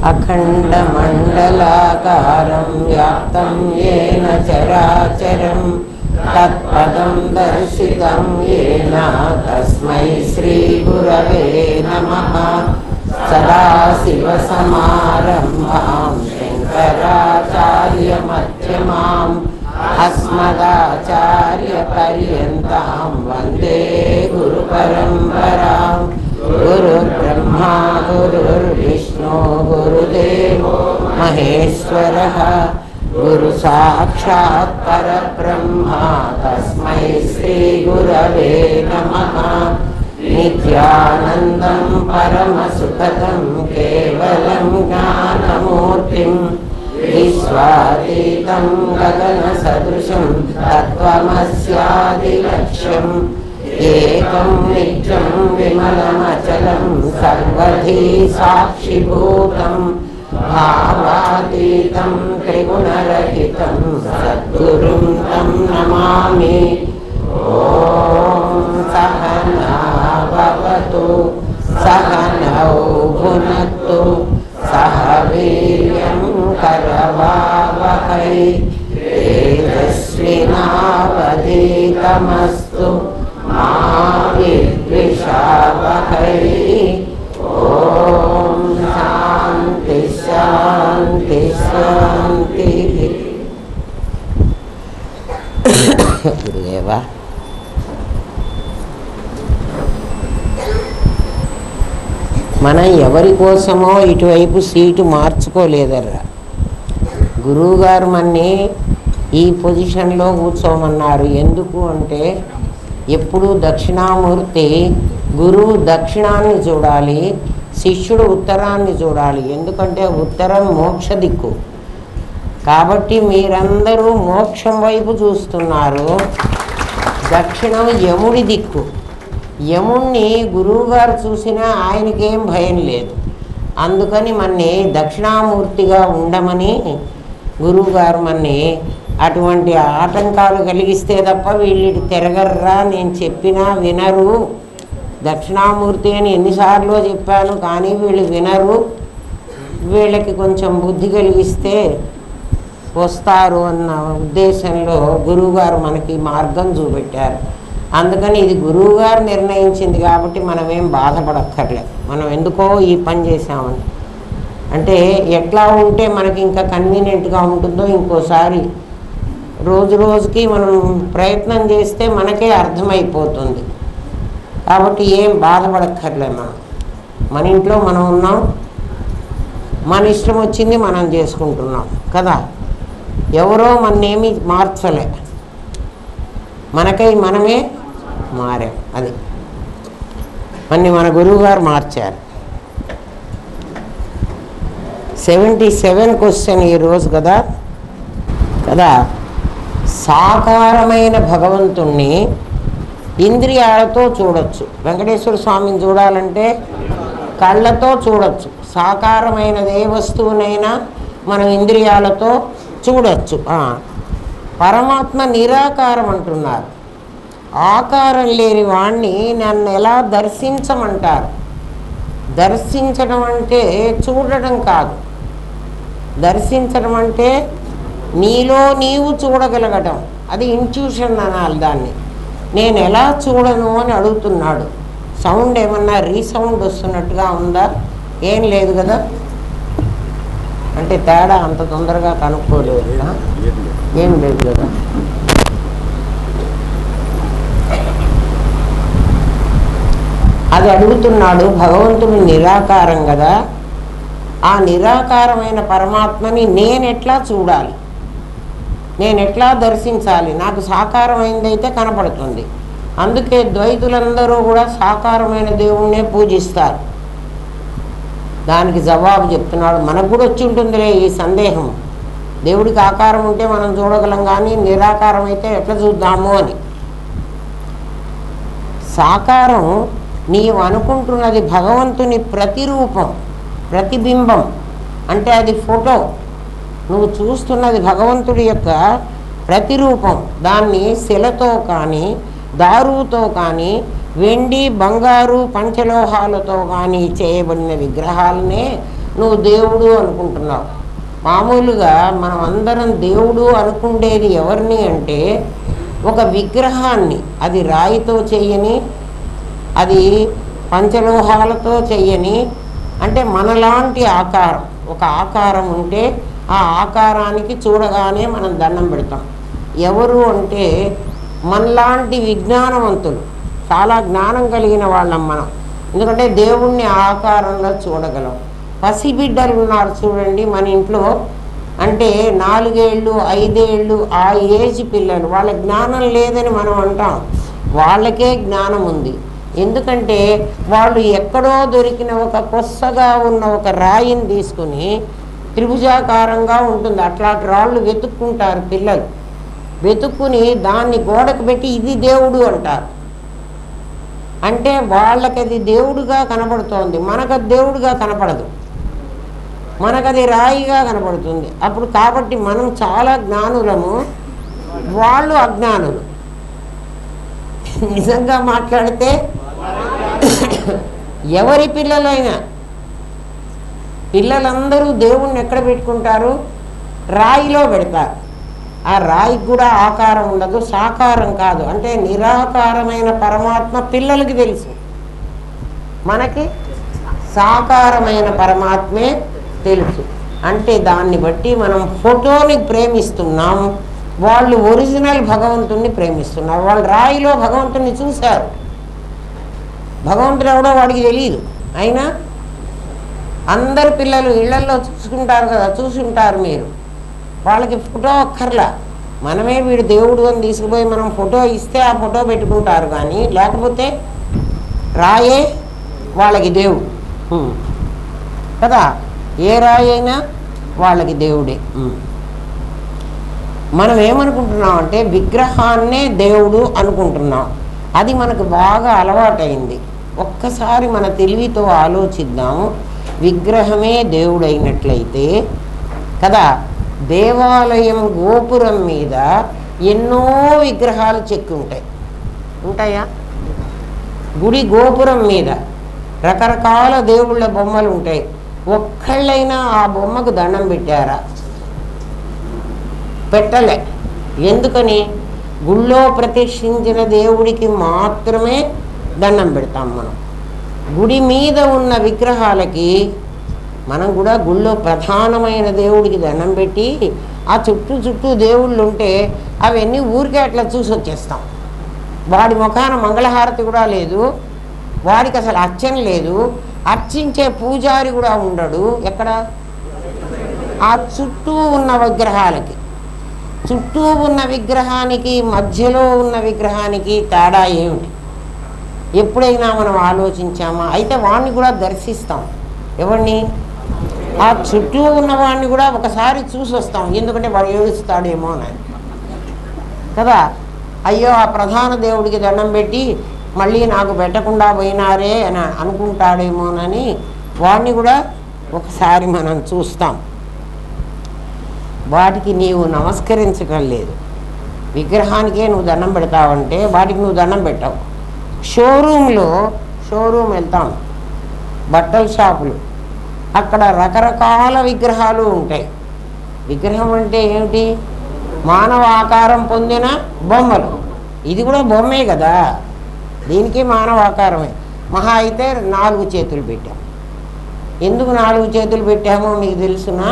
अखण्डमण्डलाकारं व्याप्तं येन चराचरं तत्पदं दर्शितं येन तस्मै श्रीगुरवे नमः। सदाशिवसमारम्भां शङ्कराचार्यमध्यमाम् अस्मदाचार्यपर्यन्तां वन्दे गुरुपरम्परां। गुरुर्ब्रह्मा गुरुर्विष्णु गुरुदेवो महेश्वरः गुरुसाक्षात् परब्रह्मा तस्मै श्रीगुरवे नमः। नित्यानन्दं परमसुखदं केवलं ज्ञानमूर्तिं विश्वातीतं गगनसदृशं तत्त्वमस्यादिलक्ष्यम् एकं नित्यं विमलमचलं सर्वधी साक्षिभूतं भावातीतं त्रिगुणरहितं सद्गुरुं तं नमामि। ॐ सहना भवतु सहनौ भुनक्तु सह वीर्यं करवावहै तेजस्विनावधीतमस्तु मा विद्विषावहै। ॐ शान्ति शान्ति शान्तिः। गुरुदेवा మనం ఎవరి కోసమో ఇటువైపు సీటు మార్చుకోలేదర్రా. గురువుగారు మన్ని ఈ పొజిషన్లో కూర్చోమన్నారు. ఎందుకు అంటే ఎప్పుడు దక్షిణామూర్తి గురువు దక్షిణాన్ని చూడాలి, శిష్యుడు ఉత్తరాన్ని చూడాలి. ఎందుకంటే ఉత్తరం మోక్ష దిక్కు కాబట్టి మీరందరూ మోక్షం వైపు చూస్తున్నారు. దక్షిణం యముడి దిక్కు. యముణ్ణి గురువుగారు చూసినా ఆయనకేం భయం లేదు. అందుకని మన్ని దక్షిణామూర్తిగా ఉండమని గురువుగారు మన్ని అటువంటి ఆటంకాలు కలిగిస్తే తప్ప వీళ్ళు తిరగర్రా, నేను చెప్పినా వినరు. దక్షిణామూర్తి అని ఎన్నిసార్లు చెప్పాను కానీ వీళ్ళు వినరు. వీళ్ళకి కొంచెం బుద్ధి కలిగిస్తే వస్తారు అన్న ఉద్దేశంలో గురువుగారు మనకి మార్గం చూపెట్టారు. అందుకని ఇది గురువుగారు నిర్ణయించింది కాబట్టి మనమేం బాధపడక్కర్లే. మనం ఎందుకో ఈ పని చేసామని అంటే ఎట్లా ఉంటే మనకి ఇంకా కన్వీనియంట్గా ఉంటుందో ఇంకోసారి రోజు రోజుకి మనం ప్రయత్నం చేస్తే మనకే అర్థమైపోతుంది. కాబట్టి ఏం బాధపడక్కర్లే. మన ఇంట్లో మనం ఉన్నాం, మన ఇష్టం వచ్చింది మనం చేసుకుంటున్నాం కదా. ఎవరో మననేమి మార్చలే, మనకై మనమే మారాం. అది మన గురువుగారు మార్చారు. 77 క్వశ్చన్ ఈరోజు కదా. సాకారమైన భగవంతుణ్ణి ఇంద్రియాలతో చూడొచ్చు. వెంకటేశ్వర స్వామిని చూడాలంటే కళ్ళతో చూడొచ్చు. సాకారమైన ఏ వస్తువునైనా మనం ఇంద్రియాలతో చూడొచ్చు. పరమాత్మ నిరాకారం అంటున్నారు. ఆకారం లేని వాణ్ణి నన్ను ఎలా దర్శించమంటారు? దర్శించడం అంటే చూడడం కాదు. దర్శించడం అంటే నీలో నీవు చూడగలగటం. అది ఇంట్యూషన్ అనాలి దాన్ని. నేను ఎలా చూడను అని అడుగుతున్నాడు. సౌండ్ ఏమన్నా రీసౌండ్ వస్తున్నట్టుగా ఉందా? ఏం లేదు కదా. అంటే తేడా అంత తొందరగా కనుక్కోలేదు. ఏం లేదు కదా. అది అడుగుతున్నాడు. భగవంతుడు నిరాకారం కదా. ఆ నిరాకారమైన పరమాత్మని నేనెట్లా చూడాలి, నేనెట్లా దర్శించాలి? నాకు సాకారమైనదైతే కనపడుతుంది. అందుకే ద్వైతులందరూ కూడా సాకారమైన దేవుణ్ణే పూజిస్తారు. దానికి జవాబు చెప్తున్నాడు. మనకు కూడా వచ్చి ఉంటుందిలే ఈ సందేహం. దేవుడికి ఆకారం ఉంటే మనం చూడగలం కానీ నిరాకారం అయితే ఎట్లా చూద్దాము అని. సాకారం నీవు అనుకుంటున్నది భగవంతుని ప్రతిరూపం, ప్రతిబింబం. అంటే అది ఫోటో. నువ్వు చూస్తున్నది భగవంతుడి యొక్క ప్రతిరూపం. దాన్ని శిలతో కానీ దారుతో కానీ వెండి బంగారు పంచలోహాలతో కానీ చేయబడిన విగ్రహాలనే నువ్వు దేవుడు అనుకుంటున్నావు. మామూలుగా మనం అందరం దేవుడు అనుకుండేది ఎవరిని అంటే ఒక విగ్రహాన్ని. అది రాయితో చెయ్యని, అది పంచలోహాలతో చెయ్యని, అంటే మనలాంటి ఆకారం, ఒక ఆకారం ఉంటే ఆ ఆకారానికి చూడగానే మనం దండం పెడతాం. ఎవరు అంటే మనలాంటి విజ్ఞానవంతులు, చాలా జ్ఞానం కలిగిన వాళ్ళం మనం. ఎందుకంటే దేవుణ్ణి ఆకారంలో చూడగలం. పసిబిడ్డలు ఉన్నారు చూడండి మన ఇంట్లో, అంటే 4 ఏళ్ళు 5 ఏళ్ళు ఆ ఏజ్ పిల్లలు, వాళ్ళ జ్ఞానం లేదని మనం అంటాం. వాళ్ళకే జ్ఞానం ఉంది. ఎందుకంటే వాళ్ళు ఎక్కడో దొరికిన ఒక కొత్తగా ఉన్న ఒక రాయిని తీసుకుని, త్రిభుజాకారంగా ఉంటుంది అట్లాంటి రాళ్ళు వెతుక్కుంటారు పిల్లలు. వెతుక్కుని దాన్ని గోడకు పెట్టి ఇది దేవుడు అంటారు. అంటే వాళ్ళకి అది దేవుడుగా కనపడుతోంది, మనకు అది దేవుడుగా కనపడదు, మనకది రాయిగా కనపడుతుంది. అప్పుడు కాబట్టి మనం చాలా జ్ఞానులము, వాళ్ళు అజ్ఞానులు. నిజంగా మాట్లాడితే ఎవరి పిల్లలైనా, పిల్లలందరూ దేవుణ్ణి ఎక్కడ పెట్టుకుంటారు? రాయిలో పెడతారు. ఆ రాయికి కూడా ఆకారం ఉండదు, సాకారం కాదు. అంటే నిరాకారమైన పరమాత్మ పిల్లలకి తెలుసు, మనకి సాకారమైన పరమాత్మే తెలుసు. అంటే దాన్ని బట్టి మనం ఫోటోని ప్రేమిస్తున్నాం, వాళ్ళు ఒరిజినల్ భగవంతుణ్ణి ప్రేమిస్తున్నారు. వాళ్ళు రాయిలో భగవంతుణ్ణి చూశారు, భగవంతుడు ఎవడో వాడికి తెలియదు. అయినా అందరు పిల్లలు ఇళ్లల్లో చూసుకుంటారు కదా, చూసుంటారు మీరు. వాళ్ళకి ఫోటో అక్కర్లా, మనమే వీడు దేవుడు అని తీసుకుపోయి మనం ఫోటో ఇస్తే ఆ ఫోటో పెట్టుకుంటారు. కానీ లేకపోతే రాయే వాళ్ళకి దేవుడు కదా, ఏ రాయి అయినా వాళ్ళకి దేవుడే. మనం ఏమనుకుంటున్నాం అంటే విగ్రహాన్నే దేవుడు అనుకుంటున్నాం. అది మనకు బాగా అలవాటైంది. ఒక్కసారి మన తెలివితో ఆలోచిద్దాము. విగ్రహమే దేవుడైనట్లయితే కదా, దేవాలయం గోపురం మీద ఎన్నో విగ్రహాలు చెక్కి ఉంటాయి, ఉంటాయా? గుడి గోపురం మీద రకరకాల దేవుళ్ళ బొమ్మలు ఉంటాయి. ఒక్కళ్ళైనా ఆ బొమ్మకు దండం పెట్టారా? పెట్టలే. ఎందుకని? గుళ్ళో ప్రతిష్ఠించిన దేవుడికి మాత్రమే దండం పెడతాం మనం. గుడి మీద ఉన్న విగ్రహాలకి మనం కూడా గుళ్ళో ప్రధానమైన దేవుడికి దండం పెట్టి ఆ చుట్టూ దేవుళ్ళు ఉంటే అవన్నీ ఊరికే అట్లా చూసి వచ్చేస్తాం. వాడి ముఖాన మంగళహారతి కూడా లేదు, వాడికి అసలు అర్చన లేదు, అర్చించే పూజారి కూడా ఉండడు. ఎక్కడ? ఆ చుట్టూ ఉన్న విగ్రహాలకి. చుట్టూ ఉన్న విగ్రహానికి మధ్యలో ఉన్న విగ్రహానికి తేడా ఏమిటి? ఎప్పుడైనా మనం ఆలోచించామా? అయితే వాడిని కూడా దర్శిస్తాం. ఎవరిని? ఆ చుట్టూ ఉన్నవాడిని కూడా ఒకసారి చూసి వస్తాం. ఎందుకంటే వాడు ఏడుస్తాడేమో అని కదా. అయ్యో ఆ ప్రధాన దేవుడికి దండం పెట్టి మళ్ళీ నాకు పెట్టకుండా పోయినారే అని అనుకుంటాడేమోనని వాడిని కూడా ఒకసారి మనం చూస్తాం. వాటికి నీవు నమస్కరించడం లేదు. విగ్రహానికే నువ్వు దండం పెడతావంటే వాటికి నువ్వు దండం పెట్టావు. షోరూమ్ వెళ్తాం, బట్టల షాపులు, అక్కడ రకరకాల విగ్రహాలు ఉంటాయి. విగ్రహం అంటే ఏమిటి? మానవ ఆకారం పొందిన బొమ్మలు. ఇది కూడా బొమ్మే కదా, దీనికి మానవ ఆకారమే. మహా అయితే 4 చేతులు పెట్టాం. ఎందుకు 4 చేతులు పెట్టామో మీకు తెలుసునా?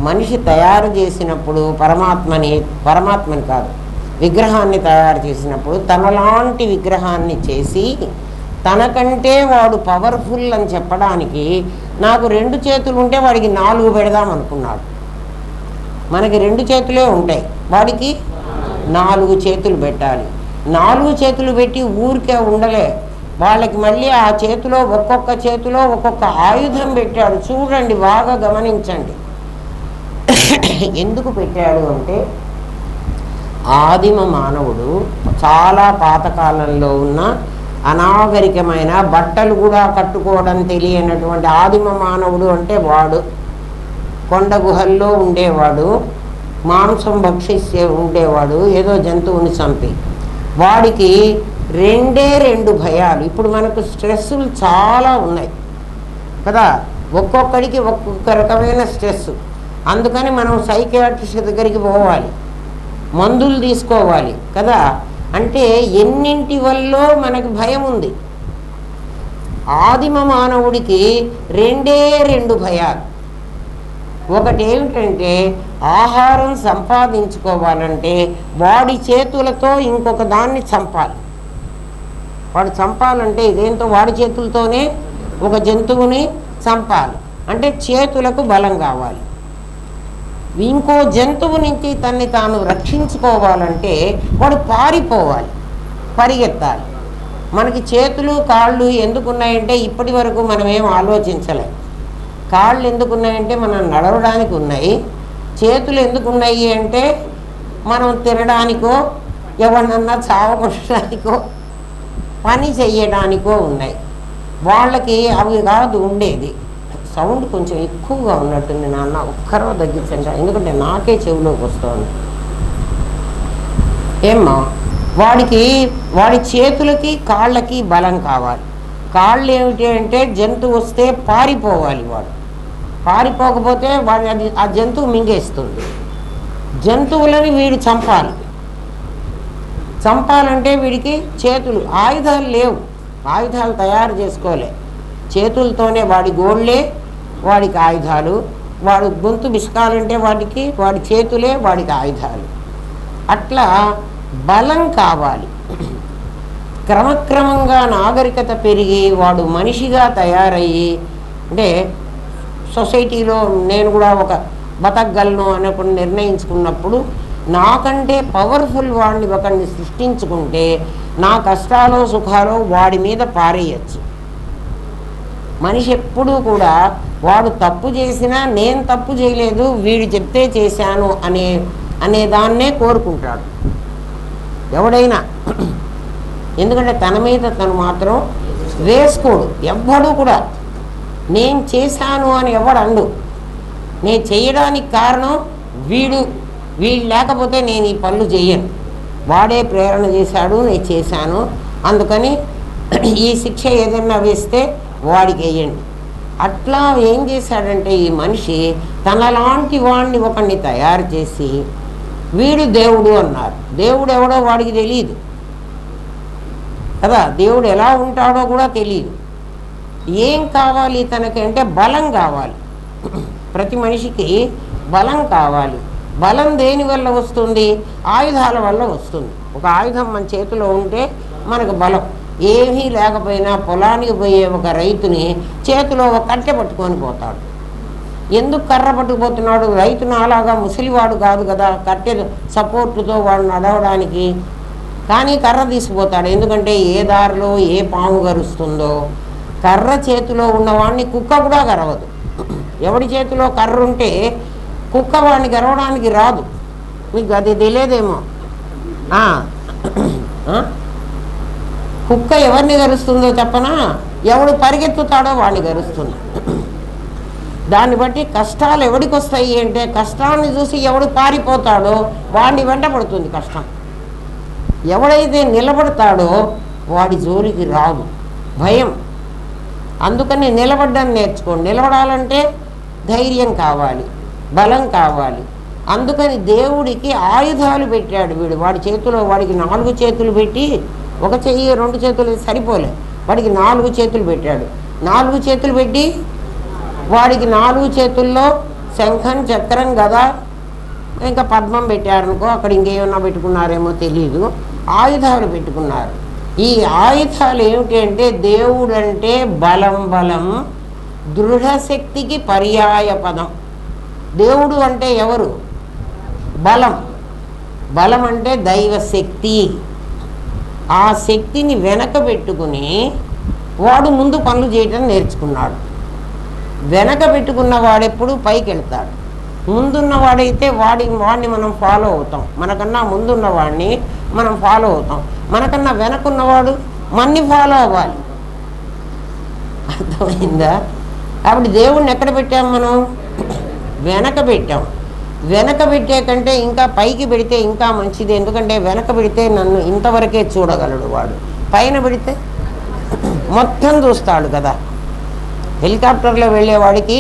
మనిషి తయారు చేసినప్పుడు పరమాత్మని కాదు, విగ్రహాన్ని తయారు చేసినప్పుడు తనలాంటి విగ్రహాన్ని చేసి తనకంటే వాడు పవర్ఫుల్ అని చెప్పడానికి నాకు 2 చేతులు ఉంటే వాడికి 4 పెడదాం అనుకున్నాడు. మనకి 2 చేతులే ఉంటాయి, వాడికి 4 చేతులు పెట్టాలి. 4 చేతులు పెట్టి ఊరికే ఉండలే, వాళ్ళకి మళ్ళీ ఆ చేతిలో ఒక్కొక్క చేతిలో ఒక్కొక్క ఆయుధం పెట్టాడు. చూడండి, బాగా గమనించండి. ఎందుకు పెట్టాడు అంటే ఆదిమ మానవుడు చాలా పాతకాలంలో ఉన్న అనాగరికమైన బట్టలు కూడా కట్టుకోవడం తెలియనటువంటి ఆదిమ మానవుడు అంటే వాడు కొండ గుహల్లో ఉండేవాడు, మాంసం భక్షిస్తే ఉండేవాడు, ఏదో జంతువుని చంపి. వాడికి 2 భయాలు. ఇప్పుడు మనకు స్ట్రెస్సులు చాలా ఉన్నాయి కదా. ఒక్కొక్కడికి ఒక్కొక్క రకమైన స్ట్రెస్. అందుకని మనం సైకియాట్రిస్ట్ దగ్గరికి పోవాలి, మందులు తీసుకోవాలి కదా. అంటే ఎన్నింటి వల్ల మనకు భయం ఉంది. ఆదిమ మానవుడికి రెండు భయాలు. ఒకటి ఏమిటంటే ఆహారం సంపాదించుకోవాలంటే వాడి చేతులతో ఇంకొక దాన్ని చంపాలి. వాడు చంపాలంటే ఇదేంతో వాడి చేతులతోనే ఒక జంతువుని చంపాలి. అంటే చేతులకు బలం కావాలి. ఇంకో జంతువు నుంచి తన్ని తాను రక్షించుకోవాలంటే వాడు పారిపోవాలి, పరిగెత్తాలి. మనకి చేతులు కాళ్ళు ఎందుకున్నాయంటే ఇప్పటి వరకు మనం ఏం ఆలోచించలేం. కాళ్ళు ఎందుకున్నాయంటే మనం నడవడానికి ఉన్నాయి. చేతులు ఎందుకున్నాయి అంటే మనం తినడానికో ఎవరినన్నా చావకొట్టడానికో పని చెయ్యడానికో ఉన్నాయి. వాళ్ళకి అవి కాదు ఉండేది. సౌండ్ కొంచెం ఎక్కువగా ఉన్నట్టుంది నాన్న, ఒక్కరో తగ్గించండి, ఎందుకంటే నాకే చెవిలోకి వస్తుంది. ఏమ్మా, వాడి చేతులకి కాళ్ళకి బలం కావాలి. కాళ్ళు ఏమిటి అంటే జంతువు వస్తే పారిపోవాలి. వాడు పారిపోకపోతే అది ఆ జంతువు మింగేస్తుంది. జంతువులని వీడు చంపాలంటే వీడికి చేతులు, ఆయుధాలు లేవు, ఆయుధాలు తయారు చేసుకోలే. చేతులతోనే వాడి గోళ్ళే వాడికి ఆయుధాలు. వాడు గొంతు బిస్కాలంటే వాడి చేతులే వాడికి ఆయుధాలు. అట్లా బలం కావాలి. క్రమక్రమంగా నాగరికత పెరిగి వాడు మనిషిగా తయారయ్యి, అంటే సొసైటీలో నేను కూడా ఒక బతకగలను అన్నప్పుడు నిర్ణయించుకున్నప్పుడు నాకంటే పవర్ఫుల్ వాడిని ఒకరిని సృష్టించుకుంటే నా కష్టాలో సుఖాలో వాడి మీద పారేయచ్చు. మనిషి ఎప్పుడూ కూడా వాడు తప్పు చేసినా నేను తప్పు చేయలేదు, వీడు చెప్తే చేశాను అనే దాన్నే కోరుకుంటాడు ఎవడైనా. ఎందుకంటే తన మీద తను మాత్రం వేసుకోడు. ఎవ్వడూ కూడా నేను చేశాను అని ఎవడు. నేను చేయడానికి కారణం వీడు లేకపోతే నేను ఈ పనులు చేయను, వాడే ప్రేరణ చేశాడు, నేను చేశాను, అందుకని ఈ శిక్ష ఏదైనా వేస్తే వాడికి వేయండి. అట్లా ఏం చేశాడంటే ఈ మనిషి తనలాంటి వాడిని ఒకడిని తయారు చేసి వీడు దేవుడు అన్నారు. దేవుడు ఎవడో వాడికి తెలియదు కదా, దేవుడు ఎలా ఉంటాడో కూడా తెలియదు. ఏం కావాలి తనకి అంటే బలం కావాలి. ప్రతి మనిషికి బలం కావాలి. బలం దేని వల్ల వస్తుంది? ఆయుధాల వల్ల వస్తుంది. ఒక ఆయుధం మన చేతిలో ఉంటే మనకు బలం. ఏమీ లేకపోయినా పొలానికి పోయే ఒక రైతుని చేతిలో ఒక కట్టె పట్టుకొని పోతాడు. ఎందుకు కర్ర పట్టుకుపోతున్నాడు? రైతును అలాగా ముసలివాడు కాదు కదా, కట్టె సపోర్టుతో వాడు నడవడానికి. కానీ కర్ర తీసుకుపోతాడు. ఎందుకంటే ఏ దారిలో ఏ పాము గరుస్తుందో. కర్ర చేతిలో ఉన్నవాడిని కుక్క కూడా గరవదు. ఎవడి చేతిలో కర్ర ఉంటే కుక్క వాడిని గరవడానికి రాదు. మీకు అది తెలియదేమో. కుక్క ఎవరిని గరుస్తుందో చెప్పనా? ఎవడు పరిగెత్తుతాడో వాడిని గరుస్తుంది. దాన్ని బట్టి కష్టాలు ఎవడికి వస్తాయి అంటే కష్టాన్ని చూసి ఎవడు పారిపోతాడో వాడిని వెంట పడుతుంది కష్టం. ఎవడైతే నిలబడతాడో వాడి జోలికి రాదు భయం. అందుకని నిలబడ్డం నేర్చుకోండి. నిలబడాలంటే ధైర్యం కావాలి, బలం కావాలి. అందుకని దేవుడికి ఆయుధాలు పెట్టాడు వీడు. వాడి చేతిలో వాడికి 4 చేతులు పెట్టి, ఒక చెయ్యి 2 చేతులు సరిపోలే, వాడికి 4 చేతులు పెట్టాడు. 4 చేతులు పెట్టి వాడికి 4 చేతుల్లో శంఖం, చక్రం, గద, ఇంకా పద్మం పెట్టారనుకో. అక్కడ ఇంకేమన్నా పెట్టుకున్నారేమో తెలియదు. ఆయుధాలు పెట్టుకున్నారు. ఈ ఆయుధాలు ఏమిటి అంటే దేవుడు అంటే బలం, దృఢశక్తికి పర్యాయ పదం. దేవుడు అంటే ఎవరు? బలం అంటే దైవశక్తి. ఆ శక్తిని వెనక పెట్టుకుని వాడు ముందు పనులు చేయటం నేర్చుకున్నాడు. వెనక పెట్టుకున్న వాడెప్పుడు పైకి వెళ్తాడు. ముందున్నవాడైతే వాడిని మనం ఫాలో అవుతాం. మనకన్నా ముందున్న వాడిని మనం ఫాలో అవుతాం. మనకన్నా వెనకున్నవాడు మన్ని ఫాలో అవ్వాలి. అర్థమైందా? కాబట్టి దేవుణ్ణి ఎక్కడ పెట్టాం మనం? వెనక పెట్టాం. వెనక పెట్టే కంటే ఇంకా పైకి పెడితే ఇంకా మంచిది. ఎందుకంటే వెనక పెడితే నన్ను ఇంతవరకే చూడగలడు వాడు. పైన పెడితే మొత్తం చూస్తాడు కదా. హెలికాప్టర్లో వెళ్ళేవాడికి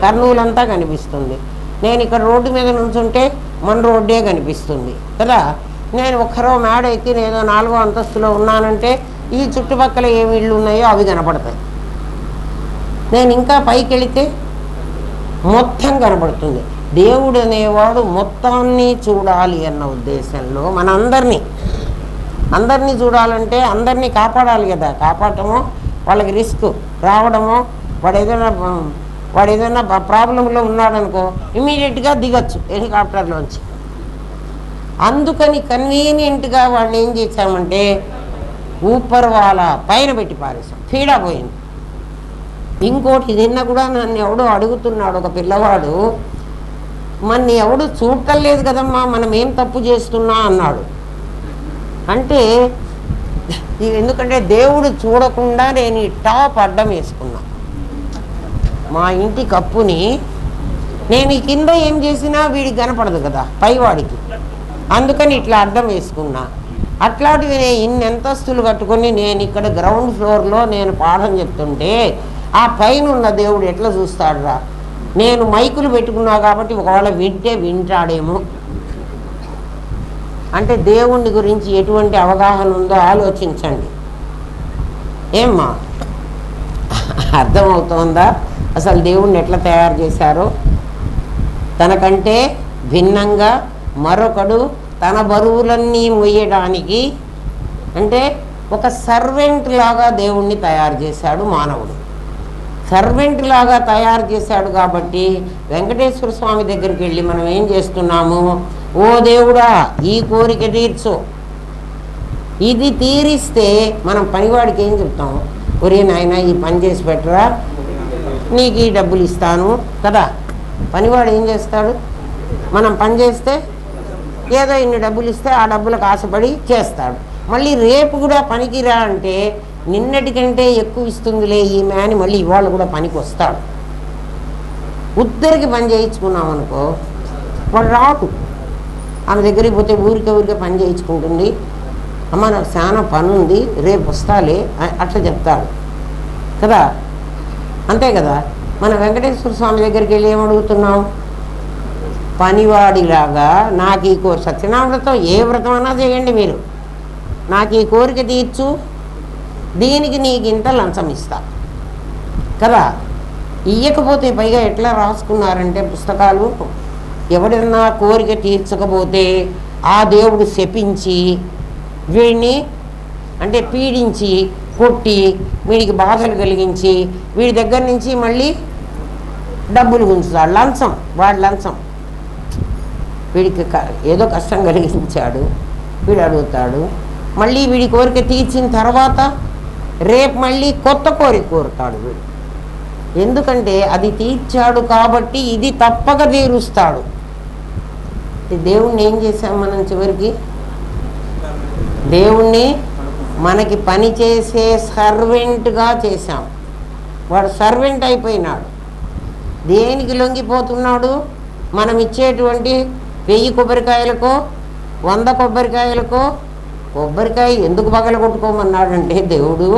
కర్నూలు అంతా కనిపిస్తుంది. నేను ఇక్కడ రోడ్డు మీద నుంచుంటే మన రోడ్డే కనిపిస్తుంది కదా. నేను ఒక్కరో మేడ ఎక్కి నేను 4వ అంతస్తులో ఉన్నానంటే ఈ చుట్టుపక్కల ఏమి ఇళ్ళు ఉన్నాయో అవి కనపడతాయి. నేను ఇంకా పైకి వెళితే మొత్తం కనపడుతుంది. దేవుడు అనేవాడు మొత్తాన్ని చూడాలి అన్న ఉద్దేశంలో అందరినీ చూడాలంటే అందరినీ కాపాడాలి కదా. కాపాడటమో వాళ్ళకి రిస్క్ రావడమో, వాడు ఏదైనా ప్రాబ్లంలో ఉన్నాడనుకో ఇమీడియట్గా దిగచ్చు హెలికాప్టర్లోంచి. అందుకని కన్వీనియంట్గా వాడిని ఏం చేశామంటే ఊపర్ వాళ్ళ పైన పెట్టి పారేసాం. పీడా పోయింది. ఇంకోటి నిన్న కూడా నన్ను ఎవడో అడుగుతున్నాడు ఒక పిల్లవాడు, మన్ని ఎవడు చూడటం లేదు కదమ్మా, మనం ఏం తప్పు చేస్తున్నా అన్నాడు. అంటే ఎందుకంటే దేవుడు చూడకుండా నేను ఈ టాప్ అడ్డం వేసుకున్నా. మా ఇంటి కప్పుని నేను ఈ కింద ఏం చేసినా వీడికి కనపడదు కదా పైవాడికి, అందుకని ఇట్లా అడ్డం వేసుకున్నా. అట్లాంటివి నేను ఇన్ని అంతస్తులు కట్టుకొని నేను ఇక్కడ గ్రౌండ్ ఫ్లోర్లో నేను పాఠం చెప్తుంటే ఆ పైన ఉన్న దేవుడు ఎట్లా చూస్తాడురా. నేను మైకులు పెట్టుకున్నా కాబట్టి ఒకవేళ వింటాడేమో. అంటే దేవుణ్ణి గురించి ఎటువంటి అవగాహన ఉందో ఆలోచించండి. ఏమ్మా అర్థమవుతోందా అసలు దేవుణ్ణి ఎట్లా తయారు చేశారో? తనకంటే భిన్నంగా మరొకడు తన బరువులన్నీ మొయ్యడానికి, అంటే ఒక సర్వెంట్ లాగా దేవుణ్ణి తయారు చేశాడు మానవుడు. సర్వెంట్ లాగా తయారు చేశాడు కాబట్టి వెంకటేశ్వర స్వామి దగ్గరికి వెళ్ళి మనం ఏం చేస్తున్నాము, ఓ దేవుడా ఈ కోరిక తీర్చు. ఇది తీరిస్తే మనం పనివాడికి ఏం చెప్తాము, ఒరే నాయన ఈ పని చేసి పెట్టరా నీకు ఈ డబ్బులు ఇస్తాను కదా. పనివాడు ఏం చేస్తాడు, మనం పని చేస్తే ఏదో ఇన్ని డబ్బులు ఇస్తే ఆ డబ్బులకు ఆశపడి చేస్తాడు. మళ్ళీ రేపు కూడా పనికిరా అంటే నిన్నటికంటే ఎక్కువ ఇస్తుందిలే ఈమె అని మళ్ళీ ఇవాళ కూడా పనికి వస్తాడు. ఉద్దరికి పని చేయించుకున్నాం అనుకో వాడు రాడు. ఆమె దగ్గరికి పోతే ఊరికే పని చేయించుకుంటుంది. అమ్మ నాకు చాలా పని ఉంది రేపు వస్తాలే అట్లా చెప్తాడు కదా. అంతే కదా. మన వెంకటేశ్వర స్వామి దగ్గరికి వెళ్ళి ఏమడుగుతున్నాం, పనివాడిలాగా నాకు ఈ సత్యనారాయణ వ్రతం ఏ వ్రతం అన్నా చేయండి మీరు, నాకు ఈ కోరిక తీర్చు, దీనికి నీకు ఇంత లంచం ఇస్తా కదా. ఇయ్యకపోతే పైగా ఎట్లా రాసుకున్నారంటే పుస్తకాలు, ఎవడన్నా కోరిక తీర్చకపోతే ఆ దేవుడు శపించి వీడిని అంటే పీడించి కొట్టి వీడికి బాధలు కలిగించి వీడి దగ్గర నుంచి మళ్ళీ డబ్బులు గుంచుతాడు. లంచం, వాడు లంచం. వీడికి ఏదో కష్టం కలిగించాడు, వీడు అడుగుతాడు. మళ్ళీ వీడి కోరిక తీర్చిన తర్వాత రేపు మళ్ళీ కొత్త కోరిక కోరుతాడు వీడు. ఎందుకంటే అది తీర్చాడు కాబట్టి ఇది తప్పక తీరుస్తాడు. దేవుణ్ణి ఏం చేశాం మనం చివరికి, దేవుణ్ణి మనకి పని చేసే సర్వెంట్గా చేశాం. వాడు సర్వెంట్ అయిపోయినాడు. దేనికి లొంగిపోతున్నాడు, మనం ఇచ్చేటువంటి 1000 కొబ్బరికాయలకో 100 కొబ్బరికాయలకో కొబ్బరికాయ ఎందుకు పగల కొట్టుకోమన్నాడంటే దేవుడు,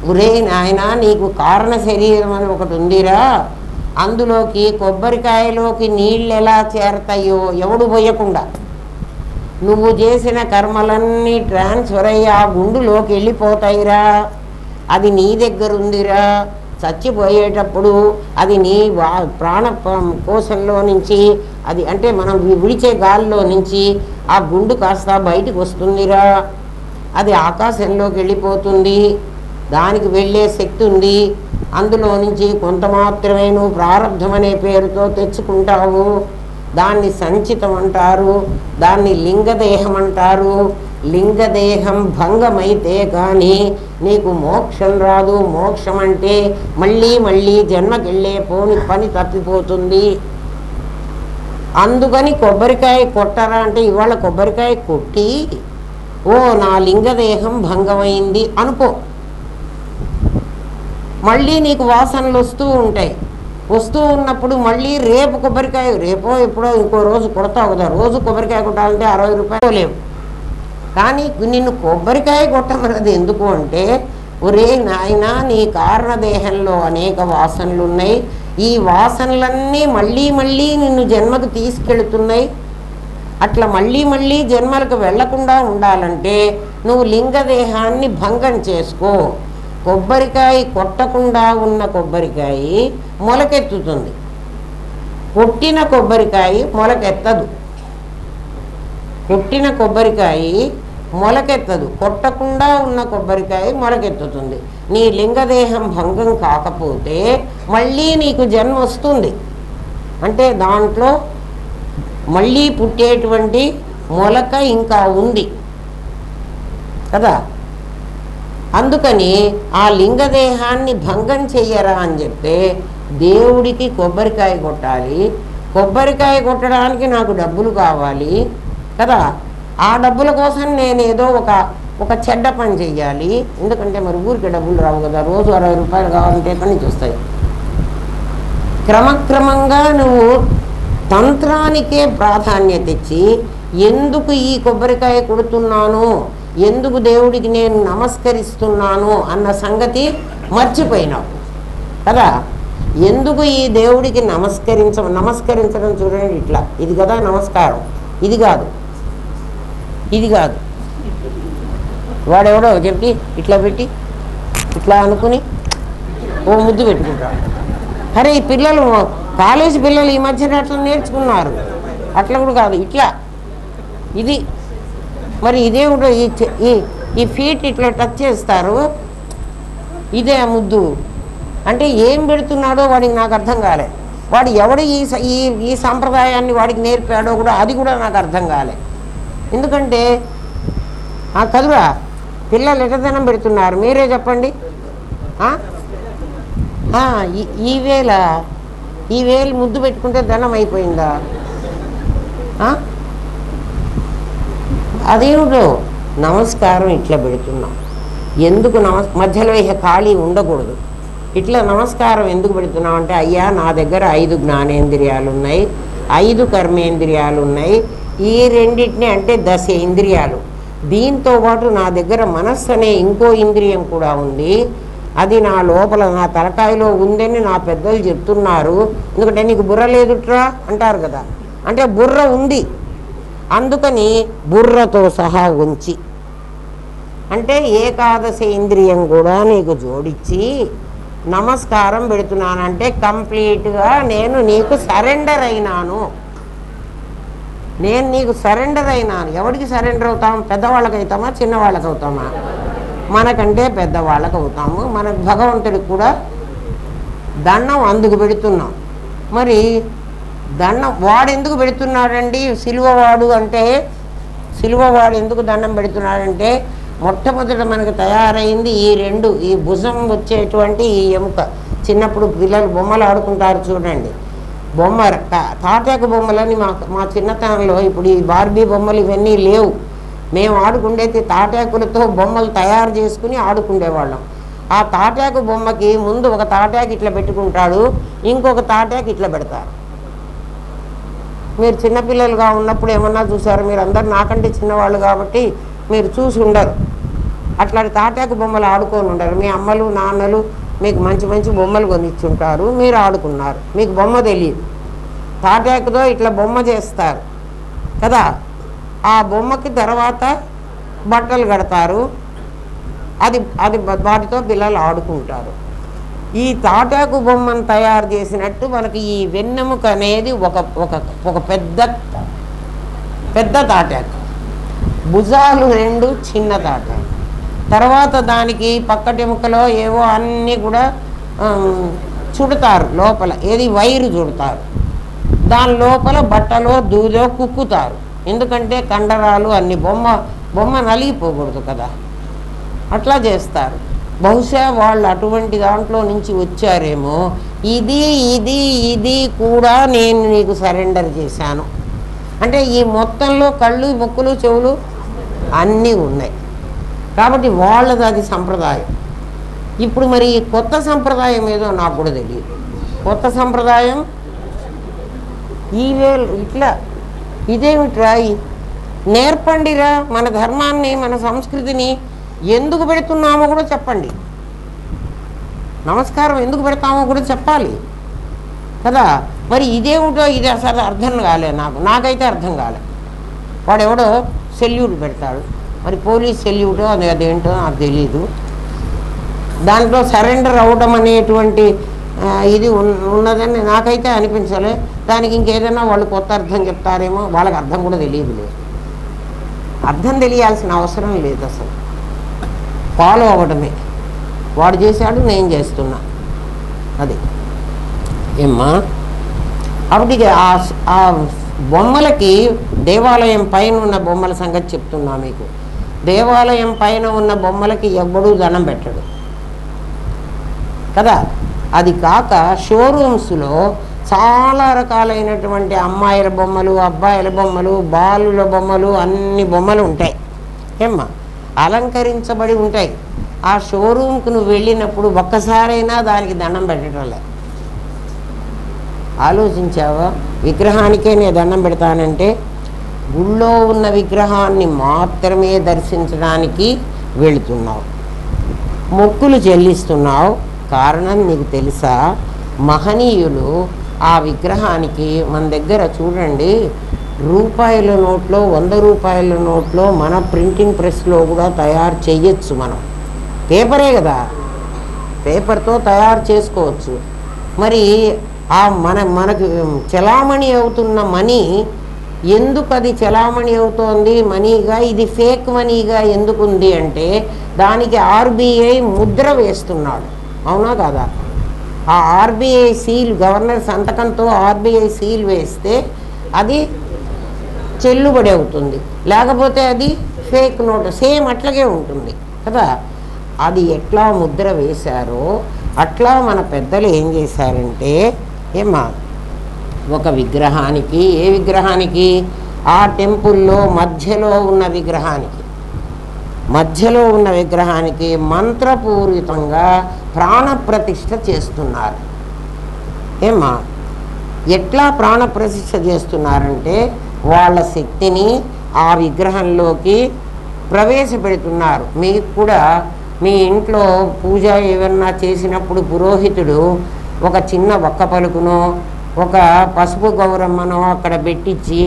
ఒరే నాయన నీకు కారణ శరీరం అని ఒకటి ఉందిరా, అందులోకి కొబ్బరికాయలోకి నీళ్ళు ఎలా చేరతాయో ఎవడు పోయకుండా నువ్వు చేసిన కర్మలన్నీ ట్రాన్స్ఫర్ అయ్యి ఆ గుండులోకి వెళ్ళిపోతాయిరా, అది నీ దగ్గర ఉందిరా. చచ్చిపోయేటప్పుడు అది నీ ప్రాణ కోశంలో నుంచి అది అంటే మనం విడిచే గాలిలో నుంచి ఆ గుండు కాస్త బయటికి వస్తుందిరా, అది ఆకాశంలోకి వెళ్ళిపోతుంది, దానికి వెళ్ళే శక్తి ఉంది. అందులో నుంచి కొంత మాత్రమే నువ్వు ప్రారంధం అనే పేరుతో తెచ్చుకుంటావు. దాన్ని సంచితం అంటారు, దాన్ని లింగదేహం అంటారు. లింగదేహం భంగమైతే కానీ నీకు మోక్షం రాదు. మోక్షం అంటే మళ్ళీ మళ్ళీ జన్మకెళ్ళే పని తప్పిపోతుంది. అందుకని కొబ్బరికాయ కొట్టరా అంటే ఇవాళ కొబ్బరికాయ కొట్టి ఓ నా లింగదేహం భంగమైంది అనుకో, మళ్ళీ నీకు వాసనలు వస్తూ ఉంటాయి. వస్తూ ఉన్నప్పుడు మళ్ళీ రేపు కొబ్బరికాయ రేపో ఎప్పుడో ఇంకో రోజు కొడతావు కదా. రోజు కొబ్బరికాయ కొట్టాలంటే 60 రూపాయలు లేవు. కానీ నిన్ను కొబ్బరికాయ కొట్టమన్నది ఎందుకు అంటే ఒరే నాయనా, నీ కారణదేహంలో అనేక వాసనలు ఉన్నాయి, ఈ వాసనలన్నీ మళ్ళీ మళ్ళీ నిన్ను జన్మకు తీసుకెళ్తున్నాయి. అట్లా మళ్ళీ మళ్ళీ జన్మలకు వెళ్లకుండా ఉండాలంటే నువ్వు లింగదేహాన్ని భంగం చేసుకో. కొబ్బరికాయ కొట్టకుండా ఉన్న కొబ్బరికాయ మొలకెత్తుతుంది, కొట్టిన కొబ్బరికాయ మొలకెత్తదు. కొట్టిన కొబ్బరికాయ మొలకెత్తదు, కొట్టకుండా ఉన్న కొబ్బరికాయ మొలకెత్తుతుంది. నీ లింగదేహం భంగం కాకపోతే మళ్ళీ నీకు జన్మ వస్తుంది. అంటే దాంట్లో మళ్ళీ పుట్టేటువంటి మొలక ఇంకా ఉంది కదా. అందుకని ఆ లింగదేహాన్ని భంగం చెయ్యరా అని చెప్తే దేవుడికి కొబ్బరికాయ కొట్టాలి. కొబ్బరికాయ కొట్టడానికి నాకు డబ్బులు కావాలి కదా. ఆ డబ్బుల కోసం నేను ఏదో ఒక చెడ్డ పని చెయ్యాలి. ఎందుకంటే మరి ఊరికి డబ్బులు రావు కదా. రోజు 60 రూపాయలు కావాలంటే ఎక్కడి నుంచి వస్తాయి? క్రమక్రమంగా నువ్వు తంత్రానికే ప్రాధాన్యత ఇచ్చి ఎందుకు ఈ కొబ్బరికాయ కొడుతున్నాను, ఎందుకు దేవుడికి నేను నమస్కరిస్తున్నాను అన్న సంగతి మర్చిపోయినావు కదా. ఎందుకు ఈ దేవుడికి నమస్కరించడం చూడండి, ఇట్లా ఇది కదా నమస్కారం, ఇది కాదు, ఇది కాదు. వాడెవడో చెప్పి ఇట్లా పెట్టి ఇట్లా అనుకుని ఓ ముద్దు పెట్టుకుంటాడు. అరే ఈ పిల్లలు, కాలేజీ పిల్లలు ఈ మధ్యన అట్లా నేర్చుకున్నారు. అట్లా కూడా కాదు, ఇట్లా ఇది. మరి ఇదే కూడా ఈ ఫీట్ ఇట్లా టచ్ చేస్తారు, ఇదే ముద్దు అంటే ఏం పెడుతున్నాడో వాడికి నాకు అర్థం కాలే. వాడు ఎవడు ఈ సాంప్రదాయాన్ని వాడికి నేర్పాడో కూడా అది కూడా నాకు అర్థం కాలే. ఎందుకంటే కదురా పిల్లలు ఎటదనం పెడుతున్నారు మీరే చెప్పండి. ఈ వేలు ముద్దు పెట్టుకుంటే ధనం అయిపోయిందా? అదేమిటో నమస్కారం ఇట్లా పెడుతున్నాం. ఎందుకు మధ్యలో ఇక ఖాళీ ఉండకూడదు. ఇట్లా నమస్కారం ఎందుకు పెడుతున్నాం అంటే, అయ్యా నా దగ్గర 5 జ్ఞానేంద్రియాలు ఉన్నాయి, 5 కర్మేంద్రియాలు ఉన్నాయి, ఈ రెండింటిని అంటే 10 ఇంద్రియాలు. దీంతో పాటు నా దగ్గర మనస్సు అనే ఇంకో ఇంద్రియం కూడా ఉంది. అది నా లోపల నా తలకాయలో ఉందని నా పెద్దలు చెప్తున్నారు. ఎందుకంటే నీకు బుర్ర లేదుట్రా అంటారు కదా. అంటే బుర్ర ఉంది, అందుకని బుర్రతో సహా ఉంచి అంటే ఏకాదశి ఇంద్రియం కూడా నీకు జోడించి నమస్కారం పెడుతున్నానంటే కంప్లీట్గా నేను నీకు సరెండర్ అయినాను. నేను నీకు సరెండర్ అయినాను. ఎవరికి సరెండర్ అవుతాం? పెద్దవాళ్ళకి అవుతామా, చిన్నవాళ్ళకి అవుతామా? మనకంటే పెద్దవాళ్ళకి అవుతాము. మన భగవంతుడికి కూడా దండం అందుకు పెడుతున్నాం. మరి దండం వాడు ఎందుకు పెడుతున్నాడండి? సిలువవాడు అంటే సిలువవాడు ఎందుకు దండం పెడుతున్నాడంటే, మొట్టమొదట మనకు తయారైంది ఈ భుజం వచ్చేటువంటి ఈ ఎముక. చిన్నప్పుడు పిల్లలు బొమ్మలు ఆడుకుంటారు చూడండి, బొమ్మ తాటాకు బొమ్మలని మా చిన్నతనంలో. ఇప్పుడు ఈ బార్బీ బొమ్మలు ఇవన్నీ లేవు. మేము ఆడుకుండేది తాటాకులతో బొమ్మలు తయారు చేసుకుని ఆడుకుండేవాళ్ళం. ఆ తాటాకు బొమ్మకి ముందు ఒక తాటాకు ఇట్లా పెట్టుకుంటాడు, ఇంకొక తాటాకు ఇట్లా పెడతారు. మీరు చిన్నపిల్లలుగా ఉన్నప్పుడు ఏమన్నా చూసారు? మీరు అందరు నాకంటే చిన్నవాళ్ళు కాబట్టి మీరు చూసి ఉండరు. అట్లాంటి తాటాకు బొమ్మలు ఆడుకొని ఉండరు. మీ అమ్మలు నాన్నలు మీకు మంచి మంచి బొమ్మలు కొనిచ్చుంటారు, మీరు ఆడుకున్నారు, మీకు బొమ్మ తెలియదు. తాటాకుతో ఇట్లా బొమ్మ చేస్తారు కదా. ఆ బొమ్మకి తర్వాత బట్టలు కడతారు, అది వాటితో పిల్లలు ఆడుకుంటారు. ఈ తాటాకు బొమ్మను తయారు చేసినట్టు మనకి ఈ వెన్నెముక అనేది ఒక పెద్ద తాటాకు, భుజాలు 2 చిన్న తాటాకు, తర్వాత దానికి పక్కటెముకలో ఏవో అన్నీ కూడా చుడతారు. లోపల ఏది వైరు చుడతారు, దాని లోపల బట్టలో దూదో కుక్కుతారు. ఎందుకంటే కండరాలు అన్ని బొమ్మ నలిగిపోకూడదు కదా, అట్లా చేస్తారు. బహుశా వాళ్ళు అటువంటి దాంట్లో నుంచి వచ్చారేమో. ఇది కూడా నేను నీకు సరెండర్ చేశాను అంటే ఈ మొత్తంలో కళ్ళు ముక్కులు చెవులు అన్నీ ఉన్నాయి కాబట్టి వాళ్ళది అది సంప్రదాయం. ఇప్పుడు మరి కొత్త సంప్రదాయం ఏదో నాకు కూడా తెలియదు. కొత్త సంప్రదాయం ఇట్లా ఇదేమిట్రా, నేర్పండిరా. మన ధర్మాన్ని మన సంస్కృతిని ఎందుకు పెడుతున్నామో కూడా చెప్పండి. నమస్కారం ఎందుకు పెడతామో కూడా చెప్పాలి కదా. మరి ఇదేమిటో ఇది అసలు అర్థం కాలే నాకైతే అర్థం కాలే. వాడు ఎవడో సెల్యూట్ పెడతాడు, మరి పోలీస్ సెల్యూటో అదేంటో నాకు తెలియదు. దాంట్లో సరెండర్ అవ్వడం అనేటువంటి ఇది ఉన్నదని నాకైతే అనిపించలే. దానికి ఇంకేదైనా వాళ్ళు కొత్త అర్థం చెప్తారేమో, వాళ్ళకి అర్థం కూడా తెలియదులే. అర్థం తెలియాల్సిన అవసరం లేదు, అసలు ఫాలో అవ్వడమే. వాడు చేశాడు, నేను చేస్తున్నా, అది ఏమ్మా. అప్పటికి ఆ బొమ్మలకి దేవాలయం పైన ఉన్న బొమ్మల సంగతి చెప్తున్నా మీకు. దేవాలయం పైన ఉన్న బొమ్మలకి ఎవ్వడూ దండం పెట్టడు కదా. అది కాక షోరూమ్స్లో చాలా రకాలైనటువంటి అమ్మాయిల బొమ్మలు, అబ్బాయిల బొమ్మలు, బాలుల బొమ్మలు, అన్ని బొమ్మలు ఉంటాయి ఏమ్మా, అలంకరించబడి ఉంటాయి. ఆ షోరూమ్కి నువ్వు వెళ్ళినప్పుడు ఒక్కసారైనా దానికి దండం పెట్టడంలే. ఆలోచించావా? విగ్రహానికే నేను దండం పెడతానంటే గుళ్ళో ఉన్న విగ్రహాన్ని మాత్రమే దర్శించడానికి వెళుతున్నావు, మొక్కులు చెల్లిస్తున్నావు. కారణం నీకు తెలుసా? మహనీయులు ఆ విగ్రహానికి మన దగ్గర చూడండి, రూపాయల నోట్లో, 100 రూపాయల నోట్లో మన ప్రింటింగ్ ప్రెస్లో కూడా తయారు చేయొచ్చు. మనం పేపరే కదా, పేపర్తో తయారు చేసుకోవచ్చు. మరి ఆ మనకు చలామణి అవుతున్న మనీ ఎందుకు అది చలామణి అవుతోంది మనీగా, ఇది ఫేక్ మనీగా ఎందుకుంది అంటే దానికి ఆర్బీఐ ముద్ర వేస్తున్నాడు, అవునా కాదా? ఆ ఆర్బీఐ సీల్, గవర్నర్ సంతకంతో ఆర్బీఐ సీల్ వేస్తే అది చెల్లుబడి అవుతుంది, లేకపోతే అది ఫేక్ నోట్ సేమ్ అట్లాగే ఉంటుంది కదా. అది ఎట్లా ముద్ర వేశారో అట్లా మన పెద్దలు ఏం చేశారంటే ఏమా, ఒక విగ్రహానికి, ఏ విగ్రహానికి? ఆ టెంపుల్లో మధ్యలో ఉన్న విగ్రహానికి మంత్రపూరితంగా ప్రాణప్రతిష్ఠ చేస్తున్నారు ఏమా. ఎట్లా ప్రాణప్రతిష్ఠ చేస్తున్నారంటే వాళ్ళ శక్తిని ఆ విగ్రహంలోకి ప్రవేశపెడుతున్నారు. మీకు కూడా మీ ఇంట్లో పూజ ఏమన్నా చేసినప్పుడు పురోహితుడు ఒక చిన్న ఒక్క పలుకునో ఒక పసుపు గౌరమ్మనో అక్కడ పెట్టించి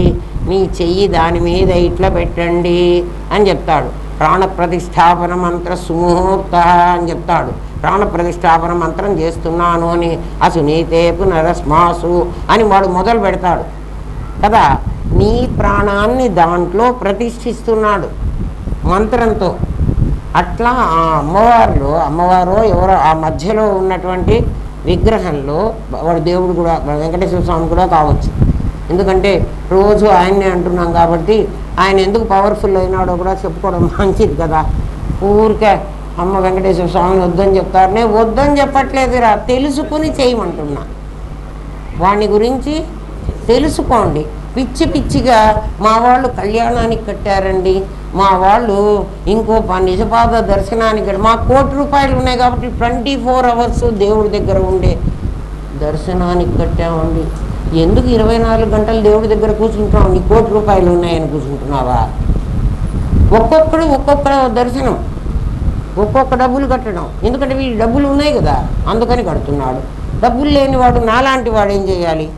మీ చెయ్యి దాని మీద ఇట్లా పెట్టండి అని చెప్తాడు. ప్రాణప్రతిష్ఠాపన మంత్ర సుముహూర్త అని చెప్తాడు. ప్రాణప్రతిష్ఠాపన మంత్రం చేస్తున్నాను అని, అసునీతే పునరస్మాసు అని వాడు మొదలు పెడతాడు కదా. నీ ప్రాణాన్ని దాంట్లో ప్రతిష్ఠిస్తున్నాడు మంత్రంతో. అట్లా ఆ అమ్మవారు ఎవరో ఆ మధ్యలో ఉన్నటువంటి విగ్రహంలో, వాడు దేవుడు కూడా వెంకటేశ్వర స్వామి కూడా కావచ్చు, ఎందుకంటే రోజు ఆయన్నే అంటున్నాం కాబట్టి ఆయన ఎందుకు పవర్ఫుల్ అయినాడో కూడా చెప్పుకోవడం మంచిది కదా. ఊరికే అమ్మ వెంకటేశ్వర స్వామిని వద్దని చెప్తారు. నేను వద్దని చెప్పట్లేదురా, తెలుసుకుని చేయమంటున్నా. వాడిని గురించి తెలుసుకోండి. పిచ్చిగా మా వాళ్ళు కళ్యాణానికి కట్టారండి, మా వాళ్ళు ఇంకో నిజపాద దర్శనానికి, మాకు ₹1,00,00,000 ఉన్నాయి కాబట్టి 24 hours దేవుడి దగ్గర ఉండే దర్శనానికి కట్టామండి. ఎందుకు 24 గంటలు దేవుడి దగ్గర కూర్చుంటాం? నీ ₹1,00,00,000 ఉన్నాయని కూర్చుంటున్నావా? ఒక్కొక్క దర్శనం, ఒక్కొక్క డబ్బులు కట్టడం. ఎందుకంటే వీడి డబ్బులు ఉన్నాయి కదా, అందుకని కడుతున్నాడు. డబ్బులు లేనివాడు నాలాంటి వాడు ఏం చేయాలి?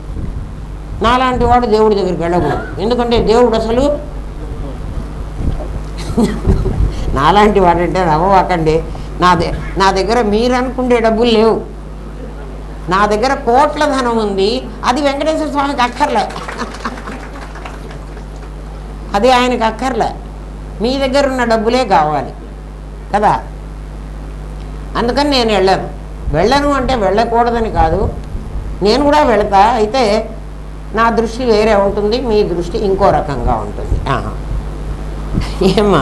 నాలాంటి వాడు దేవుడి దగ్గరికి వెళ్ళకూడదు. ఎందుకంటే దేవుడు అసలు నాలాంటి వాడంటే నవ్వకండి. నా దగ్గర మీరు అనుకునే డబ్బులు లేవు. నా దగ్గర కోట్ల ధనం ఉంది, అది వెంకటేశ్వర స్వామికి అక్కర్లే, అది ఆయనకి అక్కర్లే. మీ దగ్గర ఉన్న డబ్బులే కావాలి కదా. అందుకని నేను వెళ్ళను అంటే వెళ్ళకూడదని కాదు, నేను కూడా వెళతా. అయితే నా దృష్టి వేరే ఉంటుంది, మీ దృష్టి ఇంకో రకంగా ఉంటుంది. ఏమా,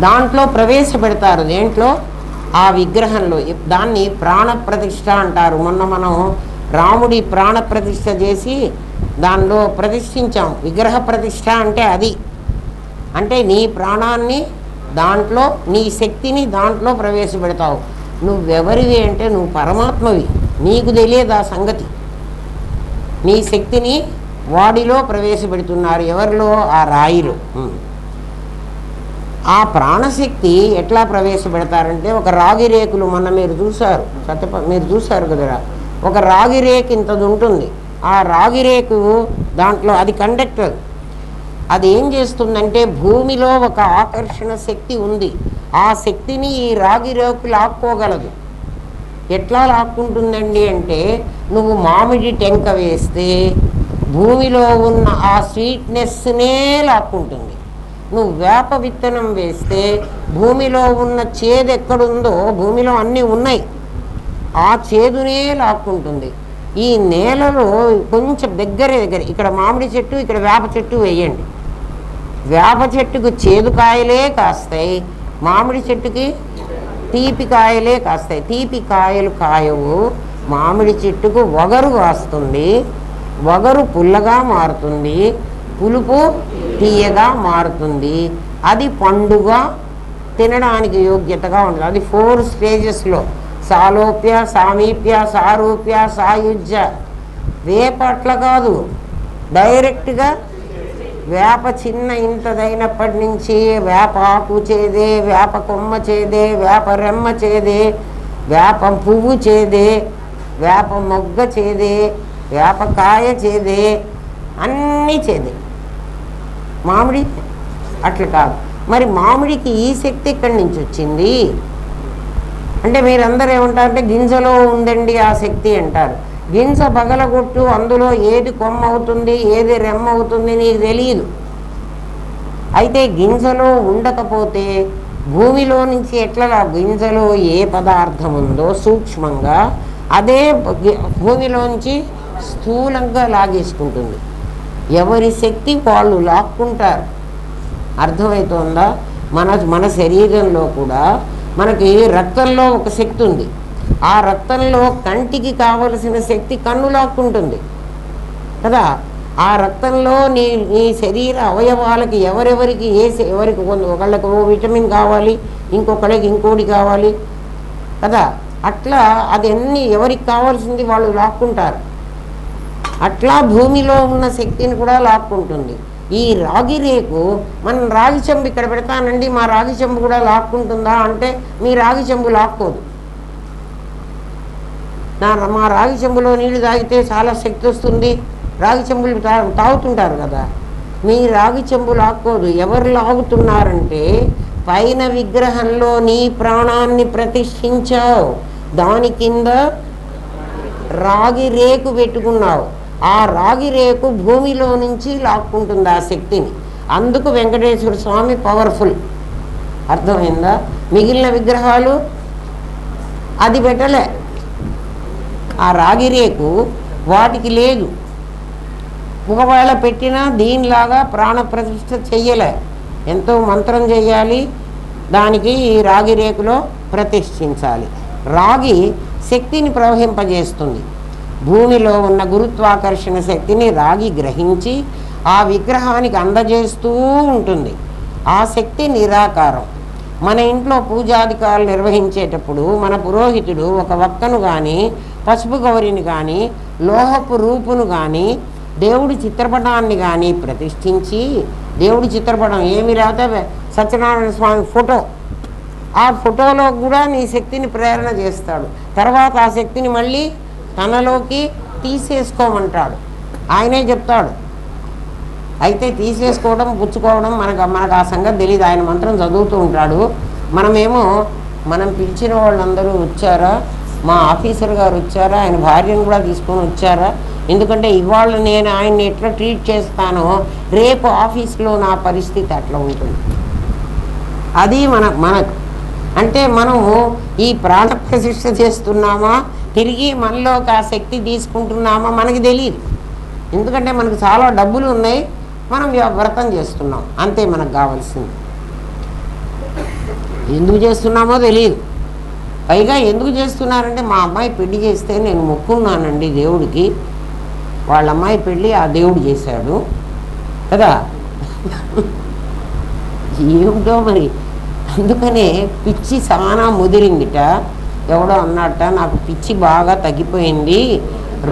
దాంట్లో ప్రవేశపెడతారు. దేంట్లో? ఆ విగ్రహంలో. దాన్ని ప్రాణప్రతిష్ఠ అంటారు. మొన్న మనం రాముడి ప్రాణప్రతిష్ఠ చేసి దానిలో ప్రతిష్ఠించాం. విగ్రహ ప్రతిష్ఠ అంటే అది. అంటే నీ ప్రాణాన్ని దాంట్లో, నీ శక్తిని దాంట్లో ప్రవేశపెడతావు. నువ్వెవరివి అంటే నువ్వు పరమాత్మవి, నీకు తెలియదు ఆ సంగతి. నీ శక్తిని వాడిలో ప్రవేశపెడుతున్నారు. ఎవరిలో? ఆ రాయిలో. ఆ ప్రాణశక్తి ఎట్లా ప్రవేశపెడతారంటే, ఒక రాగి రేకులు మొన్న మీరు చూశారు, మీరు చూశారు కదరా, ఒక రాగి రేకు ఇంతది ఉంటుంది. ఆ రాగి రేకు దాంట్లో అది కండక్టర్. అది ఏం చేస్తుందంటే, భూమిలో ఒక ఆకర్షణ శక్తి ఉంది. ఆ శక్తిని ఈ రాగి రేకు లాక్కోగలదు. ఎట్లా లాక్కుంటుందండి అంటే, నువ్వు మామిడి టెంక వేస్తే భూమిలో ఉన్న ఆ స్వీట్నెస్నే లాక్కుంటుంది. నువ్వు వేప విత్తనం వేస్తే భూమిలో ఉన్న చేదు ఎక్కడుందో, భూమిలో అన్నీ ఉన్నాయి, ఆ చేదునే లాక్కుంటుంది. ఈ నేలలో కొంచెం దగ్గర ఇక్కడ మామిడి చెట్టు, ఇక్కడ వేప చెట్టు వేయండి. వేప చెట్టుకు చేదు కాయలే కాస్తాయి, మామిడి చెట్టుకి తీపి కాయలే కాస్తాయి. తీపి కాయలు కాయవు, మామిడి చెట్టుకు వగరు కాస్తుంది, వగరు పుల్లగా మారుతుంది, పులుపు తీయగా మారుతుంది. అది పండుగ తినడానికి యోగ్యతగా ఉంటుంది. అది 4 స్టేజెస్లో: సాలోప్య, సామీప్య, సారూప్య, సాయుజ్య. వేప అట్లా కాదు, డైరెక్ట్గా వేప చిన్న ఇంతదైనప్పటి నుంచి వేప ఆకు చేదే, వేప కొమ్మ చేదే, వేప రెమ్మ చేదే, వేప పువ్వు చేదే, వేప మొగ్గ చేదే, వేపకాయ చేదే, అన్నీ చేదే. మామిడి అట్లా కాదు. మరి మామిడికి ఈ శక్తి ఎక్కడి నుంచి వచ్చింది అంటే, మీరందరూ ఏమంటారంటే గింజలో ఉందండి ఆ శక్తి అంటారు. గింజ పగలగొట్టు, అందులో ఏది కొమ్మ అవుతుంది, ఏది రెమ్మ అవుతుంది నీకు తెలియదు. అయితే గింజలో ఉండకపోతే భూమిలో నుంచి ఎట్లా గింజలో ఏ పదార్థం ఉందో సూక్ష్మంగా అదే భూమిలోంచి స్థూలంగా లాగేసుకుంటుంది. ఎవరి శక్తి వాళ్ళు లాక్కుంటారు. అర్థమవుతుందా? మన శరీరంలో కూడా మనకి రక్తంలో ఒక శక్తి ఉంది. ఆ రక్తంలో కంటికి కావలసిన శక్తి కన్ను లాక్కుంటుంది కదా. ఆ రక్తంలో నీ శరీర అవయవాలకి ఎవరెవరికి ఎవరికి ఒకళ్ళకి ఓ విటమిన్ కావాలి, ఇంకొకళ్ళకి ఇంకోటి కావాలి కదా. అట్లా అది అన్నీ ఎవరికి కావాల్సింది వాళ్ళు లాక్కుంటారు. అట్లా భూమిలో ఉన్న శక్తిని కూడా లాక్కుంటుంది. ఈ రాగి రేకు, మనం రాగి చెంబు ఇక్కడ పెడతానండి, మా రాగి చెంబు కూడా లాక్కుంటుందా అంటే, మీ రాగి చెంబు లాక్కోదు. మా రాగి చెంబులో నీళ్లు తాగితే చాలా శక్తి వస్తుంది, రాగి చెంబులు తాగుతుంటారు కదా, మీ రాగి చెంబు లాక్కోదు. ఎవరు లాగుతున్నారంటే, పైన విగ్రహంలో నీ ప్రాణాన్ని ప్రతిష్ఠించావు, దాని కింద రాగి రేకు పెట్టుకున్నావు. ఆ రాగి రేకు భూమిలో నుంచి లాక్కుంటుంది ఆ శక్తిని. అందుకు వెంకటేశ్వర స్వామి పవర్ఫుల్. అర్థమైందా? మిగిలిన విగ్రహాలు అది పెట్టలే, ఆ రాగి రేకు వాటికి లేదు. ఒకవేళ పెట్టినా దీనిలాగా ప్రాణప్రతిష్ఠ చెయ్యలే, ఎంతో మంత్రం చెయ్యాలి, దానికి ఈ రాగి రేకులో ప్రతిష్ఠించాలి. రాగి శక్తిని ప్రవహింపజేస్తుంది. భూమిలో ఉన్న గురుత్వాకర్షణ శక్తిని రాగి గ్రహించి ఆ విగ్రహానికి అందజేస్తూ ఉంటుంది. ఆ శక్తి నిరాకారం. మన ఇంట్లో పూజాధికారులు నిర్వహించేటప్పుడు మన పురోహితుడు ఒక వక్కను కానీ, పసుపు గౌరిని కానీ, లోహపు రూపును కానీ, దేవుడి చిత్రపటాన్ని కానీ ప్రతిష్ఠించి, దేవుడి చిత్రపటం ఏమి రాత సత్యనారాయణ స్వామి ఫోటో, ఆ ఫోటోలో కూడా నీ శక్తిని ప్రేరణ చేస్తాడు. తర్వాత ఆ శక్తిని మళ్ళీ తనలోకి తీసేసుకోమంటాడు, ఆయనే చెప్తాడు. అయితే తీసేసుకోవడం, పుచ్చుకోవడం మనకు ఆ సంగతి తెలియదు. ఆయన మంత్రం చదువుతూ ఉంటాడు. మనం పిలిచిన వాళ్ళందరూ వచ్చారా, మా ఆఫీసర్ గారు వచ్చారా, ఆయన భార్యను కూడా తీసుకొని వచ్చారా, ఎందుకంటే ఇవాళ నేను ఆయన్ని ఎట్లా ట్రీట్ చేస్తానో రేపు ఆఫీస్లో నా పరిస్థితి అట్లా ఉంటుంది. అది మనకు అంటే మనము ఈ ప్రాణ ప్రతిష్ఠ చేస్తున్నామా, తిరిగి మనలోకి ఆ శక్తి తీసుకుంటున్నామా మనకి తెలియదు. ఎందుకంటే మనకు చాలా డబ్బులు ఉన్నాయి, మనం వ్రతం చేస్తున్నాం అంతే. మనకు కావాల్సింది ఎందుకు చేస్తున్నామో తెలియదు. పైగా ఎందుకు చేస్తున్నారంటే, మా అమ్మాయి పెళ్లి చేస్తే నేను మొక్కున్నానండి దేవుడికి, వాళ్ళ అమ్మాయి పెళ్ళి ఆ దేవుడు చేశాడు కదా. ఏమిటో మరి, అందుకనే పిచ్చి చాలా ముదిరిందిట. ఎవడో అన్నట్ట, నాకు పిచ్చి బాగా తగ్గిపోయింది,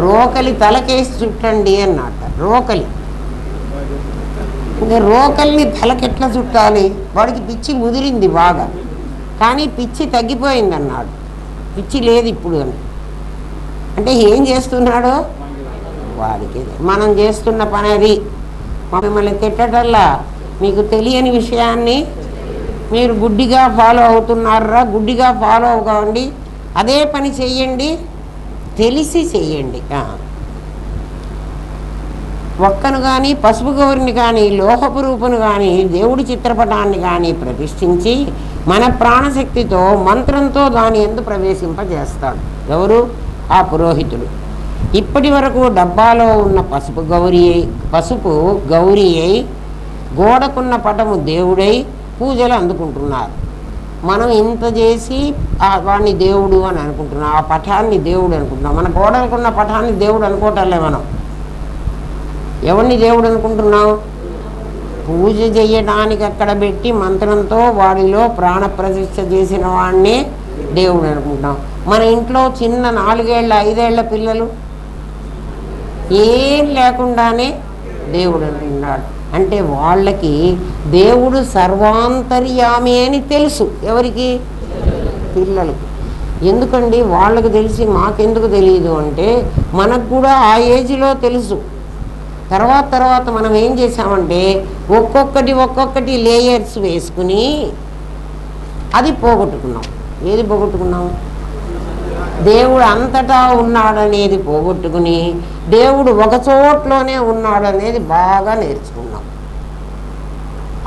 రోకలి తలకేసి చుట్టండి అన్నట్ట. రోకలి ఇంకా రోకల్ని తలకెట్లా చుట్టాలి, వాడికి పిచ్చి ముదిరింది బాగా, కానీ పిచ్చి తగ్గిపోయింది అన్నాడు. పిచ్చి లేదు ఇప్పుడు అని అంటే ఏం చేస్తున్నాడో వాడికి. మనం చేస్తున్న పని అది. మిమ్మల్ని తిట్టటల్లా మీకు తెలియని విషయాన్ని మీరు గుడ్డిగా ఫాలో అవుతున్నారా, గుడ్డిగా ఫాలో అవ్వండి, అదే పని చెయ్యండి, తెలిసి చెయ్యండి. ఒక్కను కానీ పసుపు గౌరిని కానీ లోహపు రూపును కానీ దేవుడి చిత్రపటాన్ని కానీ ప్రతిష్ఠించి మన ప్రాణశక్తితో మంత్రంతో దాని యందు ప్రవేశింపజేస్తాడు. ఎవరు? ఆ పురోహితుడు. ఇప్పటి వరకు డబ్బాలో ఉన్న పసుపు గౌరీ అయి గోడకున్న పటము దేవుడై పూజలు అందుకుంటున్నారు. మనం ఇంత చేసి వాడిని దేవుడు అని అనుకుంటున్నాం, ఆ పటాన్ని దేవుడు అనుకుంటున్నాం. మన గోడకున్న పటాన్ని దేవుడు అనుకోవటంలే. మనం ఎవరిని దేవుడు అనుకుంటున్నాం? పూజ చేయడానికి అక్కడ పెట్టి మంత్రంతో వాడిలో ప్రాణ ప్రతిష్ఠ చేసిన వాడినే దేవుడు అనుకుంటాం. మన ఇంట్లో చిన్న 4 ఏళ్ళ 5 ఏళ్ల పిల్లలు ఏం లేకుండానే దేవుడు అనుకున్నాడు. అంటే వాళ్ళకి దేవుడు సర్వాంతర్యామి అని తెలుసు. ఎవరికి? పిల్లలకు. ఎందుకండి వాళ్ళకు తెలిసి మాకెందుకు తెలియదు అంటే, మనకు కూడా ఆ ఏజ్లో తెలుసు. తర్వాత మనం ఏం చేసామంటే ఒక్కొక్కటి లేయర్స్ వేసుకుని అది పోగొట్టుకున్నాం. ఏది పోగొట్టుకున్నాం? దేవుడు అంతటా ఉన్నాడనేది పోగొట్టుకుని దేవుడు ఒక చోట్లోనే ఉన్నాడనేది బాగా నేర్చుకున్నాం.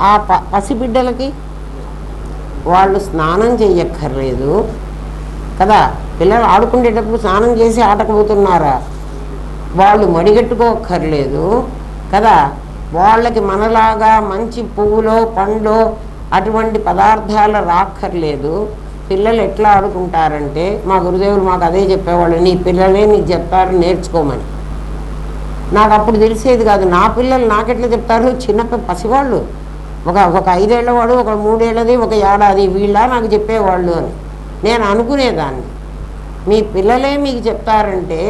ఆ పసిబిడ్డలకి వాళ్ళు స్నానం చెయ్యక్కర్లేదు కదా. పిల్లలు ఆడుకునేటప్పుడు స్నానం చేసి ఆటకపోతున్నారా? వాళ్ళు మడిగట్టుకోక్కర్లేదు కదా. వాళ్ళకి మనలాగా మంచి పువ్వులో పండ్లో అటువంటి పదార్థాలు రాక్కర్లేదు. పిల్లలు ఎట్లా ఆడుకుంటారంటే, మా గురుదేవులు మాకు అదే చెప్పేవాళ్ళు, నీ పిల్లలే నీకు చెప్తారు నేర్చుకోమని. నాకు అప్పుడు తెలిసేది కాదు. నా పిల్లలు నాకెట్లా చెప్తారు? చిన్న పసివాళ్ళు, ఒక 5 ఏళ్లవాడు, ఒక 3 ఏళ్ళది, ఒక ఏడాది, వీళ్ళ నాకు చెప్పేవాళ్ళు అని నేను అనుకునేదాన్ని. మీ పిల్లలే మీకు చెప్తారంటే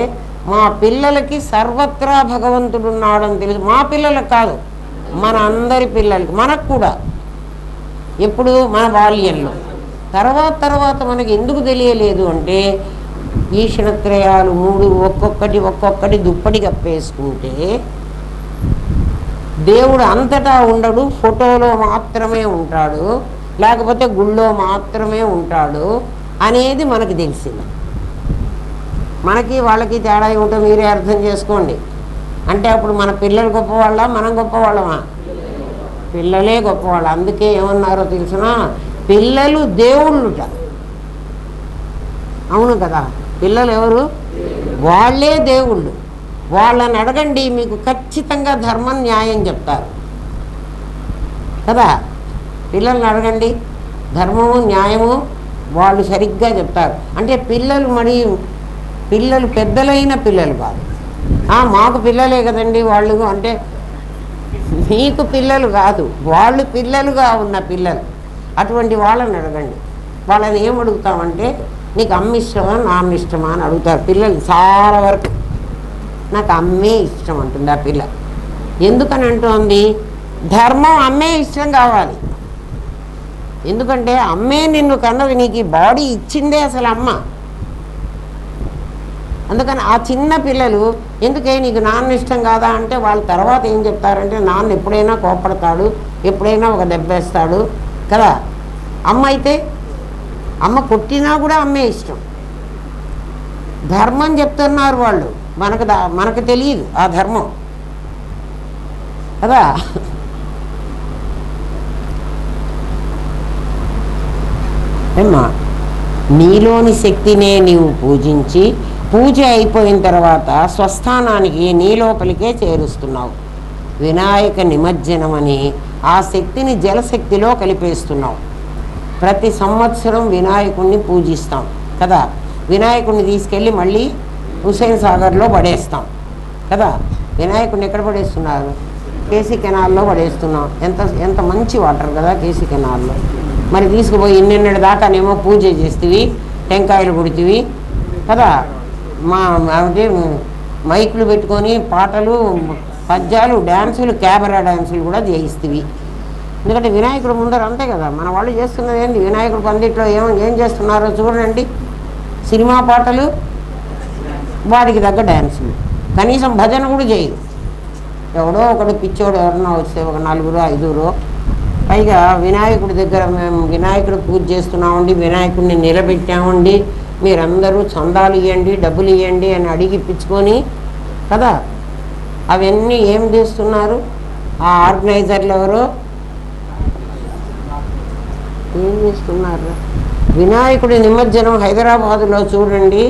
మా పిల్లలకి సర్వత్రా భగవంతుడు ఉన్నాడని తెలుసు. మా పిల్లలకు కాదు, మన అందరి పిల్లలకి, మనకు కూడా. ఎప్పుడు? మన బాల్యంలో. తర్వాత మనకి ఎందుకు తెలియలేదు అంటే, ఈషణత్రయాలు 3 ఒక్కొక్కటి దుప్పటి కప్పేసుకుంటే దేవుడు అంతటా ఉండడు, ఫోటోలో మాత్రమే ఉంటాడు, లేకపోతే గుళ్ళో మాత్రమే ఉంటాడు అనేది మనకి తెలిసింది. మనకి వాళ్ళకి తేడా ఏమిటో మీరే అర్థం చేసుకోండి. అంటే అప్పుడు మన పిల్లలు గొప్పవాళ్ళ, మనం గొప్పవాళ్ళమా? పిల్లలే గొప్పవాళ్ళు. అందుకే ఏమన్నారో తెలిసినా, పిల్లలు దేవుళ్ళుట. అవును కదా. పిల్లలు ఎవరు? వాళ్ళే దేవుళ్ళు. వాళ్ళని అడగండి, మీకు ఖచ్చితంగా ధర్మం న్యాయం చెప్తారు కదా. పిల్లల్ని అడగండి, ధర్మము న్యాయము వాళ్ళు సరిగ్గా చెప్తారు. అంటే పిల్లలు పెద్దలైన పిల్లలు కాదు. మాకు పిల్లలే కదండి వాళ్ళు అంటే, మీకు పిల్లలు కాదు, వాళ్ళు పిల్లలుగా ఉన్న పిల్లలు. అటువంటి వాళ్ళని అడగండి. వాళ్ళని ఏం అడుగుతామంటే, నీకు అమ్మ ఇష్టమా నాన్న ఇష్టమా అని అడుగుతారు పిల్లలు. చాలా వరకు నాకు అమ్మే ఇష్టం అంటుంది ఆ పిల్ల. ఎందుకని అంటుంది? ధర్మం అమ్మే ఇష్టం కావాలి. ఎందుకంటే అమ్మే నిన్ను కన్నది, నీకు ఈ బాడీ ఇచ్చిందే అసలు అమ్మ. అందుకని ఆ చిన్న పిల్లలు ఎందుకే నీకు నాన్న ఇష్టం కాదా అంటే, వాళ్ళ తర్వాత ఏం చెప్తారంటే, నాన్న ఎప్పుడైనా కోపడతాడు, ఎప్పుడైనా ఒక దెబ్బేస్తాడు కదా. అమ్మ అయితే అమ్మ కొట్టినా కూడా అమ్మే ఇష్టం. ధర్మం చెప్తున్నారు వాళ్ళు, మనకు తెలియదు ఆ ధర్మం కదా. ఏమ్మా, నీలోని శక్తినే నీవు పూజించి పూజ అయిపోయిన తర్వాత స్వస్థానానికి నీ లోపలికే చేరుస్తున్నావు. వినాయక నిమజ్జనం అని ఆ శక్తిని జలశక్తిలో కలిపేస్తున్నావు. ప్రతి సంవత్సరం వినాయకుడిని పూజిస్తాం కదా. వినాయకుడిని తీసుకెళ్ళి మళ్ళీ హుస్సేన్ సాగర్లో పడేస్తాం కదా. వినాయకుడిని ఎక్కడ పడేస్తున్నారు? కేసీ కెనాల్లో పడేస్తున్నాం. ఎంత మంచి వాటర్ కదా కేసీ కెనాల్లో. మరి తీసుకుపోయి ఇన్నెన్నటి దాకానేమో పూజ చేస్తేవి, టెంకాయలు కొడుతీవి కదా. అంటే మైకులు పెట్టుకొని పాటలు పద్యాలు, డ్యాన్సులు, క్యాబరా డ్యాన్సులు కూడా చేయిస్తవి. ఎందుకంటే వినాయకుడు ముందర అంతే కదా, మన వాళ్ళు చేస్తున్నది ఏంటి, వినాయకుడు పందిట్లో ఏం చేస్తున్నారో చూడండి. సినిమా పాటలు, వాడికి తగ్గ డ్యాన్సులు, కనీసం భజన కూడా చేయరు. ఎవడో ఒకడు పిచ్చోడు ఎవరన్నా వస్తే ఒక 4-5, పైగా వినాయకుడి దగ్గర మేము వినాయకుడు పూజ చేస్తున్నామండి, వినాయకుడిని నిలబెట్టామండి, మీరందరూ చందాలు ఇవ్వండి, డబ్బులు ఇవ్వండి అని అడిగిపించుకొని కదా అవన్నీ ఏం చేస్తున్నారు ఆ ఆర్గనైజర్లు ఎవరో ఏం చేస్తున్నారు. వినాయకుడి నిమజ్జనం హైదరాబాదులో చూడండి,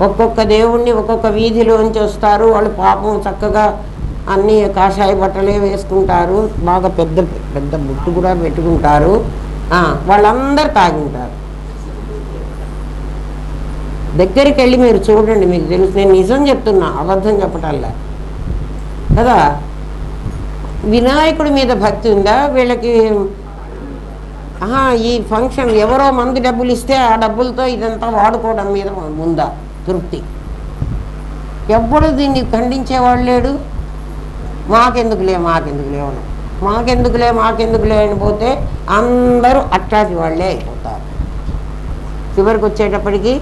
ఒక్కొక్క దేవుణ్ణి ఒక్కొక్క వీధిలోంచి వస్తారు. వాళ్ళు పాపం చక్కగా అన్నీ కాషాయ బట్టలే వేసుకుంటారు, బాగా పెద్ద పెద్ద బుట్టు కూడా పెట్టుకుంటారు, వాళ్ళందరూ తాగుంటారు. దగ్గరికి వెళ్ళి మీరు చూడండి, మీకు తెలుసు. నేను నిజం చెప్తున్నా, అబద్ధం చెప్పటల్లా కదా. వినాయకుడి మీద భక్తి ఉందా వీళ్ళకి? ఈ ఫంక్షన్ ఎవరో మంది డబ్బులు ఇస్తే ఆ డబ్బులతో ఇదంతా వాడుకోవడం మీద ఉందా తృప్తి? ఎవ్వడు దీన్ని ఖండించేవాడు లేడు. మాకెందుకులే అని పోతే అందరూ అట్లాంటి వాళ్ళే అయిపోతారు. చివరికి వచ్చేటప్పటికి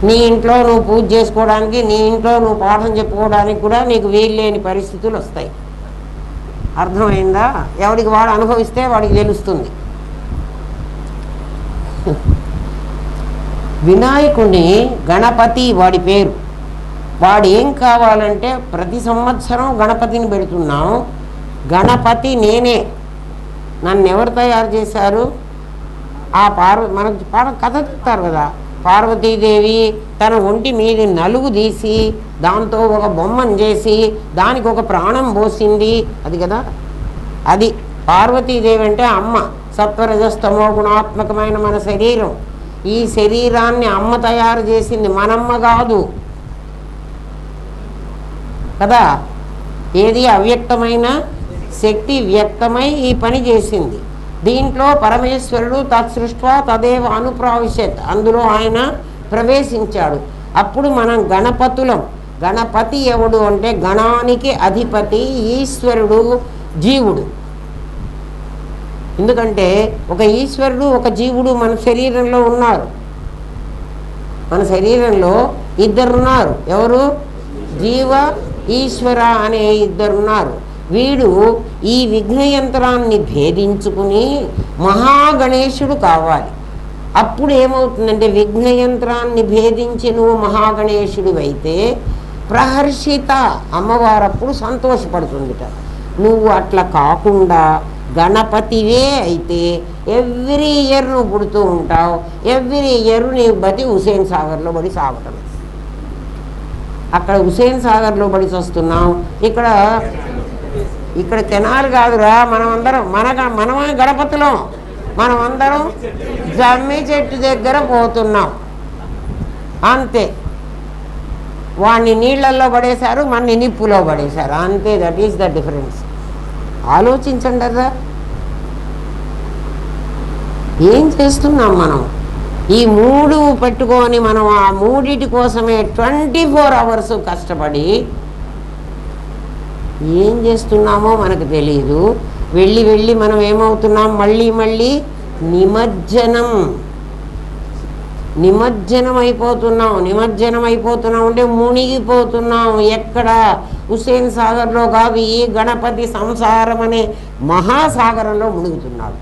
నీ ఇంట్లో నువ్వు పూజ చేసుకోవడానికి, నీ ఇంట్లో నువ్వు పాఠం చెప్పుకోవడానికి కూడా నీకు వీలు లేని పరిస్థితులు వస్తాయి. అర్థమైందా? ఎవడికి వాడు అనుభవిస్తే వాడికి తెలుస్తుంది. వినాయకుడిని గణపతి వాడి పేరు. వాడు ఏం కావాలంటే ప్రతి సంవత్సరం గణపతిని పెడుతున్నాం. గణపతి నేనే. నన్ను ఎవరు తయారు చేశారు? ఆ మనకు కథ చెప్తారు కదా, పార్వతీదేవి తన ఒంటి మీద నలుగు తీసి దాంతో ఒక బొమ్మను చేసి దానికి ఒక ప్రాణం పోసింది, అది కదా. అది పార్వతీదేవి అంటే అమ్మ. సత్వరజస్తమో గుణాత్మకమైన మన శరీరం, ఈ శరీరాన్ని అమ్మ తయారు చేసింది, మనమ్మ కాదు కదా. ఏది అవ్యక్తమైన శక్తి వ్యక్తమై ఈ పని చేసింది. దీంట్లో పరమేశ్వరుడు తత్సృష్ట్వా తదేవ అనుప్రావిశత్, అందులో ఆయన ప్రవేశించాడు. అప్పుడు మనం గణపతులం. గణపతి ఎవడు అంటే గణానికి అధిపతి ఈశ్వరుడు, జీవుడు. ఎందుకంటే ఒక ఈశ్వరుడు ఒక జీవుడు మన శరీరంలో ఉన్నారు. మన శరీరంలో ఇద్దరున్నారు. ఎవరు? జీవ ఈశ్వర అనే ఇద్దరున్నారు. వీడు ఈ విఘ్నయంత్రాన్ని భేదించుకుని మహాగణేశుడు కావాలి. అప్పుడు ఏమవుతుందంటే విఘ్నయంత్రాన్ని భేదించి నువ్వు మహాగణేశుడు అయితే ప్రహర్షిత అమ్మవారు అప్పుడు సంతోషపడుతుందిట. నువ్వు అట్లా కాకుండా గణపతివే అయితే ఎవ్రీ ఇయర్ నువ్వు పుడుతూ ఉంటావు. ఎవ్రీ ఇయర్ నీ బతి హుసేన్ సాగర్లో పడి సాగటం. అక్కడ హుసేన్ సాగర్లో పడి వస్తున్నాం. ఇక్కడ కెనాల్ కాదురా, మనమే గణపతిలో మనమందరం జమ్మి చెట్టు దగ్గర పోతున్నాం అంతే. వాడిని నీళ్ళల్లో పడేశారు, మన నిప్పులో పడేశారు అంతే. That is the difference. ఆలోచించండి కదా, ఏం చేస్తున్నాం మనం? ఈ మూడు పెట్టుకొని మనం ఆ మూడిటి కోసమే 24 hours కష్టపడి ఏం చేస్తున్నామో మనకు తెలియదు. వెళ్ళి మనం ఏమవుతున్నాం? మళ్ళీ నిమజ్జనం అయిపోతున్నాం అంటే మునిగిపోతున్నాం. ఎక్కడ? హుసేన్ సాగర్లో కాదు, ఈ గణపతి సంసారం అనే మహాసాగరంలో మునుగుతున్నాడు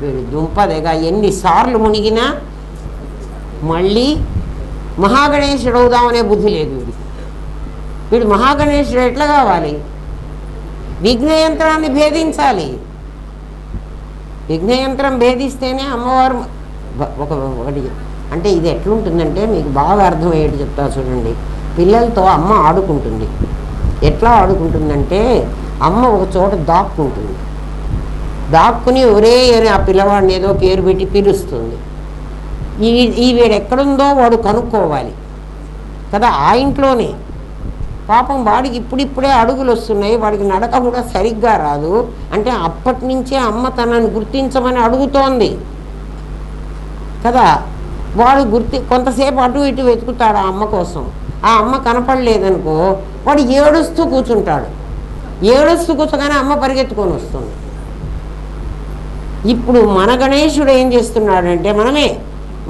వీడు. దుంపదేగా ఎన్నిసార్లు మునిగినా మళ్ళీ మహాగణేశుడు అవుదామనే బుద్ధి లేదు వీడికి. వీడు మహాగణేశుడు ఎట్లా కావాలి? విఘ్నయంత్రాన్ని భేదించాలి. విఘ్నయంత్రం భేదిస్తేనే అమ్మవారు ఒకటి. అంటే ఇది ఎట్లుంటుందంటే మీకు బాగా అర్థమయ్యేటి చెప్తా చూడండి. పిల్లలతో అమ్మ ఆడుకుంటుంది. ఎట్లా ఆడుకుంటుందంటే అమ్మ ఒక చోట దాక్కుని ఒరే అని ఆ పిల్లవాడిని ఏదో పేరు పెట్టి పిలుస్తుంది. ఈ వీడు ఎక్కడుందో వాడు కనుక్కోవాలి కదా. ఆ ఇంట్లోనే పాపం వాడికి ఇప్పుడిప్పుడే అడుగులు వస్తున్నాయి, వాడికి నడక కూడా సరిగ్గా రాదు. అంటే అప్పటి నుంచే అమ్మ తనని గుర్తించమని అడుగుతోంది కదా. వాడు కొంతసేపు అటు ఇటు వెతుకుతాడు ఆ అమ్మ కోసం. ఆ అమ్మ కనపడలేదనుకో వాడు ఏడుస్తూ కూర్చుంటాడు. ఏడుస్తూ కూర్చోగానే అమ్మ పరిగెత్తుకొని వస్తుంది. ఇప్పుడు మన గణేశుడు ఏం చేస్తున్నాడంటే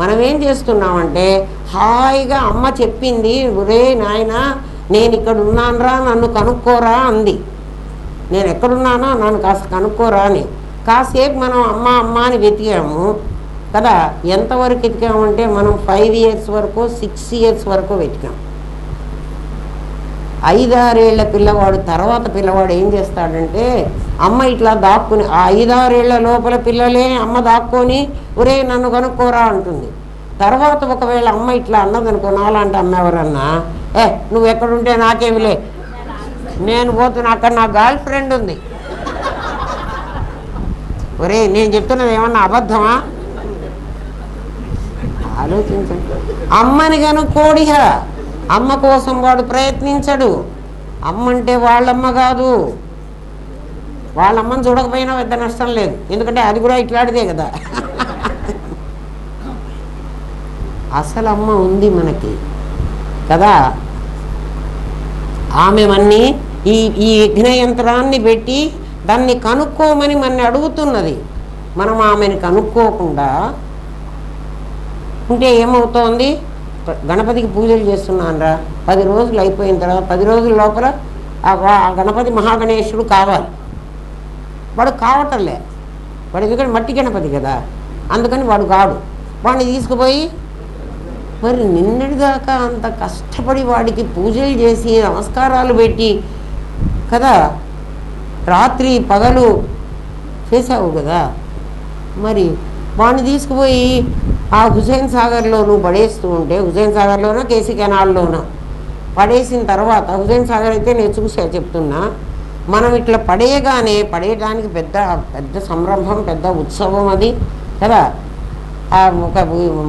మనమేం చేస్తున్నామంటే హాయిగా అమ్మ చెప్పింది, ఒరే నాయన నేను ఇక్కడ ఉన్నానరా నన్ను కనుక్కోరా అంది. నేను ఎక్కడున్నానో నన్ను కాస్త కనుక్కోరా అని కాసేపు మనం అమ్మ అమ్మ అని వెతికాము కదా. ఎంతవరకు వెతికామంటే మనం 5 years వరకు 6 years వరకు వెతికాం. 5-6 ఏళ్ల పిల్లవాడు తర్వాత పిల్లవాడు ఏం చేస్తాడంటే అమ్మ ఇట్లా దాక్కుని, ఆ 5-6 ఏళ్ల లోపల పిల్లలే అమ్మ దాక్కొని ఒరే నన్ను కనుక్కోరా అంటుంది. తర్వాత ఒకవేళ అమ్మ ఇట్లా అన్నదనుకో, నాలాంటి అమ్మ ఎవరన్నా, నువ్వు ఎక్కడుంటే నాకేమిలే, నేను పోతున్నా, అక్కడ నా గర్ల్ ఫ్రెండ్ ఉంది. ఒరే నేను చెప్తున్నది ఏమన్నా అబద్ధమా? ఆలోచించండి. అమ్మని కనుక్కోడిహ, అమ్మ కోసం వాడు ప్రయత్నించడు. అమ్మ అంటే వాళ్ళమ్మ కాదు. వాళ్ళమ్మని చూడకపోయినా పెద్ద నష్టం లేదు, ఎందుకంటే అది కూడా ఇట్లాంటిదే కదా. అసలు అమ్మ ఉంది మనకి కదా. ఆమెవన్నీ ఈ యజ్ఞ యంత్రాన్ని పెట్టి దాన్ని కనుక్కోమని మన అడుగుతున్నది. మనం ఆమెను కనుక్కోకుండా ఉంటే ఏమవుతోంది? గణపతికి పూజలు చేస్తున్నానరా, 10 రోజులు అయిపోయిన తర్వాత 10 రోజుల లోపల ఆ గణపతి మహాగణేశుడు కావాలి. వాడు కావటంలే, వాడు ఎందుకంటే మట్టి గణపతి కదా, అందుకని వాడు కాడు. వాడిని తీసుకుపోయి మరి నిన్నటిదాకా అంత కష్టపడి వాడికి పూజలు చేసి నమస్కారాలు పెట్టి కదా, రాత్రి పగలు చేసావు కదా, మరి వాడిని తీసుకుపోయి ఆ హుసేన్ సాగర్లో నువ్వు పడేస్తూ ఉంటే, హుసేన్ సాగర్లోనో కేసీ కెనాల్లోనో పడేసిన తర్వాత, హుసేన్ సాగర్ అయితే నేను చూసా చెప్తున్నా, మనం ఇట్లా పడేయడానికి పెద్ద సంరంభం, పెద్ద ఉత్సవం అది కదా.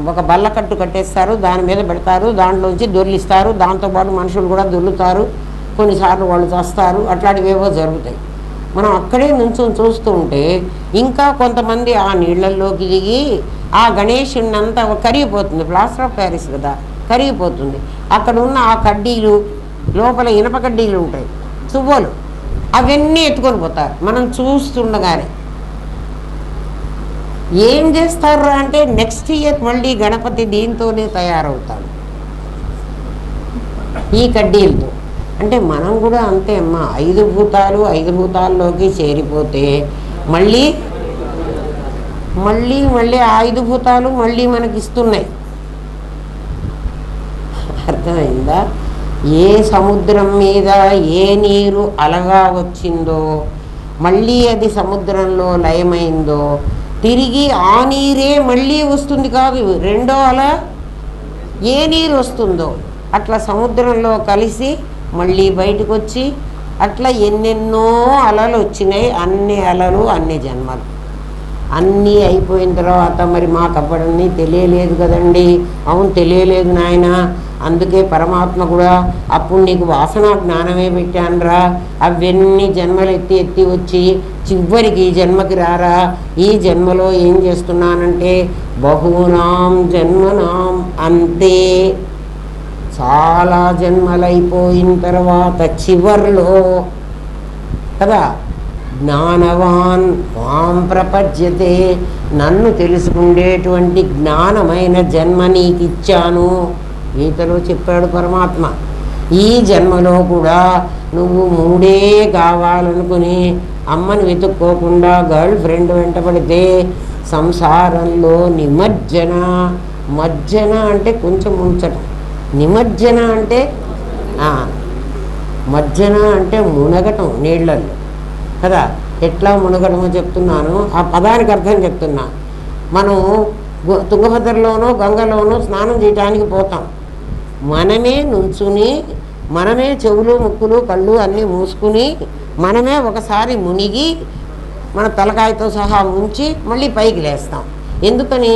ఒక బల్లకట్టు కట్టేస్తారు, దాని మీద పెడతారు, దాంట్లోంచి దొర్లిస్తారు, దాంతోపాటు మనుషులు కూడా దొర్లుతారు, కొన్నిసార్లు వాళ్ళు చేస్తారు, అట్లాంటివేవో జరుగుతాయి. మనం అక్కడే నుంచొని చూస్తూ ఉంటే ఇంకా కొంతమంది ఆ నీళ్ళల్లోకి దిగి ఆ గణేశుని అంతా కరిగిపోతుంది. ప్లాస్టర్ ఆఫ్ ప్యారిస్ కదా, కరిగిపోతుంది. అక్కడ ఉన్న ఆ కడ్డీలు, లోపల ఇనప కడ్డీలు ఉంటాయి, చువ్వలు, అవన్నీ ఎత్తుకొని పోతారు మనం చూస్తుండగానే. ఏం చేస్తారు అంటే నెక్స్ట్ ఇయర్ మళ్ళీ గణపతి దీంతోనే తయారవుతాడు, ఈ కడ్డీలతో. అంటే మనం కూడా అంతే అమ్మా, 5 భూతాల్లోకి చేరిపోతే మళ్ళీ ఆ 5 భూతాలు మళ్ళీ మనకి ఇస్తున్నాయి. అర్థమైందా? ఏ సముద్రం మీద ఏ నీరు అలగా వచ్చిందో, మళ్ళీ అది సముద్రంలో లయమైందో, తిరిగి ఆ నీరే మళ్ళీ వస్తుంది కాదు, రెండో అల ఏ నీరు వస్తుందో అట్లా సముద్రంలో కలిసి మళ్ళీ బయటకు వచ్చి అట్లా ఎన్నెన్నో అలలు వచ్చినాయి. అన్ని అలలు, అన్ని జన్మలు, అన్నీ అయిపోయిన తర్వాత మరి మాకు అప్పటిన్నీ తెలియలేదు కదండి. అవును, తెలియలేదు నాయన, అందుకే పరమాత్మ కూడా అప్పుడు నీకు వాసనా జ్ఞానమే పెట్టానురా, అవన్నీ జన్మలు ఎత్తి వచ్చి చివరికి ఈ జన్మకి రారా, ఈ జన్మలో ఏం చేస్తున్నానంటే బహూనాం జన్మనాం అంతే, చాలా జన్మలైపోయిన తర్వాత చివర్లో కదా జ్ఞానవాన్ మాం ప్రపద్యతే, నన్ను తెలుసుకుండేటువంటి జ్ఞానమైన జన్మ నీకు ఇచ్చాను. గీతలో చెప్పాడు పరమాత్మ. ఈ జన్మలో కూడా నువ్వు 3 కావాలనుకుని అమ్మని వెతుక్కోకుండా గర్ల్ ఫ్రెండ్ వెంటబడితే సంసారంలో మజ్జన అంటే కొంచెం ఉంచటం, నిమజ్జన అంటే మజ్జన అంటే మునగటం నీళ్ళల్లో కదా. ఎట్లా మునగటమో చెప్తున్నాను, ఆ పదానికి అర్థం చెప్తున్నా. మనం తుంగభద్రలోనో గంగలోనో స్నానం చేయడానికి పోతాం, మనమే నుంచుని, మనమే చెవులు ముక్కులు కళ్ళు అన్నీ మూసుకుని, మనమే ఒకసారి మునిగి మన తలకాయతో సహా ముంచి మళ్ళీ పైకి లేస్తాం. ఎందుకని?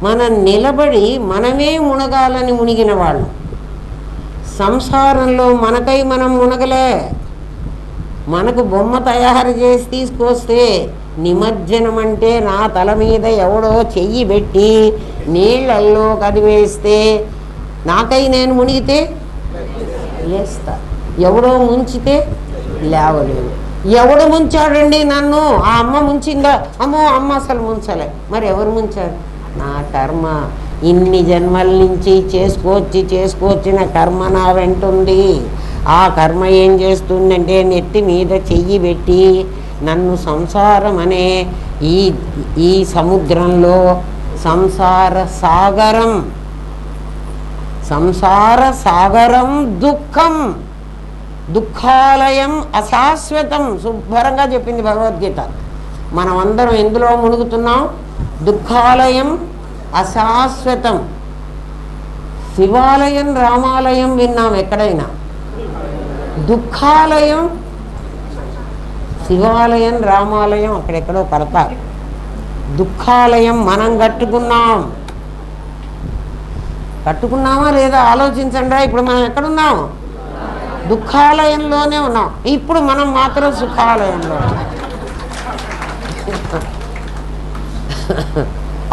మనం నిలబడి మనమే మునగాలని మునిగిన వాళ్ళు. సంసారంలో మనకై మనం మునగలే, మనకు బొమ్మ తయారు చేసి తీసుకొస్తే నిమజ్జనం అంటే నా తల మీద ఎవడో చెయ్యి పెట్టి నీళ్ళల్లో కదివేస్తే నాకై నేను మునిగితే లేస్తా. ఎవడో ముంచితే లేవలేదు. ఎవడు ముంచాడండి నన్ను? ఆ అమ్మ ముంచిందా? అమ్మో అమ్మ అసలు ముంచలే. మరి ఎవరు ముంచారు? నా కర్మ. ఇన్ని జన్మల నుంచి చేసుకొచ్చిన కర్మ నా వెంటుంది. ఆ కర్మ ఏం చేస్తుందంటే నెత్తి మీద చెయ్యి పెట్టి నన్ను సంసారం అనే ఈ సముద్రంలో సంసార సాగరం దుఃఖం, దుఃఖాలయం అశాశ్వతం శుభ్రంగా చెప్పింది భగవద్గీత. మనం అందరం ఎందులో మునుగుతున్నాం? దుఃఖాలయం అశాశ్వతం. శివాలయం రామాలయం విన్నాం ఎక్కడైనా? దుఃఖాలయం శివాలయం రామాలయం అక్కడెక్కడో కడతారు. దుఃఖాలయం మనం కట్టుకున్నామా లేదా ఆలోచించండి. ఇప్పుడు మనం ఎక్కడున్నాం? దుఃఖాలయంలోనే ఉన్నాం. ఇప్పుడు మనం మాత్రం సుఖాలయంలో.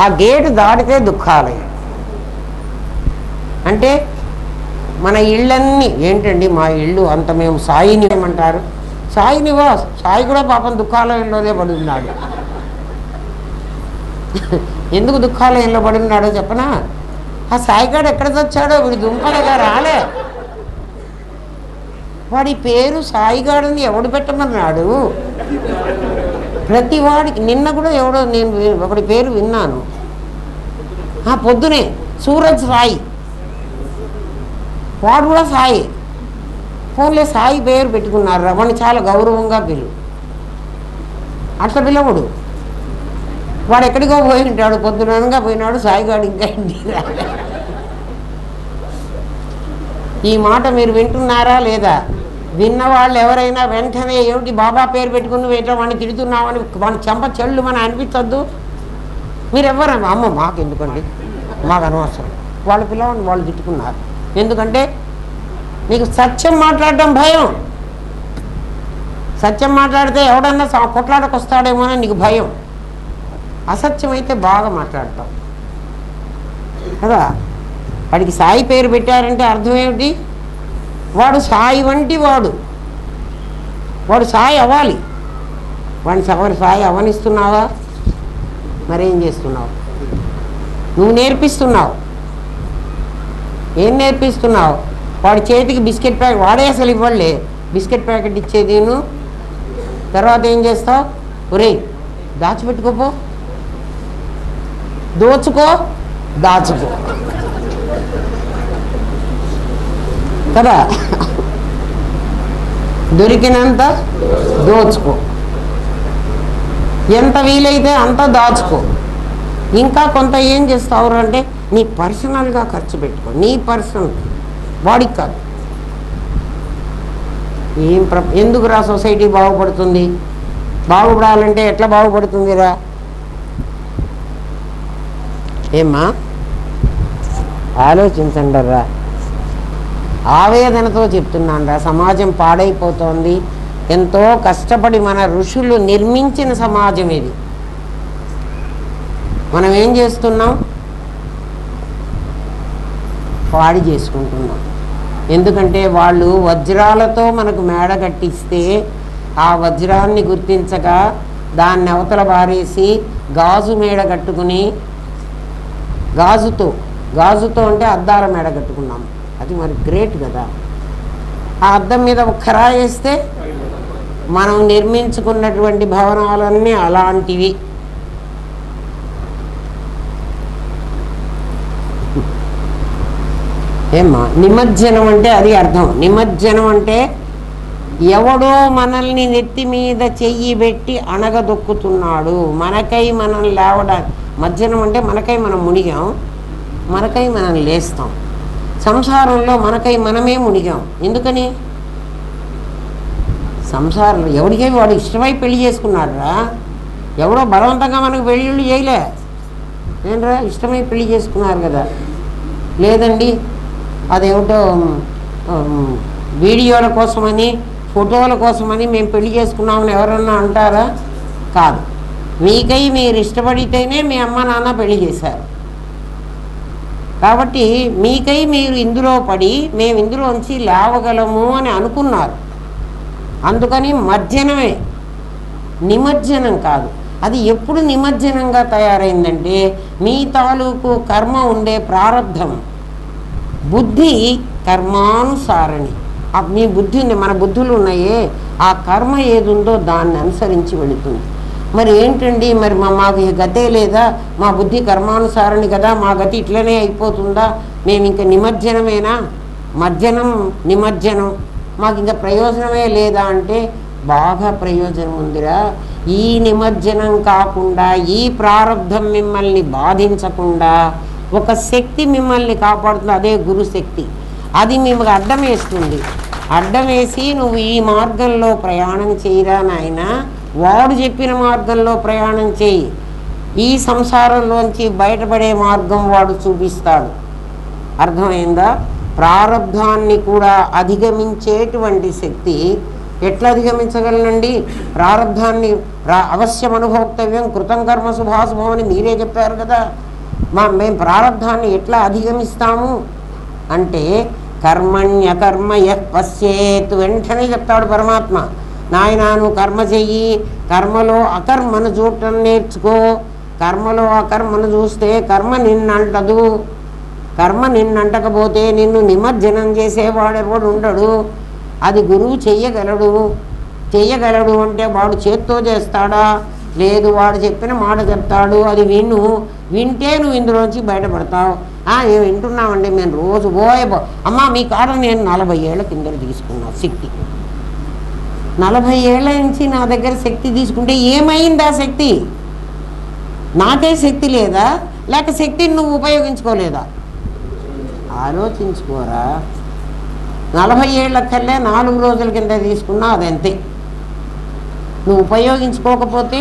ఆ గేటు దాటితే దుఃఖాలయం. అంటే మన ఇళ్ళన్నీ ఏంటండి, మా ఇల్లు అంత మేము సాయిని ఏమంటారు? సాయి నివాస్. సాయి కూడా పాపం దుఃఖాలయంలోనే పడి ఉన్నాడు. ఎందుకు దుఃఖాలయంలో పడి ఉన్నాడో చెప్పనా? ఆ సాయిగాడు ఎక్కడ తెచ్చాడో వీడి దుంపలుగా రాలే. వాడి పేరు సాయిగాడని ఎవడు పెట్టమన్నాడు? ప్రతి వాడికి. నిన్న కూడా ఎవడో నేను ఒకటి పేరు విన్నాను. పొద్దునే సూరజ్ సాయి, వాడు కూడా సాయి. ఫోన్లే సాయి పేరు పెట్టుకున్నారు. వాడిని చాలా గౌరవంగా పిలువు. అట్లా పిలవడు. వాడు ఎక్కడికో పోయి ఉంటాడు, పొద్దునగా పోయినాడు. సాయిగాడు ఇంకా ఇంటికి రాలే. ఈ మాట మీరు వింటున్నారా లేదా? విన్నవాళ్ళు ఎవరైనా వెంటనే ఏమిటి బాబా పేరు పెట్టుకుని వేట వాడిని తిడుతున్నామని వాడిని చెంప చెళ్ళు మనం అనిపించద్దు. మీరు ఎవరన్నా అమ్మ మాకు ఎందుకండి, మాకు అనవసరం. వాళ్ళ పిల్లవాడిని వాళ్ళు తిట్టుకున్నారు. ఎందుకంటే నీకు సత్యం మాట్లాడడం భయం. సత్యం మాట్లాడితే ఎవడన్నా కొట్లాడకు వస్తాడేమో అని నీకు భయం. అసత్యం అయితే బాగా మాట్లాడతావు కదా. వాడికి సాయి పేరు పెట్టారంటే అర్థం ఏమిటి? వాడు సాయి వంటి వాడు సాయి అవ్వాలి. వాడిని సాయి అవనిస్తున్నావా? మరేం చేస్తున్నావు? నువ్వు నేర్పిస్తున్నావు. ఏం నేర్పిస్తున్నావు? వాడి చేతికి బిస్కెట్ ప్యాకెట్, వాడే అసలు ఇవ్వలే బిస్కెట్ ప్యాకెట్ ఇచ్చేది. నువ్వు తర్వాత ఏం చేస్తావు? ఒరేయ్ దాచిపెట్టుకోపో, దోచుకో, దాచుకో కదా. దొరికినంత దోచుకో, ఎంత వీలైతే అంత దాచుకో. ఇంకా కొంత ఏం చేస్తావు అంటే నీ పర్సనల్గా ఖర్చు పెట్టుకో. నీ పర్సనల్, వాడికి కాదు. ఎందుకురా సొసైటీ బాగుపడుతుంది? బాగుపడాలంటే ఎట్లా బాగుపడుతుందిరా? ఏమ్మా ఆలోచించండి రా. ఆవేదనతో చెప్తున్నాను రా. సమాజం పాడైపోతోంది. ఎంతో కష్టపడి మన ఋషులు నిర్మించిన సమాజం ఇది. మనం ఏం చేస్తున్నాం? పాడి చేసుకుంటున్నాం. ఎందుకంటే వాళ్ళు వజ్రాలతో మనకు మేడ కట్టిస్తే ఆ వజ్రాన్ని గుర్తించక దాన్ని అవతల బారేసి గాజు మేడ కట్టుకుని, గాజుతో అంటే అద్దాల మేడ కట్టుకున్నాం. అది మరి గ్రేట్ కదా. ఆ అద్దం మీద ఒక్క రాయి వేస్తే మనం నిర్మించుకున్నటువంటి భవనాలన్నీ అలాంటివి. ఏమ్మా నిమజ్జనం అంటే అది అర్థం. నిమజ్జనం అంటే ఎవడో మనల్ని నెత్తి మీద చెయ్యి పెట్టి అణగదొక్కుతున్నాడు. మనకై మనం లేవడానికి. మజ్జనం అంటే మనకై మనం మునిగాం, మనకై మనం లేస్తాం. సంసారంలో మనకై మనమే మునిగాం. ఎందుకని? సంసారంలో ఎవడికై వాడు ఇష్టమై పెళ్లి చేసుకున్నాడు రా. ఎవడో బలవంతంగా మనకు పెళ్ళిళ్ళు చేయలే. ఏంట్రా ఇష్టమై పెళ్లి చేసుకున్నారు కదా. లేదండి అదేమిటో వీడియోల కోసమని, ఫోటోల కోసమని మేము పెళ్లి చేసుకున్నామని ఎవరన్నా అంటారా? కాదు. మీకై మీరు ఇష్టపడితేనే మీ అమ్మ నాన్న పెళ్లి చేశారు. కాబట్టి మీకై మీరు ఇందులో పడి మేము ఇందులోంచి లేవగలము అని అనుకున్నారు. అందుకని మజ్జనమే, నిమజ్జనం కాదు. అది ఎప్పుడు నిమజ్జనంగా తయారైందంటే మీ తాలూకు కర్మ ఉండే ప్రారంధం. బుద్ధి కర్మానుసారణి. మీ బుద్ధి ఉంది, మన బుద్ధులు ఉన్నాయే, ఆ కర్మ ఏది ఉందో దాన్ని అనుసరించి వెళుతుంది. మరి ఏంటండి, మరి మాకు గతే లేదా, మా బుద్ధి కర్మానుసారణి కదా, మా గతి ఇట్లనే అయిపోతుందా, మేము ఇంకా నిమజ్జనమేనా, మజ్జనం నిమజ్జనం, మాకు ఇంకా ప్రయోజనమే లేదా అంటే బాగా ప్రయోజనం ఉందిరా. ఈ నిమజ్జనం కాకుండా, ఈ ప్రారంధం మిమ్మల్ని బాధించకుండా ఒక శక్తి మిమ్మల్ని కాపాడుతుంది, అదే గురుశక్తి. అది మిమ్మల్ని అడ్డం వేస్తుంది. అడ్డం వేసి నువ్వు ఈ మార్గంలో ప్రయాణం చేయరా నాయన, వాడు చెప్పిన మార్గంలో ప్రయాణం చేయి, ఈ సంసారంలోంచి బయటపడే మార్గం వాడు చూపిస్తాడు. అర్థమైందా? ప్రారబ్ధాన్ని కూడా అధిగమించేటువంటి శక్తి. ఎట్లా అధిగమించగలనండి? ప్రారబ్ధాన్ని అవశ్యం అనుభోక్తవ్యం, కృతం కర్మ శుభాశుభం అని మీరే చెప్పారు కదా. మేము ప్రారబ్ధాన్ని ఎట్లా అధిగమిస్తాము అంటే కర్మణ్యకర్మ యః పశ్యేత్, వెంటనే చెప్తాడు పరమాత్మ, నాయన నువ్వు కర్మ చెయ్యి, కర్మలో అకర్మను చూడటం నేర్చుకో. కర్మలో అకర్మను చూస్తే కర్మ నిన్నంటదు. కర్మ నిన్నంటకపోతే నిన్ను నిమజ్జనం చేసేవాడెవడు ఉండడు. అది గురువు చెయ్యగలడు. చెయ్యగలడు అంటే వాడు చేత్తో చేస్తాడా? లేదు, వాడు చెప్పిన మాట చెప్తాడు, అది వింటే నువ్వు ఇందులోంచి బయటపడతావు. మేము వింటున్నామండి, మేము రోజు అమ్మా మీ కాడ నేను 40 ఏళ్ల కింద తీసుకున్నా శక్తి. 40 ఏళ్ల నుంచి నా దగ్గర శక్తి తీసుకుంటే ఏమైంది? ఆ శక్తి నాకే శక్తి లేదా, లేక శక్తిని నువ్వు ఉపయోగించుకోలేదా? ఆలోచించుకోరా. 40 ఏళ్ల కల్లా 4 రోజుల కింద తీసుకున్నా అదంతే. నువ్వు ఉపయోగించుకోకపోతే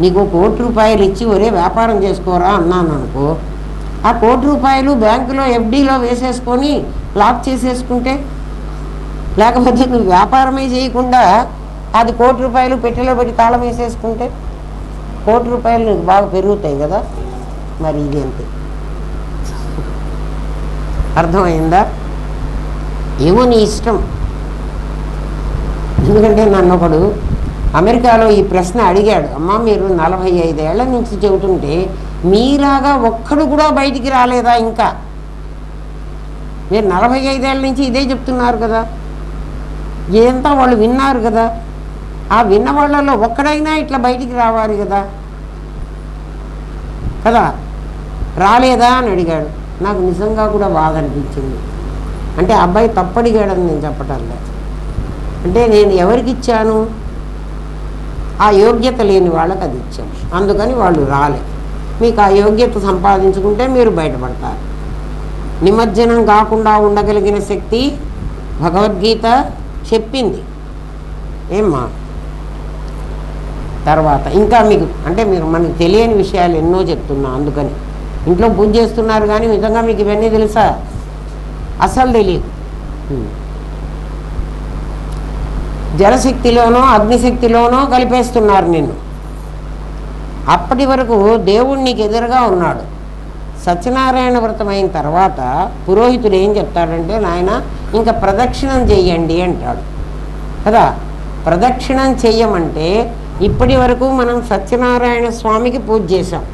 నీకు 1 కోటి రూపాయలు ఇచ్చి ఒరే వ్యాపారం చేసుకోరా అన్నాను అనుకో, ఆ 1 కోటి రూపాయలు బ్యాంకులో FDలో వేసేసుకొని లాక్ చేసేసుకుంటే, లేకపోతే నువ్వు వ్యాపారమే చేయకుండా అది 1 కోటి రూపాయలు పెట్టెలో పెట్టి తాళం వేసేసుకుంటే 1 కోటి రూపాయలు నీకు బాగా పెరుగుతాయి కదా. మరి ఇది అంతే. అర్థమైందా? ఏమో నీ ఇష్టం. ఎందుకంటే నన్ను ఒకడు అమెరికాలో ఈ ప్రశ్న అడిగాడు, అమ్మ మీరు 45 ఏళ్ల నుంచి చెబుతుంటే మీలాగా ఒక్కడు కూడా బయటికి రాలేదా? ఇంకా మీరు 45 ఏళ్ల నుంచి ఇదే చెప్తున్నారు కదా, ఇదంతా వాళ్ళు విన్నారు కదా, ఆ విన్న వాళ్ళలో ఒక్కడైనా ఇట్లా బయటికి రావాలి కదా కదా, రాలేదా అని అడిగాడు. నాకు నిజంగా కూడా బాధ అనిపించింది. అంటే అబ్బాయి తప్పడిగాడని నేను చెప్పటంలే, అంటే నేను ఎవరికి ఇచ్చాను? ఆ యోగ్యత లేని వాళ్ళకి అది ఇచ్చాను, అందుకని వాళ్ళు రాలే. మీకు ఆ యోగ్యత సంపాదించుకుంటే మీరు బయటపడతారు. నిమజ్జనం కాకుండా ఉండగలిగిన శక్తి భగవద్గీత చెప్పింది. ఏమ్మా? తర్వాత ఇంకా మీకు అంటే మనకు తెలియని విషయాలు ఎన్నో చెప్తున్నా. అందుకని ఇంట్లో పూజ చేస్తున్నారు కానీ నిజంగా మీకు ఇవన్నీ తెలుసా? అసలు తెలియదు. జలశక్తిలోనో అగ్నిశక్తిలోనో కలిపేస్తున్నారు నిన్ను. అప్పటి వరకు దేవుడు నీకు ఎదురుగా ఉన్నాడు. సత్యనారాయణ వ్రతం అయిన తర్వాత పురోహితుడు ఏం చెప్తాడంటే, నాయన ఇంకా ప్రదక్షిణం చెయ్యండి అంటాడు కదా. ప్రదక్షిణం చెయ్యమంటే ఇప్పటి వరకు మనం సత్యనారాయణ స్వామికి పూజ చేసాం,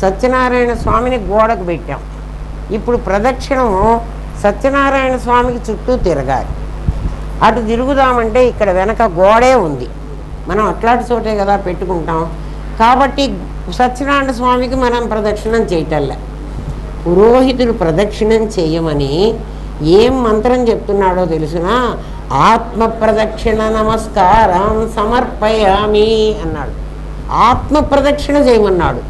సత్యనారాయణ స్వామిని గోడకు పెట్టాం. ఇప్పుడు ప్రదక్షిణము సత్యనారాయణ స్వామికి చుట్టూ తిరగాలి. అటు తిరుగుదామంటే ఇక్కడ వెనక గోడే ఉంది, మనం అట్లాంటి చోటే కదా పెట్టుకుంటాం. కాబట్టి సత్యనారాయణ స్వామికి మనం ప్రదక్షిణం చేయటంలే. పురోహితుడు ప్రదక్షిణం చేయమని ఏం మంత్రం చెప్తున్నాడో తెలుసునా? ఆత్మ ప్రదక్షిణ నమస్కారం సమర్పయామి అన్నాడు. ఆత్మ ప్రదక్షిణ చేయమన్నాడు.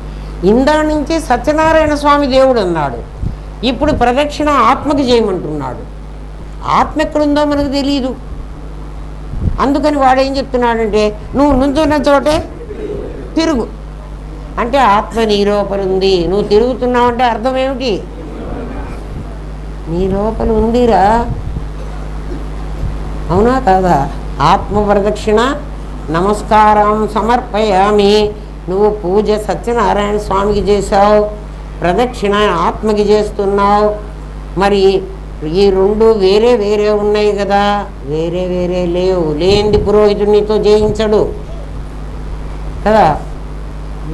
ఇందా నుంచి సత్యనారాయణ స్వామి దేవుడు అన్నాడు, ఇప్పుడు ప్రదక్షిణ ఆత్మకి చేయమంటున్నాడు. ఆత్మ ఎక్కడుందో మనకు తెలియదు. అందుకని వాడు ఏం చెప్తున్నాడంటే, నువ్వు నుంచున్న చోటే తిరుగు అంటే ఆత్మ నీ లోపల ఉంది. నువ్వు తిరుగుతున్నావు అంటే అర్థం ఏమిటి? నీ లోపల ఉందిరా, అవునా కాదా? ఆత్మ ప్రదక్షిణ నమస్కారం సమర్పయామి. నువ్వు పూజ సత్యనారాయణ స్వామికి చేశావు, ప్రదక్షిణ ఆత్మకి చేస్తున్నావు. మరి ఈ రెండు వేరే వేరే ఉన్నాయి కదా, వేరే వేరే లేవు. లేనిది పురోహితుడు నీతో చేయించడు కదా,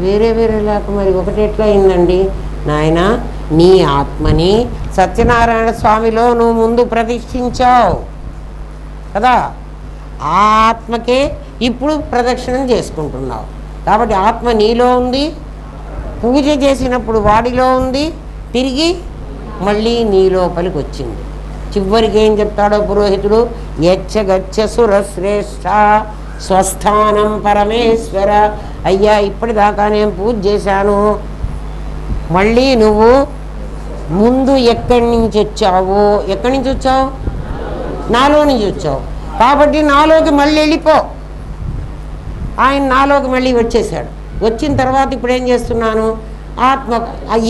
వేరే వేరే లేక మరి ఒకటి ఎట్లా అయిందండి నాయన? నీ ఆత్మని సత్యనారాయణ స్వామిలో నువ్వు ముందు ప్రతిష్ఠించావు కదా, ఆ ఆత్మకే ఇప్పుడు ప్రదక్షిణం చేసుకుంటున్నావు. కాబట్టి ఆత్మ నీలో ఉంది, పూజ చేసినప్పుడు వాడిలో ఉంది, తిరిగి మళ్ళీ నీ లోపలికి వచ్చింది. చివరికి ఏం చెప్తాడో పురోహితుడు, యచ్చ సురశ్రేష్ఠ స్వస్థానం పరమేశ్వర. అయ్యా ఇప్పటిదాకా నేను పూజ చేశాను, మళ్ళీ నువ్వు ముందు ఎక్కడి నుంచి వచ్చావు? ఎక్కడి నుంచి వచ్చావు? నాలో నుంచి వచ్చావు. కాబట్టి నాలోకి మళ్ళీ వెళ్ళిపో. ఆయన నాలోకి మళ్ళీ వచ్చేసాడు. వచ్చిన తర్వాత ఇప్పుడు ఏం చేస్తున్నాను?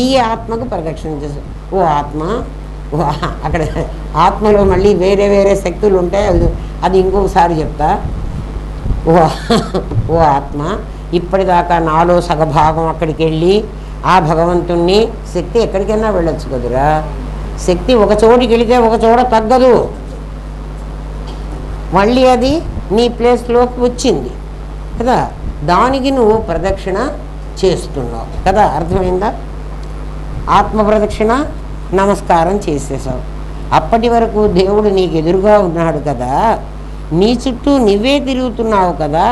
ఈ ఆత్మకు ప్రదక్షిణ చేశాను. ఓ ఆత్మ, అక్కడ ఆత్మలో మళ్ళీ వేరే వేరే శక్తులు ఉంటాయి, అది ఇంకొకసారి చెప్తా. ఓ ఆత్మ, ఇప్పటిదాకా నాలో సగభాగం అక్కడికి వెళ్ళి ఆ భగవంతుణ్ణి, శక్తి ఎక్కడికైనా వెళ్ళొచ్చు కదురా, శక్తి ఒక చోటికి వెళితే ఒక చోట తగ్గదు, మళ్ళీ అది నీ ప్లేస్లోకి వచ్చింది కదా, దానికి నువ్వు ప్రదక్షిణ చేస్తున్నావు కదా. అర్థమైందా? ఆత్మ ప్రదక్షిణ నమస్కారం చేసేసావు. అప్పటి వరకు దేవుడు నీకు ఎదురుగా ఉన్నాడు కదా, నీ చుట్టూ నువ్వే తిరుగుతున్నావు కదా,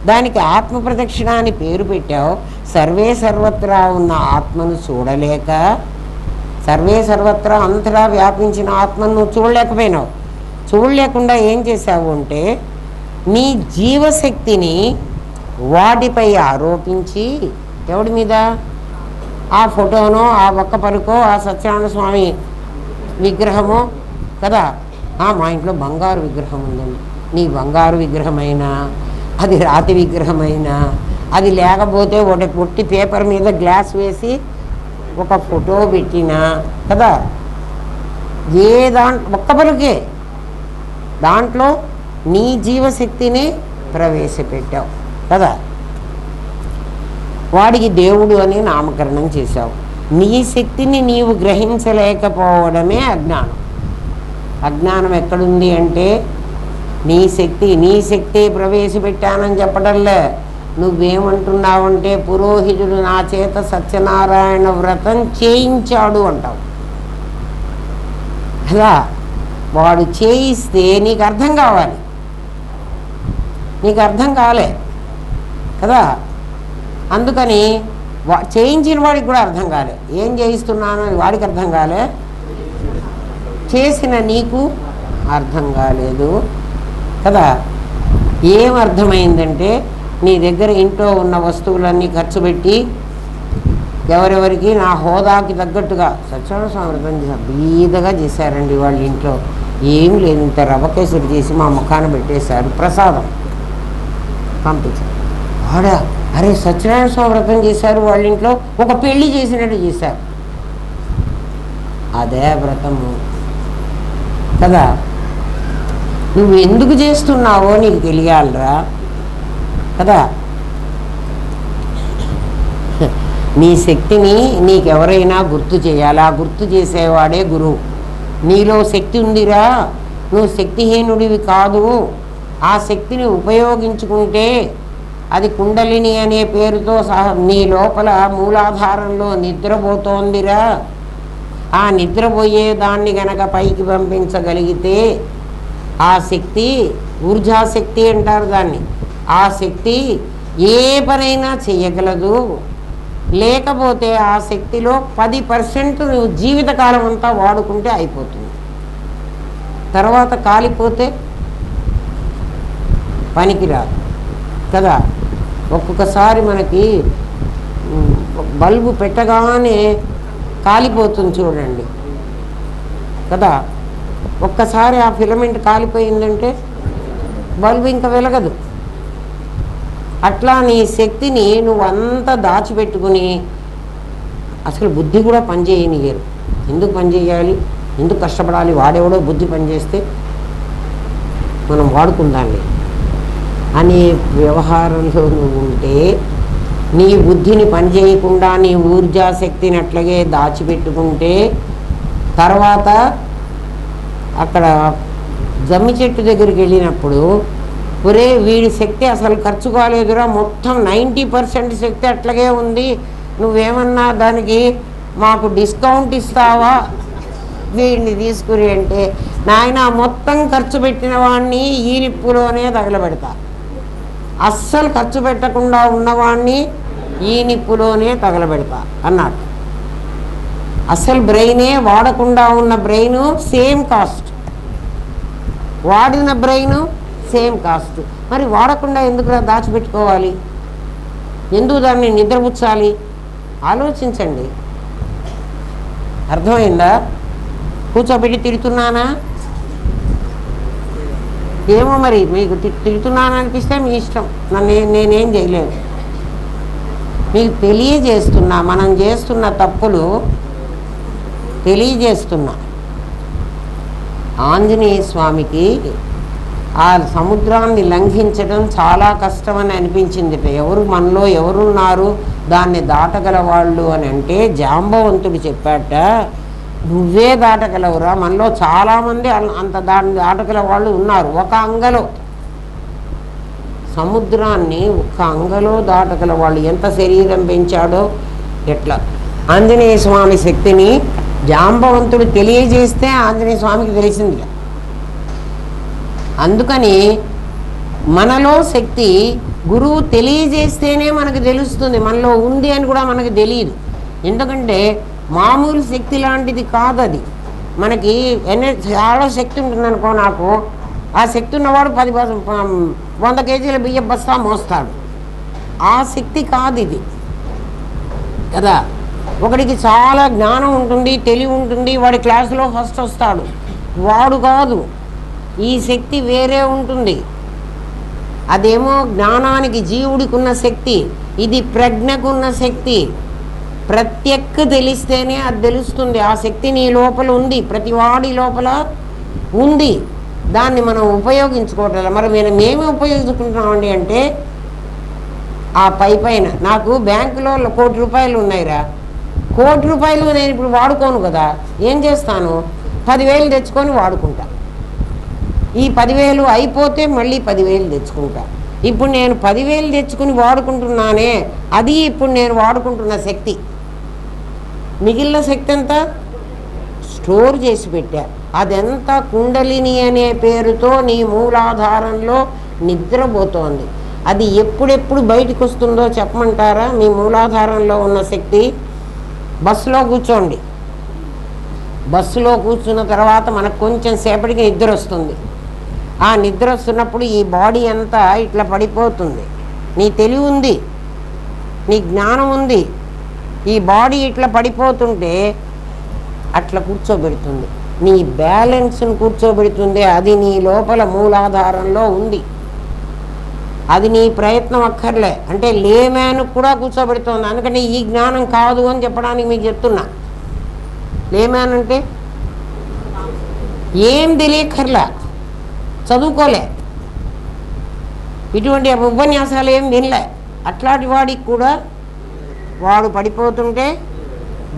దానికి ఆత్మ ప్రదక్షిణ అని పేరు పెట్టావు. సర్వే సర్వత్రా ఉన్న ఆత్మను చూడలేక, సర్వే సర్వత్రా అంతటా వ్యాపించిన ఆత్మను నువ్వు చూడలేకపోయినావు. చూడలేకుండా ఏం చేశావు అంటే, నీ జీవశక్తిని వాటిపై ఆరోపించి, ఎవడి మీద? ఆ ఫోటోనో, ఆ ఒక్క పరుకో, ఆ సత్యనారాయణ స్వామి విగ్రహమో కదా. మా ఇంట్లో బంగారు విగ్రహం ఉందండి. నీ బంగారు విగ్రహమైనా, అది రాతి విగ్రహమైనా, అది లేకపోతే ఒకటి పొట్టి పేపర్ మీద గ్లాస్ వేసి ఒక ఫోటో పెట్టినా కదా, ఒక్క పరుకే దాంట్లో నీ జీవశక్తిని ప్రవేశపెట్టావు కదా, వాడికి దేవుడు అని నామకరణం చేశావు. నీ శక్తిని నీవు గ్రహించలేకపోవడమే అజ్ఞానం. అజ్ఞానం ఎక్కడుంది అంటే, నీ శక్తి ప్రవేశపెట్టానని చెప్పడంలే. నువ్వేమంటున్నావంటే, పురోహితుడు నా చేత సత్యనారాయణ వ్రతం చేయించాడు అంటావు కదా. వాడు చేయిస్తే నీకు అర్థం కావాలి, నీకు అర్థం కాలే కదా. అందుకని చేయించిన వాడికి కూడా అర్థం కాలే, ఏం చేయిస్తున్నాను అని వాడికి అర్థం కాలే, చేసిన నీకు అర్థం కాలేదు కదా. ఏం అర్థమైందంటే, నీ దగ్గర ఇంట్లో ఉన్న వస్తువులన్నీ ఖర్చు పెట్టి ఎవరెవరికి నా హోదాకి తగ్గట్టుగా సత్యనారాయణ స్వామి వ్రతం చేశారు. బీదగా చేశారండి వాళ్ళ ఇంట్లో, ఏం లేదు, ఇంత రవ్వ కేసరి చేసి మా ముఖాన పెట్టేశారు, ప్రసాదం పంపించారు. అరే సత్యనారాయణ స్వామి వ్రతం చేశారు వాళ్ళ ఇంట్లో, ఒక పెళ్లి చేసినట్టు చేశారు. అదే వ్రతము కదా. నువ్వు ఎందుకు చేస్తున్నావో నీకు తెలియాలిరా కదా. నీ శక్తిని నీకెవరైనా గుర్తు చేయాలి, ఆ గుర్తు చేసేవాడే గురువు. నీలో శక్తి ఉందిరా, నువ్వు శక్తిహీనుడివి కాదు, ఆ శక్తిని ఉపయోగించుకుంటే అది కుండలిని అనే పేరుతో సహా నీ లోపల మూలాధారంలో నిద్రపోతోందిరా. ఆ నిద్రపోయే దాన్ని గనక పైకి పంపించగలిగితే ఆ శక్తి ఊర్జాశక్తి అంటారు దాన్ని. ఆ శక్తి ఏ పనైనా చేయగలదు. లేకపోతే ఆ శక్తిలో 10% నువ్వు జీవితకాలం అంతా వాడుకుంటే అయిపోతుంది. తర్వాత కాలిపోతే పనికిరాదు కదా. ఒక్కొక్కసారి మనకి బల్బు పెట్టగానే కాలిపోతుంది చూడండి కదా. ఒక్కసారి ఆ ఫిలమెంట్ కాలిపోయిందంటే బల్బు ఇంకా వెలగదు. అట్లా నీ శక్తిని నువ్వు అంతా దాచిపెట్టుకుని అసలు బుద్ధి కూడా పనిచేయనియరు. ఎందుకు పనిచేయాలి, ఎందుకు కష్టపడాలి, వాడెవడో బుద్ధి పనిచేస్తే మనం వాడుకుందాంలే అనే వ్యవహారంలో నువ్వు ఉంటే నీ బుద్ధిని పనిచేయకుండా నీ ఊర్జాశక్తిని అట్లాగే దాచిపెట్టుకుంటే తర్వాత అక్కడ జమ్మి చెట్టు దగ్గరికి వెళ్ళినప్పుడు ఒరే వీడి శక్తి అసలు ఖర్చు కాలేదురా, మొత్తం 90% శక్తి అట్లాగే ఉంది, నువ్వేమన్నా దానికి మాకు డిస్కౌంట్ ఇస్తావా వీడిని తీసుకుని అంటే, నాయన మొత్తం ఖర్చు పెట్టిన వాడిని ఈ నిప్పులోనే తగలబెడతా, అస్సలు ఖర్చు పెట్టకుండా ఉన్నవాడిని ఈ నిప్పులోనే తగలబెడతా అన్నాడు. అసలు బ్రెయినే వాడకుండా ఉన్న బ్రెయిన్ సేమ్ కాస్ట్, వాడిన బ్రెయిన్ సేమ్ కాస్ట్. మరి వాడకుండా ఎందుకు దాచిపెట్టుకోవాలి, ఎందుకు దాన్ని నిద్రపుచ్చాలి? ఆలోచించండి. అర్థమైందా? కూర్చోబెట్టి తిడుతున్నానా? ఏమో మరి మీకు తిడుతున్నాను అనిపిస్తే మీ ఇష్టం, నేనేం చేయలేను. మీకు తెలియజేస్తున్నా, మనం చేస్తున్న తప్పులు తెలియజేస్తున్నా. ఆంజనేయ స్వామికి ఆ సముద్రాన్ని లంఘించడం చాలా కష్టమని అనిపించింది. ఎవరు మనలో ఎవరున్నారు దాన్ని దాటగల వాళ్ళు అని అంటే జాంబవంతుడు చెప్పాట, నువ్వే దాటగలవురా, మనలో చాలామంది అంత దాన్ని దాటగల వాళ్ళు ఉన్నారు. ఒక అంగలో సముద్రాన్ని ఒక్క అంగలో దాటగల వాళ్ళు ఎంత శరీరం పెంచాడో ఎట్లా. ఆంజనేయ స్వామి శక్తిని జాంబవంతుడు తెలియజేస్తే ఆంజనేయ స్వామికి తెలిసింది. అందుకని మనలో శక్తి గురువు తెలియజేస్తేనే మనకు తెలుస్తుంది, మనలో ఉంది అని కూడా మనకు తెలియదు. ఎందుకంటే మామూలు శక్తి లాంటిది కాదు అది. మనకి చాలా శక్తి ఉంటుంది అనుకో, నాకు ఆ శక్తి ఉన్నవాడు 100 కేజీల బియ్యం బస్తా మోస్తాడు. ఆ శక్తి కాదు ఇది కదా. ఒకడికి చాలా జ్ఞానం ఉంటుంది, తెలివి ఉంటుంది, వాడి క్లాసులో ఫస్ట్ వస్తాడు, వాడు కాదు. ఈ శక్తి వేరే ఉంటుంది. అదేమో జ్ఞానానికి జీవుడికి ఉన్న శక్తి, ఇది ప్రజ్ఞకున్న శక్తి. ప్రత్యక్ తెలిస్తేనే అది తెలుస్తుంది. ఆ శక్తి నీ లోపల ఉంది, ప్రతి వాడి లోపల ఉంది. దాన్ని మనం ఉపయోగించుకోవట్లేదు. మరి మేమే ఉపయోగించుకుంటున్నామండి అంటే ఆ పైన నాకు బ్యాంకులో 1 కోటి రూపాయలు ఉన్నాయిరా, 1 కోటి రూపాయలు నేను ఇప్పుడు వాడుకోను కదా, ఏం చేస్తాను, 10,000 తెచ్చుకొని వాడుకుంటా. ఈ 10,000 అయిపోతే మళ్ళీ 10,000 తెచ్చుకుంటా. ఇప్పుడు నేను 10,000 తెచ్చుకుని వాడుకుంటున్నానే, అది ఇప్పుడు నేను వాడుకుంటున్న శక్తి. మిగిలిన శక్తి అంతా స్టోర్ చేసి పెట్టా. అదంతా కుండలిని అనే పేరుతో నీ మూలాధారంలో నిద్రపోతోంది. అది ఎప్పుడెప్పుడు బయటకు వస్తుందో చెప్పమంటారా? మీ మూలాధారంలో ఉన్న శక్తి. బస్సులో కూర్చోండి, బస్సులో కూర్చున్న తర్వాత మనకు కొంచెం సేపటికి నిద్ర వస్తుంది. ఆ నిద్ర వస్తున్నప్పుడు ఈ బాడీ అంతా ఇట్లా పడిపోతుంది. నీ తెలివి ఉంది, నీ జ్ఞానం ఉంది. ఈ బాడీ ఇట్లా పడిపోతుంటే అట్లా కూర్చోబెడుతుంది, నీ బ్యాలెన్స్ని కూర్చోబెడుతుంది. అది నీ లోపల మూలాధారంలో ఉంది. అది నీ ప్రయత్నం అక్కర్లే. అంటే లేమ్యాన్ కూడా కూర్చోబెడుతుంది. అందుకని ఈ జ్ఞానం కాదు అని చెప్పడానికి మీకు చెప్తున్నా. లేమ్యాన్ అంటే ఏం తెలియక్కర్లే, చదువుకోలే, ఇటువంటి ఉపన్యాసాలు ఏం వినలే. అట్లాంటి వాడికి కూడా వాడు పడిపోతుంటే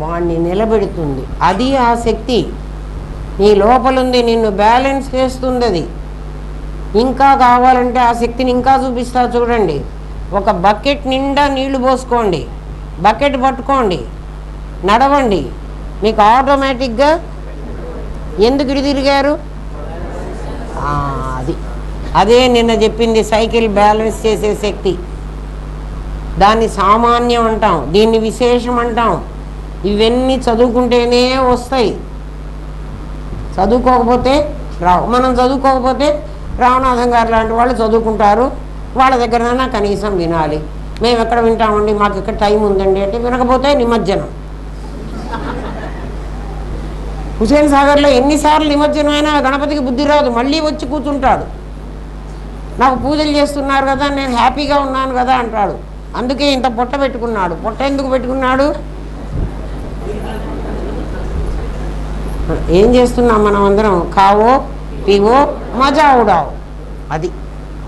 వాడిని నిలబెడుతుంది. అది ఆ శక్తి నీ లోపలుంది, నిన్ను బ్యాలెన్స్ చేస్తుంది. అది ఇంకా కావాలంటే ఆ శక్తిని ఇంకా చూపిస్తా చూడండి. ఒక బకెట్ నిండా నీళ్లు పోసుకోండి, బకెట్ పట్టుకోండి, నడవండి, మీకు ఆటోమేటిక్గా ఎందుకు ఇటు తిరిగారు? అదే నిన్న చెప్పింది, సైకిల్ బ్యాలెన్స్ చేసే శక్తి. దాన్ని సామాన్యం అంటాం, దీన్ని విశేషం అంటాం. ఇవన్నీ చదువుకుంటేనే వస్తాయి, చదువుకోకపోతే రావు. మనం చదువుకోకపోతే రామనాథం గారు లాంటి వాళ్ళు చదువుకుంటారు, వాళ్ళ దగ్గరనైనా కనీసం వినాలి. మేము ఎక్కడ వింటామండి, మాకు ఇక్కడ టైం ఉందండి అంటే వినకపోతే నిమజ్జనం. హుసేన్ సాగర్లో ఎన్నిసార్లు నిమజ్జనం అయినా గణపతికి బుద్ధి రాదు, మళ్ళీ వచ్చి కూర్చుంటాడు. నాకు పూజలు చేస్తున్నారు కదా, నేను హ్యాపీగా ఉన్నాను కదా అంటాడు. అందుకే ఇంత పొట్ట పెట్టుకున్నాడు. పొట్ట ఎందుకు పెట్టుకున్నాడు? ఏం చేస్తున్నాం మనం అందరం? కావో పీవో మజా ఉడావు,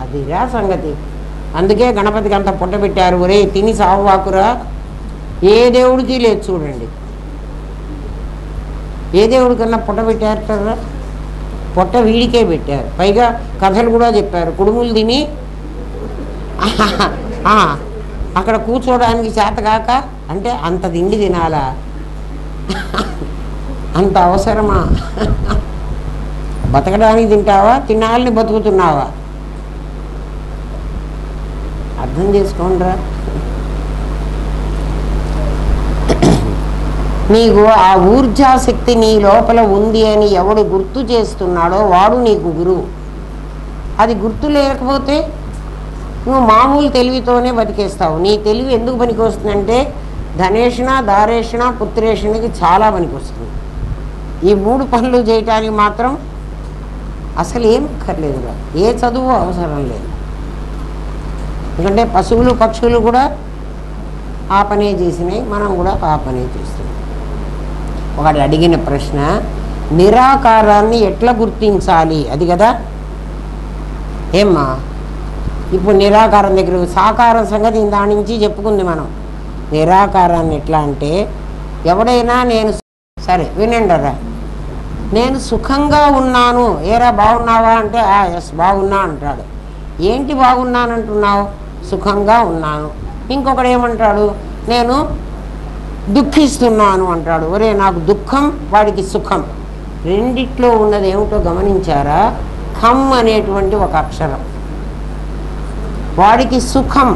అదిరా సంగతి. అందుకే గణపతికి అంత పొట్ట పెట్టారు. ఒరే తిని సావువాకురా. ఏ దేవుడికి లేదు చూడండి. ఏ దేవుడి కన్నా పొట్ట పెట్టారు కదా, పొట్ట వీడికే పెట్టారు. పైగా కథలు కూడా చెప్పారు. కుడుములు తిని అక్కడ కూర్చోడానికి చేతకాక, అంటే అంత తిండి తినాలా? అంత అవసరమా? బతకడానికి తింటావా, తినాలని బతుకుతున్నావా? అర్థం చేసుకోండిరా. నీకు ఆ ఊర్జాశక్తి నీ లోపల ఉంది అని ఎవడు గుర్తు చేస్తున్నాడో వాడు నీకు గురువు. అది గుర్తు లేకపోతే నువ్వు మామూలు తెలివితోనే బతికేస్తావు. నీ తెలివి ఎందుకు పనికి వస్తుందంటే ధనేషణ, దారేషణ, పుత్రేషణకి చాలా పనికి వస్తుంది. ఈ 3 పనులు చేయటానికి మాత్రం అసలు ఏం అక్కర్లేదురా. ఏ చదువు అవసరం లేదు. ఎందుకంటే పశువులు పక్షులు కూడా ఆ పనే చేసినాయి, మనం కూడా ఆ పనే చేస్తున్నాం. ఒకటి అడిగిన ప్రశ్న, నిరాకారాన్ని ఎట్లా గుర్తించాలి? అది కదా ఏమ్మా. ఇప్పుడు నిరాకారం దగ్గర సాకారం సంగతి దాని నుంచి చెప్పుకుంది మనం. నిరాకారాన్ని ఎట్లా అంటే, ఎవడైనా నేను సరే వినండిరా, నేను సుఖంగా ఉన్నాను, ఏరా బాగున్నావా అంటే ఎస్ బాగున్నా అంటాడు. ఏంటి బాగున్నానంటున్నావు? సుఖంగా ఉన్నాను. ఇంకొకడు ఏమంటాడు? నేను దుఃఖిస్తున్నాను అంటాడు. ఒరే నాకు దుఃఖం, వాడికి సుఖం. రెండిట్లో ఉన్నది ఏమిటో గమనించారా? ఖమ్ అనేటువంటి ఒక అక్షరం. వాడికి సుఖం,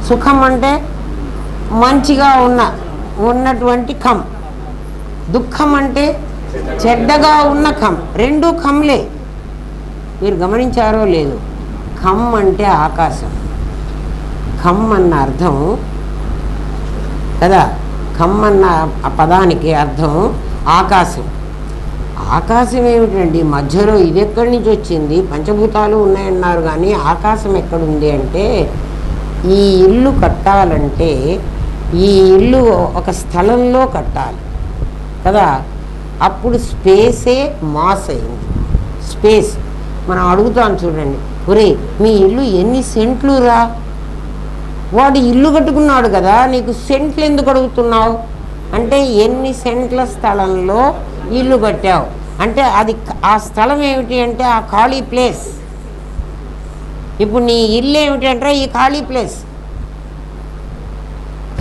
సుఖం అంటే మంచిగా ఉన్నటువంటి ఖమ్. దుఃఖం అంటే చెడ్డగా ఉన్న ఖమ్. రెండు ఖమ్లే. మీరు గమనించారో లేదు? ఖమ్ అంటే ఆకాశం. ఖమ్ అన్న అర్థం కదా, ఖమ్ అన్న ఆ పదానికి అర్థం ఆకాశం. ఆకాశం ఏమిటండి మధ్యలో? ఇది ఎక్కడి నుంచి వచ్చింది? పంచభూతాలు ఉన్నాయన్నారు కానీ ఆకాశం ఎక్కడుంది అంటే, ఈ ఇల్లు కట్టాలంటే ఈ ఇల్లు ఒక స్థలంలో కట్టాలి కదా. అప్పుడు స్పేసే మాస్ అయింది. స్పేస్ మనం అడుగుతాం చూడండి, ఒరే మీ ఇల్లు ఎన్ని సెంట్లు రా? వాడు ఇల్లు కట్టుకున్నాడు కదా, నీకు సెంట్లు ఎందుకు అడుగుతున్నావు అంటే, ఎన్ని సెంట్ల స్థలంలో ఇల్లు కట్టావు అంటే అది ఆ స్థలం ఏమిటి అంటే ఆ ఖాళీ ప్లేస్. ఇప్పుడు నీ ఇల్లు ఏమిటి అంటే ఈ ఖాళీ ప్లేస్.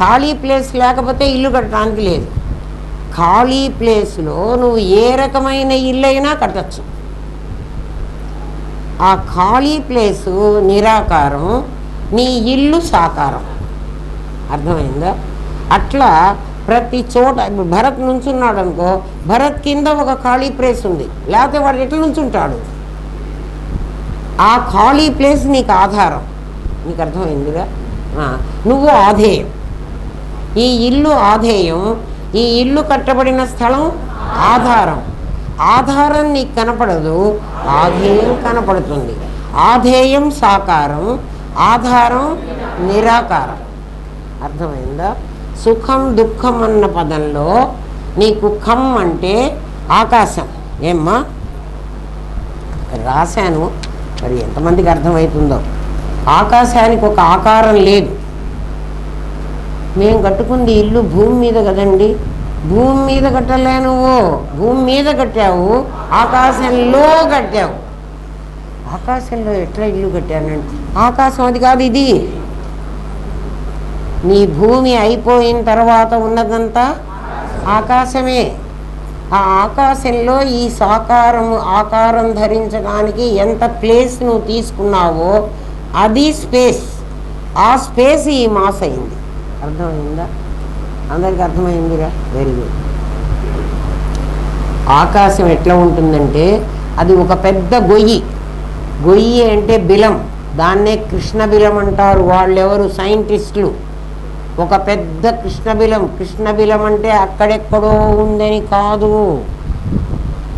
ఖాళీ ప్లేస్ లేకపోతే ఇల్లు కట్టడానికి లేదు. ఖాళీ ప్లేస్లో నువ్వు ఏ రకమైన ఇల్లు అయినా కట్టచ్చు. ఆ ఖాళీ ప్లేసు నిరాకారం, నీ ఇల్లు సాకారం. అర్థమైందా? అట్లా ప్రతి చోట ఇప్పుడు భరత్ నుంచున్నాడు అనుకో, భరత్ కింద ఒక ఖాళీ ప్లేస్ ఉంది, లేకపోతే వాడు ఎట్లా నుంచుంటాడు? ఆ ఖాళీ ప్లేస్ నీకు ఆధారం. నీకు అర్థమైందిగా? నువ్వు ఆధేయం. ఈ ఇల్లు ఆధేయం, ఈ ఇల్లు కట్టబడిన స్థలం ఆధారం. ఆధారం నీకు కనపడదు, ఆధేయం కనపడుతుంది. ఆధేయం సాకారం, ఆధారం నిరాకారం. అర్థమైందా? సుఖం దుఃఖం అన్న పదంలో నీకు ఖమ్ అంటే ఆకాశం. ఏమ్మా రాశాను, మరి ఎంతమందికి అర్థమవుతుందో. ఆకాశానికి ఒక ఆకారం లేదు. మేము కట్టుకుంది ఇల్లు భూమి మీద కదండి. భూమి మీద కట్టలే, నువ్వు భూమి మీద కట్టావు, ఆకాశంలో కట్టావు. ఆకాశంలో ఎట్లా ఇల్లు కట్టానండి? ఆకాశం అది కాదు, ఇది. నీ భూమి అయిపోయిన తర్వాత ఉన్నదంతా ఆకాశమే. ఆ ఆకాశంలో ఈ ఆకారం ధరించడానికి ఎంత ప్లేస్ నువ్వు తీసుకున్నావో అది స్పేస్. ఆ స్పేస్ ఈ మాస్ అయింది. అర్థమైందా? అందరికి అర్థమైందిరా? Very good. ఆకాశం ఎట్లా ఉంటుందంటే అది ఒక పెద్ద గొయ్యి. గొయ్యి అంటే బిలం, దాన్నే కృష్ణబిలం అంటారు. వాళ్ళెవరు? సైంటిస్టులు. ఒక పెద్ద కృష్ణబిలం. కృష్ణబిలం అంటే అక్కడెక్కడో ఉందని కాదు,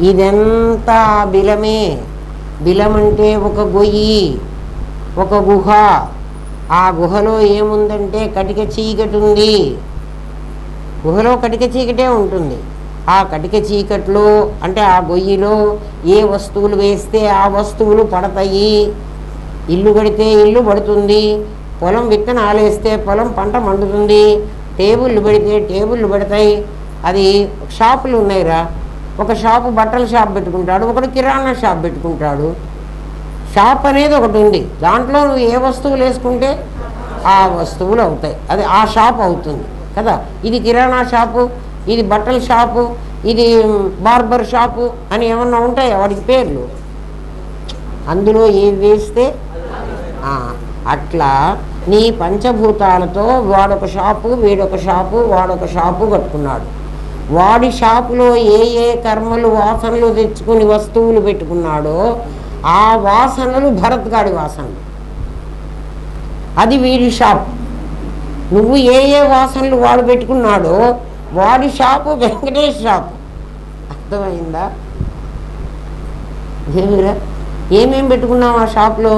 ఇదంతా బిలమే. బిలం అంటే ఒక గొయ్యి, ఒక గుహ. ఆ గుహలో ఏముందంటే కటిక చీకటి ఉంది. గుహలో కటిక చీకటే ఉంటుంది. ఆ కటిక చీకట్లో అంటే ఆ గొయ్యిలో ఏ వస్తువులు వేస్తే ఆ వస్తువులు పడతాయి. ఇల్లు కడితే ఇల్లు పడుతుంది, పొలం విత్తనాలు వేస్తే పొలం పంట మండుతుంది, టేబుళ్ళు పెడితే టేబుళ్ళు పడతాయి. అది షాపులు ఉన్నాయిరా, ఒక షాపు బట్టల షాప్ పెట్టుకుంటాడు, ఒకడు కిరాణా షాప్ పెట్టుకుంటాడు. షాప్ అనేది ఒకటి ఉంది, దాంట్లో నువ్వు ఏ వస్తువులు వేసుకుంటే ఆ వస్తువులు అవుతాయి, అది ఆ షాప్ అవుతుంది కదా. ఇది కిరాణా షాపు, ఇది బట్టల షాపు, ఇది బార్బర్ షాపు అని ఏమన్నా ఉంటాయి వాడికి పేర్లు. అందులో ఏది వేస్తే అట్లా నీ పంచభూతాలతో వాడొక షాపు, వీడొక షాపు, వాడొక షాపు కట్టుకున్నాడు. వాడి షాపులో ఏ ఏ కర్మలు వాసనలు తెచ్చుకుని వస్తువులు పెట్టుకున్నాడో ఆ వాసనలు భరత్ గాడి వాసనలు, అది వీడి షాప్. నువ్వు ఏ ఏ వాసనలు వాడు పెట్టుకున్నాడో వాడి షాపు వెంకటేష్ షాపు. అర్థమైందా? ఏమిరా ఏమేం పెట్టుకున్నావు ఆ షాప్లో?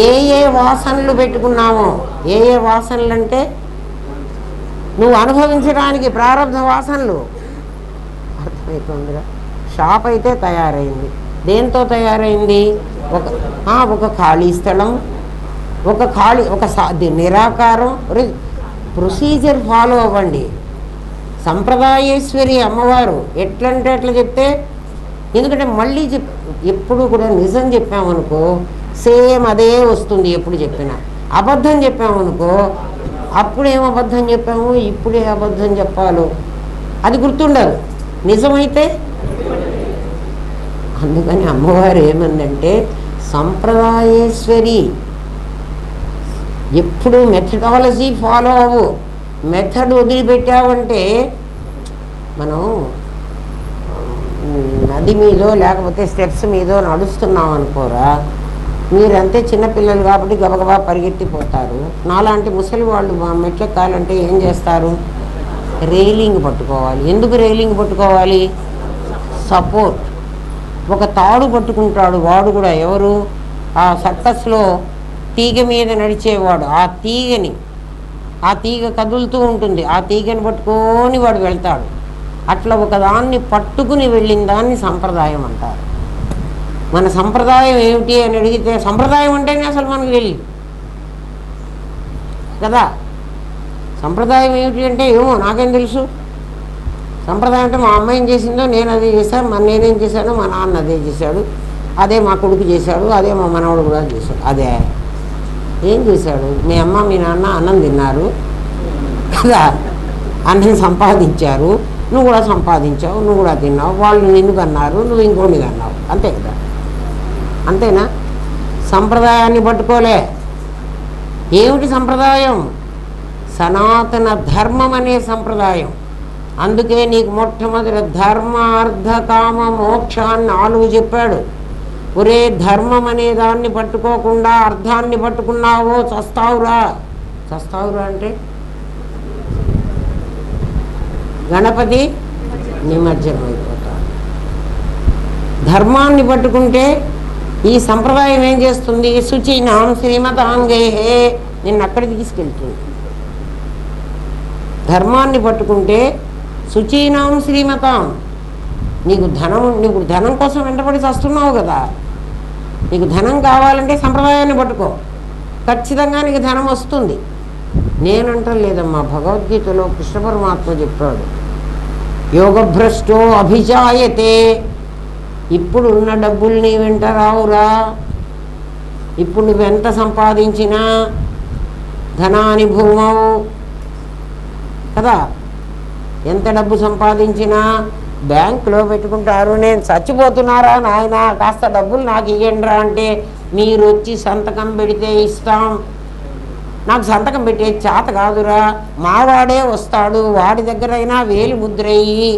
ఏ ఏ వాసనలు పెట్టుకున్నామో, ఏ ఏ వాసనలు అంటే నువ్వు అనుభవించడానికి ప్రారంభ వాసనలు. అర్థమవుతుందిరా? షాప్ అయితే తయారైంది, దేంతో తయారైంది? ఒక ఖాళీ స్థలం, ఒక నిరాకారం. ప్రొసీజర్ ఫాలో అవ్వండి. సంప్రదాయేశ్వరి అమ్మవారు ఎట్లంటే అట్లా చెప్తే, ఎందుకంటే మళ్ళీ ఎప్పుడు కూడా నిజం చెప్పామనుకో సేమ్ అదే వస్తుంది. ఎప్పుడు చెప్పినా అబద్ధం చెప్పామనుకో అప్పుడేం అబద్ధం చెప్పాము, ఇప్పుడే అబద్ధం చెప్పాలో అది గుర్తుండదు. నిజమైతే అందుకని అమ్మవారు ఏమందంటే సంప్రదాయేశ్వరి. ఎప్పుడు మెథడాలజీ ఫాలో అవ్వు. మెథడ్ వదిలిపెట్టావంటే మనం నది మీదో లేకపోతే స్టెప్స్ మీదో నడుస్తున్నాం అనుకోరా, మీరంతే చిన్నపిల్లలు కాబట్టి గబగబా పరిగెత్తిపోతారు. నాలాంటి ముసలి వాళ్ళు మెట్లెక్కాలంటే ఏం చేస్తారు? రైలింగ్ పట్టుకోవాలి. ఎందుకు రైలింగ్ పట్టుకోవాలి? సపోర్ట్. ఒక తాడు పట్టుకుంటాడు వాడు కూడా. ఎవరు? ఆ సర్కస్లో తీగ మీద నడిచేవాడు. ఆ తీగ కదులుతూ ఉంటుంది, ఆ తీగని పట్టుకొని వాడు వెళ్తాడు. అట్లా ఒకదాన్ని పట్టుకుని వెళ్ళిన దాన్ని సంప్రదాయం అంటారు. మన సంప్రదాయం ఏమిటి అని అడిగితే సంప్రదాయం అంటేనే అసలు మనకు తెలియదు కదా. సంప్రదాయం ఏమిటి అంటే ఏమో నాకేం తెలుసు. సంప్రదాయం అంటే మా అమ్మ ఏం చేసిందో నేను అదే చేశాను, నేనేం చేశాను మా నాన్న అదే చేశాడు, అదే మా కొడుకు చేశాడు, అదే మా మనవడు కూడా చేశాడు. అదే ఏం చేశాడు? మీ అమ్మ మీ నాన్న అన్నం తిన్నారు కదా, అన్నం సంపాదించారు, నువ్వు కూడా సంపాదించావు, నువ్వు కూడా తిన్నావు, వాళ్ళు నిన్ను కన్నారు, నువ్వు ఇంకోని కన్నావు, అంతే కదా. అంతేనా? సంప్రదాయాన్ని పట్టుకోలే. ఏమిటి సంప్రదాయం? సనాతన ధర్మం అనే సంప్రదాయం. అందుకే నీకు మొట్టమొదటి ధర్మ అర్థ కామ మోక్షాన్ని 4 చెప్పాడు. ఒరే ధర్మం అనే దాన్ని పట్టుకోకుండా అర్థాన్ని పట్టుకున్నావో చస్తావురా. చస్తావురా అంటే గణపతి నిమజ్జనం అయిపోతాడు. ధర్మాన్ని పట్టుకుంటే ఈ సంప్రదాయం ఏం చేస్తుంది? శుచినాం శ్రీమతాంగేహే, నిన్ను అక్కడికి తీసుకెళ్తుంది. ధర్మాన్ని పట్టుకుంటే శుచీనాం శ్రీమతాం. నీకు ధనం కోసం వెంటబడి చస్తున్నావు కదా. నీకు ధనం కావాలంటే సంప్రదాయాన్ని పట్టుకో, ఖచ్చితంగా నీకు ధనం వస్తుంది. నేనంటలేదమ్మా, భగవద్గీతలో కృష్ణ పరమాత్మ చెప్పాడు, యోగభ్రష్టో అభిజాయతే. ఇప్పుడు ఉన్న డబ్బులు నీ వెంట రావురా. ఇప్పుడు నువ్వెంత సంపాదించినా ధనాని భూమవు కదా. ఎంత డబ్బు సంపాదించినా బ్యాంకులో పెట్టుకుంటారు. నేను చచ్చిపోతున్నారా నాయన, కాస్త డబ్బులు నాకు ఇవ్వండిరా అంటే మీరు వచ్చి సంతకం పెడితే ఇస్తాం. నాకు సంతకం పెట్టే చేత కాదురా, మావాడే వస్తాడు, వాడి దగ్గరైనా వేలి ముద్రయ్యి,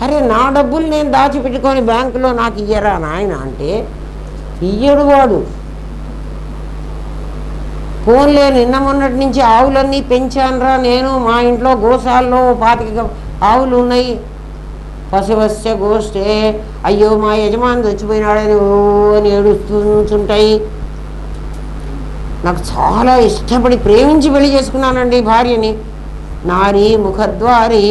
అరే నా డబ్బులు నేను దాచిపెట్టుకొని బ్యాంకులో నాకు ఇయ్యరా నాయన అంటే ఇయ్యడు వాడు. ఫోన్లే నిన్న మొన్నటి నుంచి ఆవులన్నీ పెంచానురా నేను, మా ఇంట్లో గోశాలలో 25 ఆవులు ఉన్నాయి. పశువస్య గోష్ఠే, అయ్యో మా యజమాని చచ్చిపోయినాడని ఓ అని ఏడుస్తుంటాయి. నాకు చాలా ఇష్టపడి ప్రేమించి పెళ్లి చేసుకున్నానండి భార్యని. నారి ముఖద్వారి,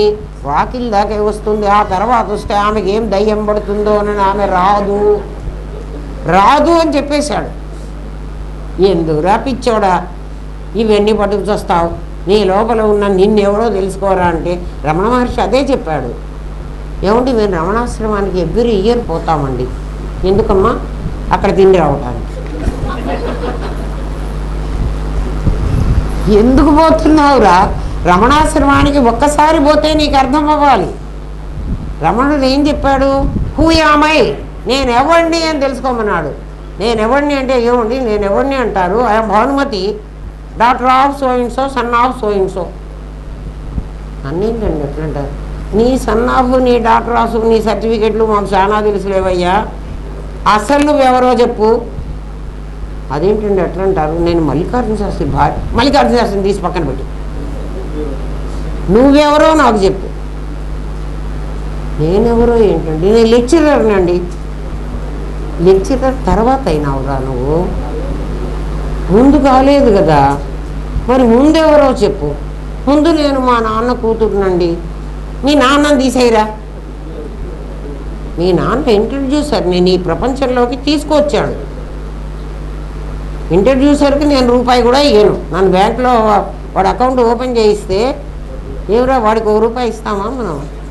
వాకిల్ దాకే వస్తుంది, ఆ తర్వాత వస్తే ఆమెకి ఏం దయ్యం పడుతుందో అని ఆమె రాదు. రాదు అని చెప్పేశాడు. ఎందుకురా పిచ్చోడా ఇవన్నీ పట్టుకు చూస్తావు, నీ లోపల ఉన్న నిన్నెవడో తెలుసుకోరా అంటే రమణ మహర్షి అదే చెప్పాడు. ఏమంటే మేము రమణాశ్రమానికి ఎవ్రీ ఇయర్ పోతామండి. ఎందుకమ్మా? అక్కడ తిండి రావటానికి. ఎందుకు పోతున్నావురా? రమణాశ్రమానికి ఒక్కసారి పోతే నీకు అర్థం అవ్వాలి. రమణుడు ఏం చెప్పాడు? హూయామై, నేనెవడిని అని తెలుసుకోమన్నాడు. నేనెవడిని అంటే ఏమండి నేనెవడిని అంటారు? I'm Bhanumathi, doctor of so and so, son of so and so. అన్నేంటండి ఎట్లంటారు? నీ సన్ ఆఫ్, నీ డాక్టర్ ఆఫ్, నీ సర్టిఫికెట్లు మాకు చాలా తెలుసులేవయ్యా, అసలు నువ్వెవరో చెప్పు. అదేంటండి ఎట్లా అంటారు? నేను మల్లికార్జున శాస్త్రి భార్య. మల్లికార్జున శాస్త్రిని తీసి పక్కన పెట్టి నువ్వెవరో నాకు చెప్పు. నేనెవరో ఏంటండి? నేను లెక్చరర్నండి. లెక్చరర్ తర్వాత అయినావురా నువ్వు, ముందు కాలేదు కదా. మరి ముందెవరో చెప్పు. ముందు నేను మా నాన్న కూతురునండి. మీ నాన్నని తీసేయరా. మీ నాన్న ఇంట్రడ్యూసర్ని నీ ప్రపంచంలోకి తీసుకొచ్చాడు. ఇంట్రడ్యూసర్కి నేను రూపాయి కూడా ఇయ్యను. నన్ను బ్యాంకులో వాడు అకౌంట్ ఓపెన్ చేయిస్తే ఏమిరా వాడికి ₹1 ఇస్తామా?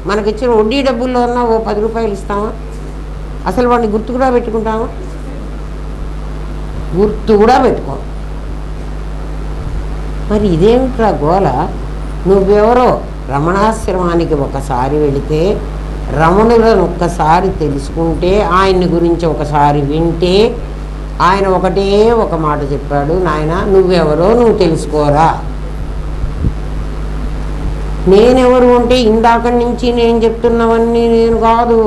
మనకిచ్చిన వడ్డీ డబ్బుల్లో ఉన్నా ఓ ₹10 ఇస్తామా? అసలు వాడిని గుర్తు కూడా పెట్టుకుంటామా? గుర్తు కూడా పెట్టుకో. మరి ఇదేమిట్రా గోల? నువ్వెవరో రమణాశ్రమానికి ఒకసారి వెళితే, రమణులను ఒక్కసారి తెలుసుకుంటే, ఆయన్ని గురించి ఒకసారి వింటే, ఆయన ఒకటే ఒక మాట చెప్పాడు, నాయన నువ్వెవరో నువ్వు తెలుసుకోరా. నేనెవరు అంటే ఇందాక నుంచి నేను చెప్తున్నవన్నీ నేను కాదు.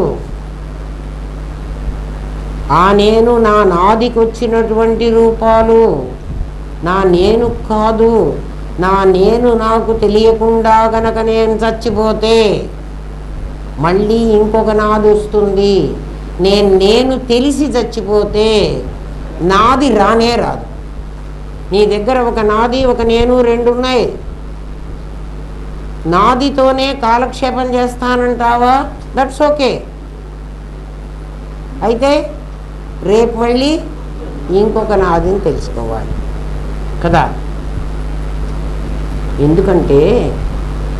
ఆ నేను నా నాదికి వచ్చినటువంటి రూపాలు, నా నేను కాదు. నా నేను నాకు తెలియకుండా గనక నేను చచ్చిపోతే మళ్ళీ ఇంకొక నాది వస్తుంది. నేను తెలిసి చచ్చిపోతే నాది రానే రాదు. నీ దగ్గర ఒక నాది ఒక నేను రెండు ఉన్నాయి. నాదితోనే కాలక్షేపం చేస్తానంటావా? That's okay. అయితే రేపు మళ్ళీ ఇంకొక నాదిని తెలుసుకోవాలి కదా. ఎందుకంటే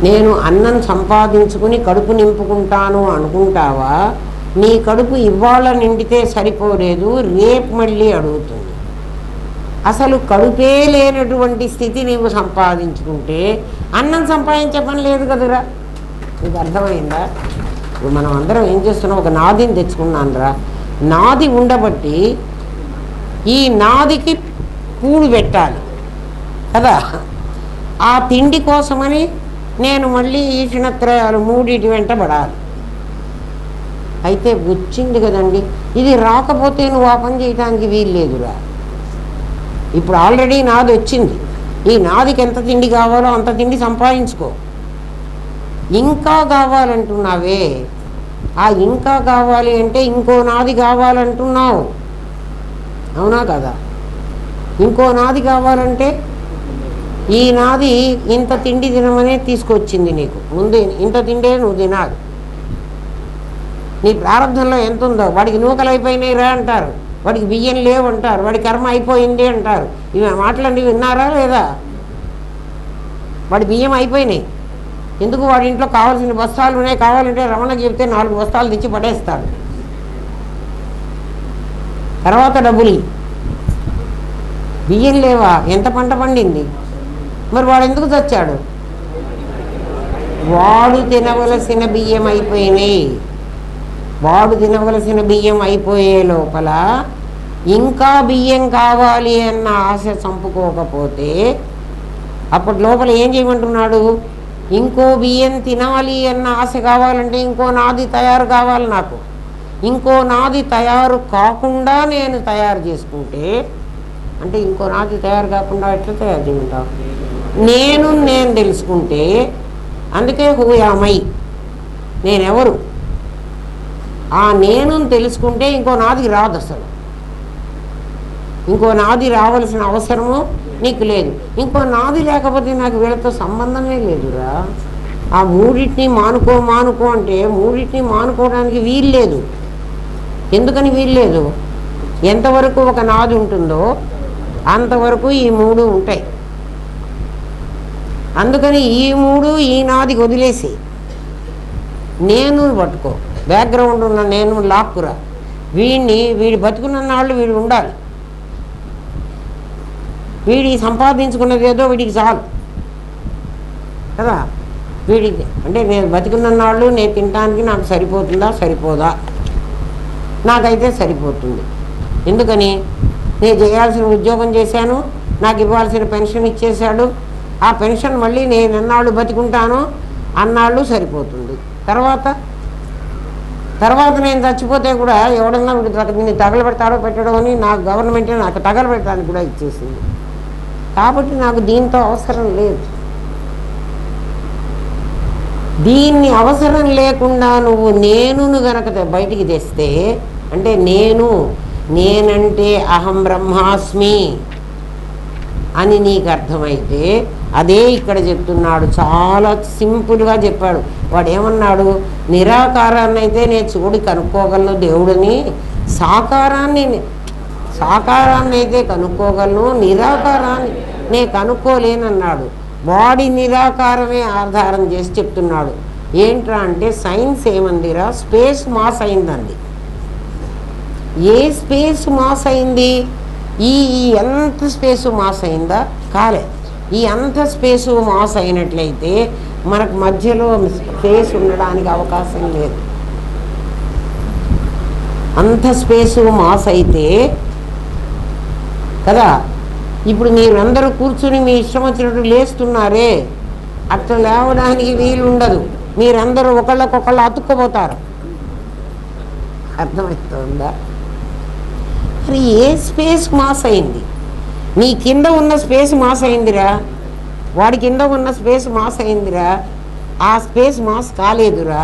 నేను అన్నం సంపాదించుకుని కడుపు నింపుకుంటాను అనుకుంటావా? నీ కడుపు ఇవాళ నిండితే సరిపోలేదు, రేపు మళ్ళీ అడుగుతుంది. అసలు కడుపే లేనటువంటి స్థితి నీవు సంపాదించుకుంటే అన్నం సంపాదించే పని లేదు కదరా. నీకు అర్థమైందా? ఇప్పుడు మనం అందరం ఏం చేస్తున్నాం? ఒక నాదిని తెచ్చుకున్నానురా. నాది ఉండబట్టి ఈ నాదికి కూడు పెట్టాలి కదా. ఆ తిండి కోసమని నేను మళ్ళీ ఈ క్షణత్రయాలు మూడిటి వెంట పడాలి. అయితే వచ్చింది కదండి, ఇది రాకపోతే నువ్వు ఆ పని చేయడానికి వీల్లేదురా. ఇప్పుడు ఆల్రెడీ నాది వచ్చింది. ఈ నాదికి ఎంత తిండి కావాలో అంత తిండి సంపాదించుకో. ఇంకా కావాలంటున్నావే, ఆ ఇంకా కావాలి అంటే ఇంకో నాది కావాలంటున్నావు, అవునా కదా? ఇంకో నాది కావాలంటే ఈ నాది ఇంత తిండి తినమనే తీసుకొచ్చింది నీకు. ముందు ఇంత తిండే నువ్వు తినాలి. నీ ప్రారంభంలో ఎంత ఉందో, వాడికి నూకలు అయిపోయినాయిరా అంటారు, వాడికి బియ్యం లేవు అంటారు, వాడి కర్మ అయిపోయింది అంటారు. ఇవి మాటలండి విన్నారా లేదా? వాడి బియ్యం అయిపోయినాయి. ఎందుకు? వాడి ఇంట్లో కావాల్సిన బస్తాలు ఉన్నాయి. కావాలంటే రమణ చెప్తే 4 బస్తాలు తెచ్చి పడేస్తాడు. తర్వాత డబ్బులు. బియ్యం లేవా? ఎంత పంట పండింది? మరి వాడు ఎందుకు చచ్చాడు? వాడు తినవలసిన బియ్యం అయిపోయినాయి. వాడు తినవలసిన బియ్యం అయిపోయే లోపల ఇంకా బియ్యం కావాలి అన్న ఆశ చంపుకోకపోతే అప్పటి లోపల ఏం చేయమంటున్నాడు? ఇంకో బియ్యం తినాలి అన్న ఆశ కావాలంటే ఇంకో నాది తయారు కావాలి నాకు. ఇంకో నాది తయారు కాకుండా నేను తయారు చేసుకుంటే, అంటే ఇంకో నాది తయారు కాకుండా ఎట్లా తయారు చేయమంటావు? నేను తెలుసుకుంటే, అందుకే హూయామై, నేనెవరు? ఆ నేను తెలుసుకుంటే ఇంకో నాది రాదు. అసలు ఇంకో నాది రావాల్సిన అవసరము నీకు లేదు. ఇంకో నాది లేకపోతే నాకు వీళ్ళతో సంబంధమే లేదురా. ఆ మూడింటిని మానుకో అంటే మూడింటిని మానుకోవడానికి వీల్లేదు. ఎందుకని వీల్లేదు? ఎంతవరకు ఒక నాది ఉంటుందో అంతవరకు ఈ మూడు ఉంటాయి. అందుకని ఈ మూడు ఈ నాది వదిలేసి నేను పట్టుకో, బ్యాక్గ్రౌండ్ ఉన్న నేను లాక్కురా. వీడి బతుకున్న నాళ్ళు వీడు ఉండాలి, వీడి సంపాదించుకున్నది ఏదో వీడికి చాలు కదా. వీడికి అంటే నేను బతికున్న నాళ్ళు నేను తినడానికి నాకు సరిపోతుందా సరిపోదా, నాకైతే సరిపోతుంది. ఎందుకని నేను చేయాల్సిన ఉద్యోగం చేశాను, నాకు ఇవ్వాల్సిన పెన్షన్ ఇచ్చేశాడు, ఆ పెన్షన్ మళ్ళీ నేను ఎన్నాళ్ళు బతికుంటాను అన్నాళ్ళు సరిపోతుంది. తర్వాత నేను చచ్చిపోతే కూడా ఎవడన్నా నేను తగలబెడతాడో పెట్టడో అని నాకు గవర్నమెంటే నాకు తగలబెట్టడానికి కూడా ఇచ్చేసింది. కాబట్టి నాకు దీంతో అవసరం లేదు. అవసరం లేకుండా నువ్వు నేనును గనక బయటికి తెస్తే, అంటే నేనంటే అహం బ్రహ్మాస్మి అని నీకు అర్థమైతే, అదే ఇక్కడ చెప్తున్నాడు. చాలా సింపుల్గా చెప్పాడు. వాడు ఏమన్నాడు, నిరాకారాన్ని అయితే నేను చూడి కనుక్కోగలను దేవుడిని, సాకారాన్ని అయితే కనుక్కోగలను, నిరాకారాన్ని నేను కనుక్కోలేనన్నాడు. బాడీ నిరాకారమే ఆధారం చేసి చెప్తున్నాడు. ఏంట్రా అంటే సైన్స్ ఏమందిరా, స్పేస్ మాస్ అయిందండి. ఏ స్పేస్ మాస్ అయింది? ఈ ఎంత స్పేసు మాస్ అయిందా? కాలే. ఈ అంత స్పేసు మాస్ అయినట్లయితే మనకు మధ్యలో స్పేస్ ఉండడానికి అవకాశం లేదు. అంత స్పేసు మాస్ అయితే కదా. ఇప్పుడు మీరందరూ కూర్చుని మీ ఇష్టం వచ్చినట్టు లేస్తున్నారే, అట్లా లేవడానికి వీలు ఉండదు. మీరందరూ ఒకళ్ళకొకళ్ళు అతుక్కోపోతారు. అర్థమవుతుందా? మరి ఏ స్పేస్ మాస్ అయింది? నీ కింద ఉన్న స్పేస్ మాస్ అయిందిరా, వాడి కింద ఉన్న స్పేస్ మాస్ అయిందిరా, ఆ స్పేస్ మాస్ కాలేదురా.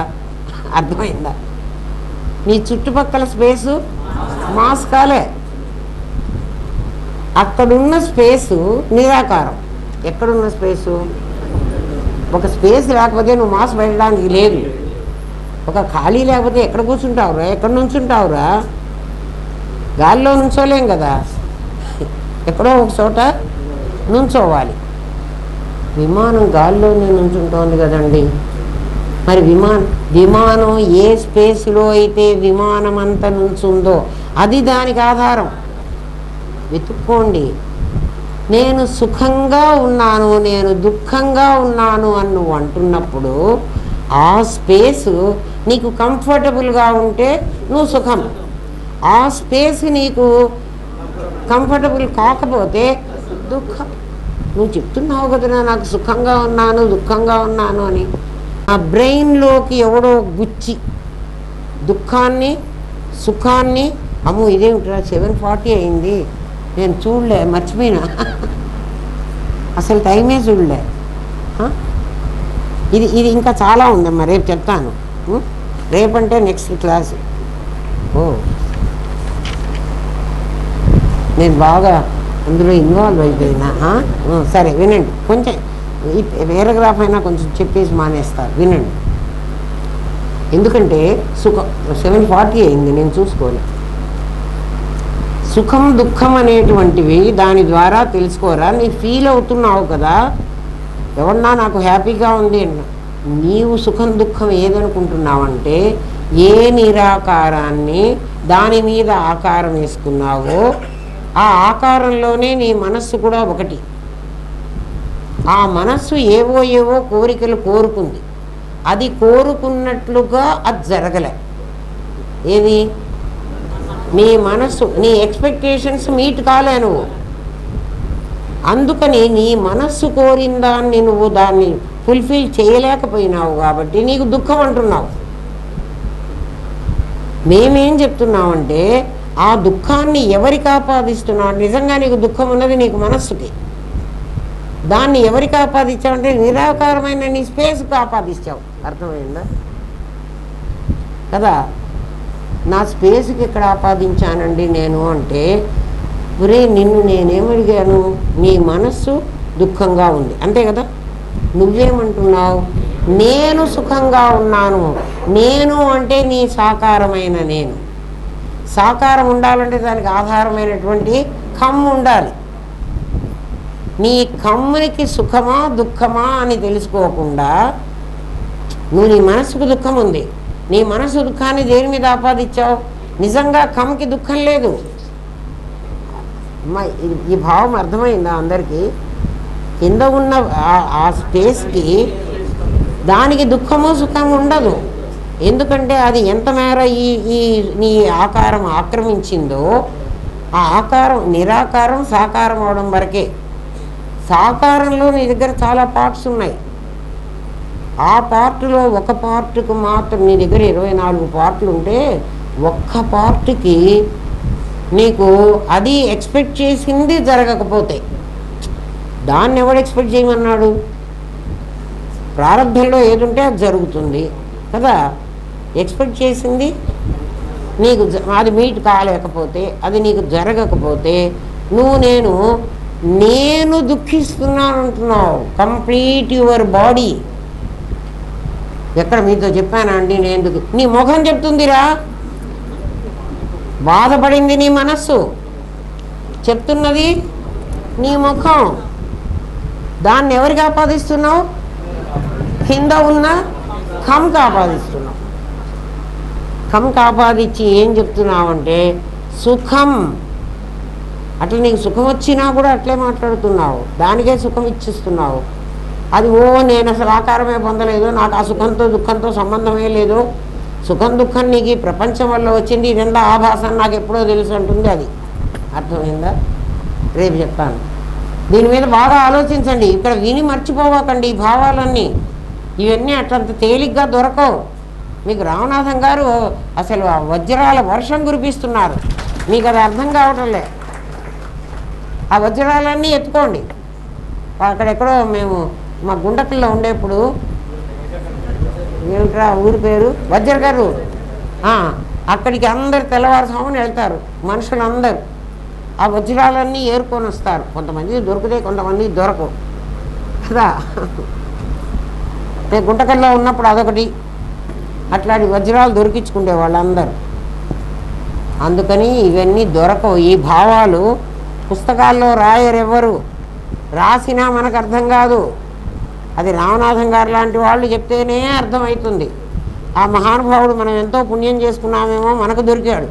అర్థమైందా? నీ చుట్టుపక్కల స్పేసు మాస్ కాలే. అక్కడున్న స్పేసు నిరాకారం. ఎక్కడున్న స్పేసు? ఒక స్పేస్ లేకపోతే నువ్వు మాస్ వెళ్ళడానికి లేదు. ఒక ఖాళీ లేకపోతే ఎక్కడ కూర్చుంటావురా, ఎక్కడ నుంచుంటావురా? గాల్లో నుంచోలేం కదా, ఎక్కడో ఒక చోట నుంచోవాలి. విమానం గాల్లోనే నుంచుంటోంది కదండి. మరి విమానం ఏ స్పేస్లో అయితే విమానం అంతా నుంచుందో అది దానికి ఆధారం. వెతుక్కోండి. నేను సుఖంగా ఉన్నాను, నేను దుఃఖంగా ఉన్నాను అని నువ్వు అంటున్నప్పుడు ఆ స్పేసు నీకు కంఫర్టబుల్గా ఉంటే నువ్వు సుఖం, ఆ స్పేస్ నీకు కంఫర్టబుల్ కాకపోతే దుఃఖం. నువ్వు చెప్తున్నావు కదరా నాకు సుఖంగా ఉన్నాను దుఃఖంగా ఉన్నాను అని. ఆ బ్రెయిన్లోకి ఎవడో గుచ్చి దుఃఖాన్ని సుఖాన్ని, అమ్మో ఇదేమిట్రా 7:40 అయింది, నేను చూడలే, మర్చిపోయినా, అసలు టైమే చూడలే. ఇది ఇంకా చాలా ఉందమ్మా, రేపు చెప్తాను. రేపంటే నెక్స్ట్ క్లాసు. నేను బాగా అందులో ఇన్వాల్వ్ అయిపోయినా. సరే వినండి, కొంచెం ఈ పారాగ్రాఫ్ అయినా కొంచెం చెప్పేసి మానేస్తారు, వినండి. ఎందుకంటే సుఖం 7:40 అయింది, నేను చూసుకోలే. సుఖం దుఃఖం అనేటువంటివి దాని ద్వారా తెలుసుకోరా. నీకు ఫీల్ అవుతున్నావు కదా, ఎవరన్నా నాకు హ్యాపీగా ఉంది అన్న, నీవు సుఖం దుఃఖం ఏదనుకుంటున్నావంటే ఏ నిరాకారాన్ని దాని మీద ఆకారం వేసుకున్నావో ఆ ఆకారంలోనే నీ మనస్సు కూడా ఒకటి. ఆ మనస్సు ఏవో కోరికలు కోరుకుంది, అది కోరుకున్నట్లుగా అది జరగలే. ఏది? నీ మనస్సు, నీ ఎక్స్పెక్టేషన్స్ మీట్ కాలే నువ్వు. అందుకని నీ మనస్సు కోరిన దాన్ని నువ్వు దాన్ని ఫుల్ఫిల్ చేయలేకపోయినావు కాబట్టి నీకు దుఃఖం అంటున్నావు. మేమేం చెప్తున్నామంటే ఆ దుఃఖాన్ని ఎవరికి ఆపాదిస్తున్నావు? నిజంగా నీకు దుఃఖం ఉన్నది నీకు మనస్సుకి, దాన్ని ఎవరికి ఆపాదించావంటే నిరాకారమైన నీ స్పేస్కి ఆపాదించావు. అర్థమైందా కదా? నా స్పేస్కి ఎక్కడ ఆపాదించానండి నేను అంటే, ఒరే నిన్ను నేనేమడిగాను, నీ మనస్సు దుఃఖంగా ఉంది అంతే కదా. నువ్వేమంటున్నావు? నేను సుఖంగా ఉన్నాను. నేను అంటే నీ సాకారమైన నేను. సాకారం ఉండాలంటే దానికి ఆధారమైనటువంటి కమ్ము ఉండాలి. నీ కమ్మునికి సుఖమా దుఃఖమా అని తెలుసుకోకుండా నువ్వు నీ మనసుకు దుఃఖం ఉంది, నీ మనసు దుఃఖాన్ని దేని మీద ఆపాదించావు? నిజంగా కమ్కి దుఃఖం లేదు. ఈ భావం అర్థమైందా అందరికీ? కింద ఉన్న ఆ స్పేస్కి దానికి దుఃఖము సుఖము ఉండదు. ఎందుకంటే అది ఎంత మేర ఈ నీ ఆకారం ఆక్రమించిందో ఆ ఆకారం నిరాకారం సాకారం అవడం వరకే. సాకారంలో నీ దగ్గర చాలా పార్ట్స్ ఉన్నాయి. ఆ పార్టులో ఒక పార్టుకు మాత్రం నీ దగ్గర 24 పార్ట్లు ఉంటే ఒక్క పార్ట్కి నీకు అది ఎక్స్పెక్ట్ చేసింది జరగకపోతే దాన్ని ఎవడు ఎక్స్పెక్ట్ చేయమన్నాడు? ప్రారంభంలో ఏదుంటే అది జరుగుతుంది కదా. ఎక్స్పెక్ట్ చేసింది నీకు అది మీట్ కాలేకపోతే, అది నీకు జరగకపోతే నేను దుఃఖిస్తున్నాను అంటున్నావు. Complete your body. ఎక్కడ మీతో చెప్పానా అండి నేను? నీ ముఖం చెప్తుందిరా, బాధపడింది నీ మనస్సు, చెప్తున్నది నీ ముఖం. దాన్ని ఎవరికి ఆపాదిస్తున్నావు? కింద ఉన్న కమ్కి ఆపాదిస్తున్నావు. కమ్కి ఆపాదించి ఏం చెప్తున్నావంటే సుఖం. అట్లా నీకు సుఖం వచ్చినా కూడా అట్లే మాట్లాడుతున్నావు, దానికే సుఖం ఇచ్చిస్తున్నావు. అది నేను అసలు ఆకారమే పొందలేదు, నాకు ఆ సుఖంతో దుఃఖంతో సంబంధమే లేదు, సుఖం దుఃఖం నీకు ఈ ప్రపంచం వల్ల వచ్చింది, ఇదంతా ఆభాసం నాకు ఎప్పుడో తెలుసు అంటుంది. అది అర్థమైందా? రేపు చెప్తాను. దీని మీద బాగా ఆలోచించండి. ఇక్కడ విని మర్చిపోవాకండి ఈ భావాలన్నీ. ఇవన్నీ అట్లంత తేలిగ్గా దొరకవు. మీకు రామనాథం గారు అసలు వజ్రాల వర్షం కురిపిస్తున్నారు, మీకు అది అర్థం కావటంలే. ఆ వజ్రాలన్నీ ఎత్తుకోండి. అక్కడెక్కడో మేము మా గుండకల్లో ఉండేప్పుడు, ఏమిట్రా ఊరి పేరు, వజ్రగారు, అక్కడికి అందరు తెల్లవారుసామని వెళ్తారు మనుషులందరూ. ఆ వజ్రాలన్నీ ఏరుకొని వస్తారు. కొంతమంది దొరుకుతాయి, కొంతమంది దొరకవు కదా. నేను గుంటకల్లో ఉన్నప్పుడు అదొకటి, అట్లాంటి వజ్రాలు దొరికించుకుంటే వాళ్ళందరూ. అందుకని ఇవన్నీ దొరకవు. ఈ భావాలు పుస్తకాల్లో రాయరెవ్వరు, రాసినా మనకు అర్థం కాదు. అది రామనాథం గారు లాంటి వాళ్ళు చెప్తేనే అర్థమవుతుంది. ఆ మహానుభావుడు మనం ఎంతో పుణ్యం చేసుకున్నామేమో మనకు దొరికాడు.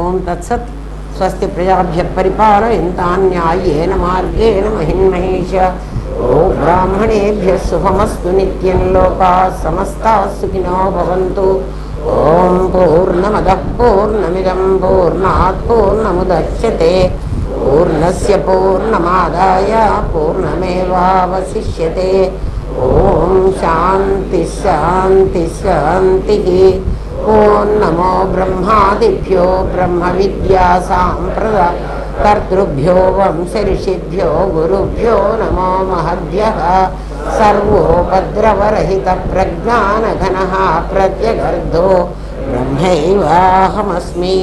ఓం తత్సత్. స్వస్తి ప్రజాభ్య పరిపాలయంతాన్యాయేన మార్గేణ మహిన్మహేష. ఓ బ్రాహ్మణేభ్య శుభమస్తు నిత్యం. లోకాః సమస్తాః సుఖినో భవంతు. ఓం పూర్ణమదః పూర్ణమిదం పూర్ణాత్ పూర్ణముదచ్యతే. పూర్ణస్య పూర్ణమాదాయ పూర్ణమేవావశిష్యతే. ఓం శాంతి శాంతి శాంతి. ఓం నమో బ్రహ్మాదిభ్యో బ్రహ్మ విద్యా సాంప్రదాయ కర్తృభ్యో వంశ ఋషిభ్యో గురుభ్యో నమో మహద్భ్యః. సర్వోపద్రవరహిత ప్రజ్ఞానఘనః ప్రత్యగర్ధో బ్రహ్మైవాహమస్మి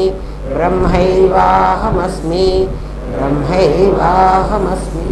బ్రహ్మైవాహమస్మి బ్రహ్మైవాహమస్మి.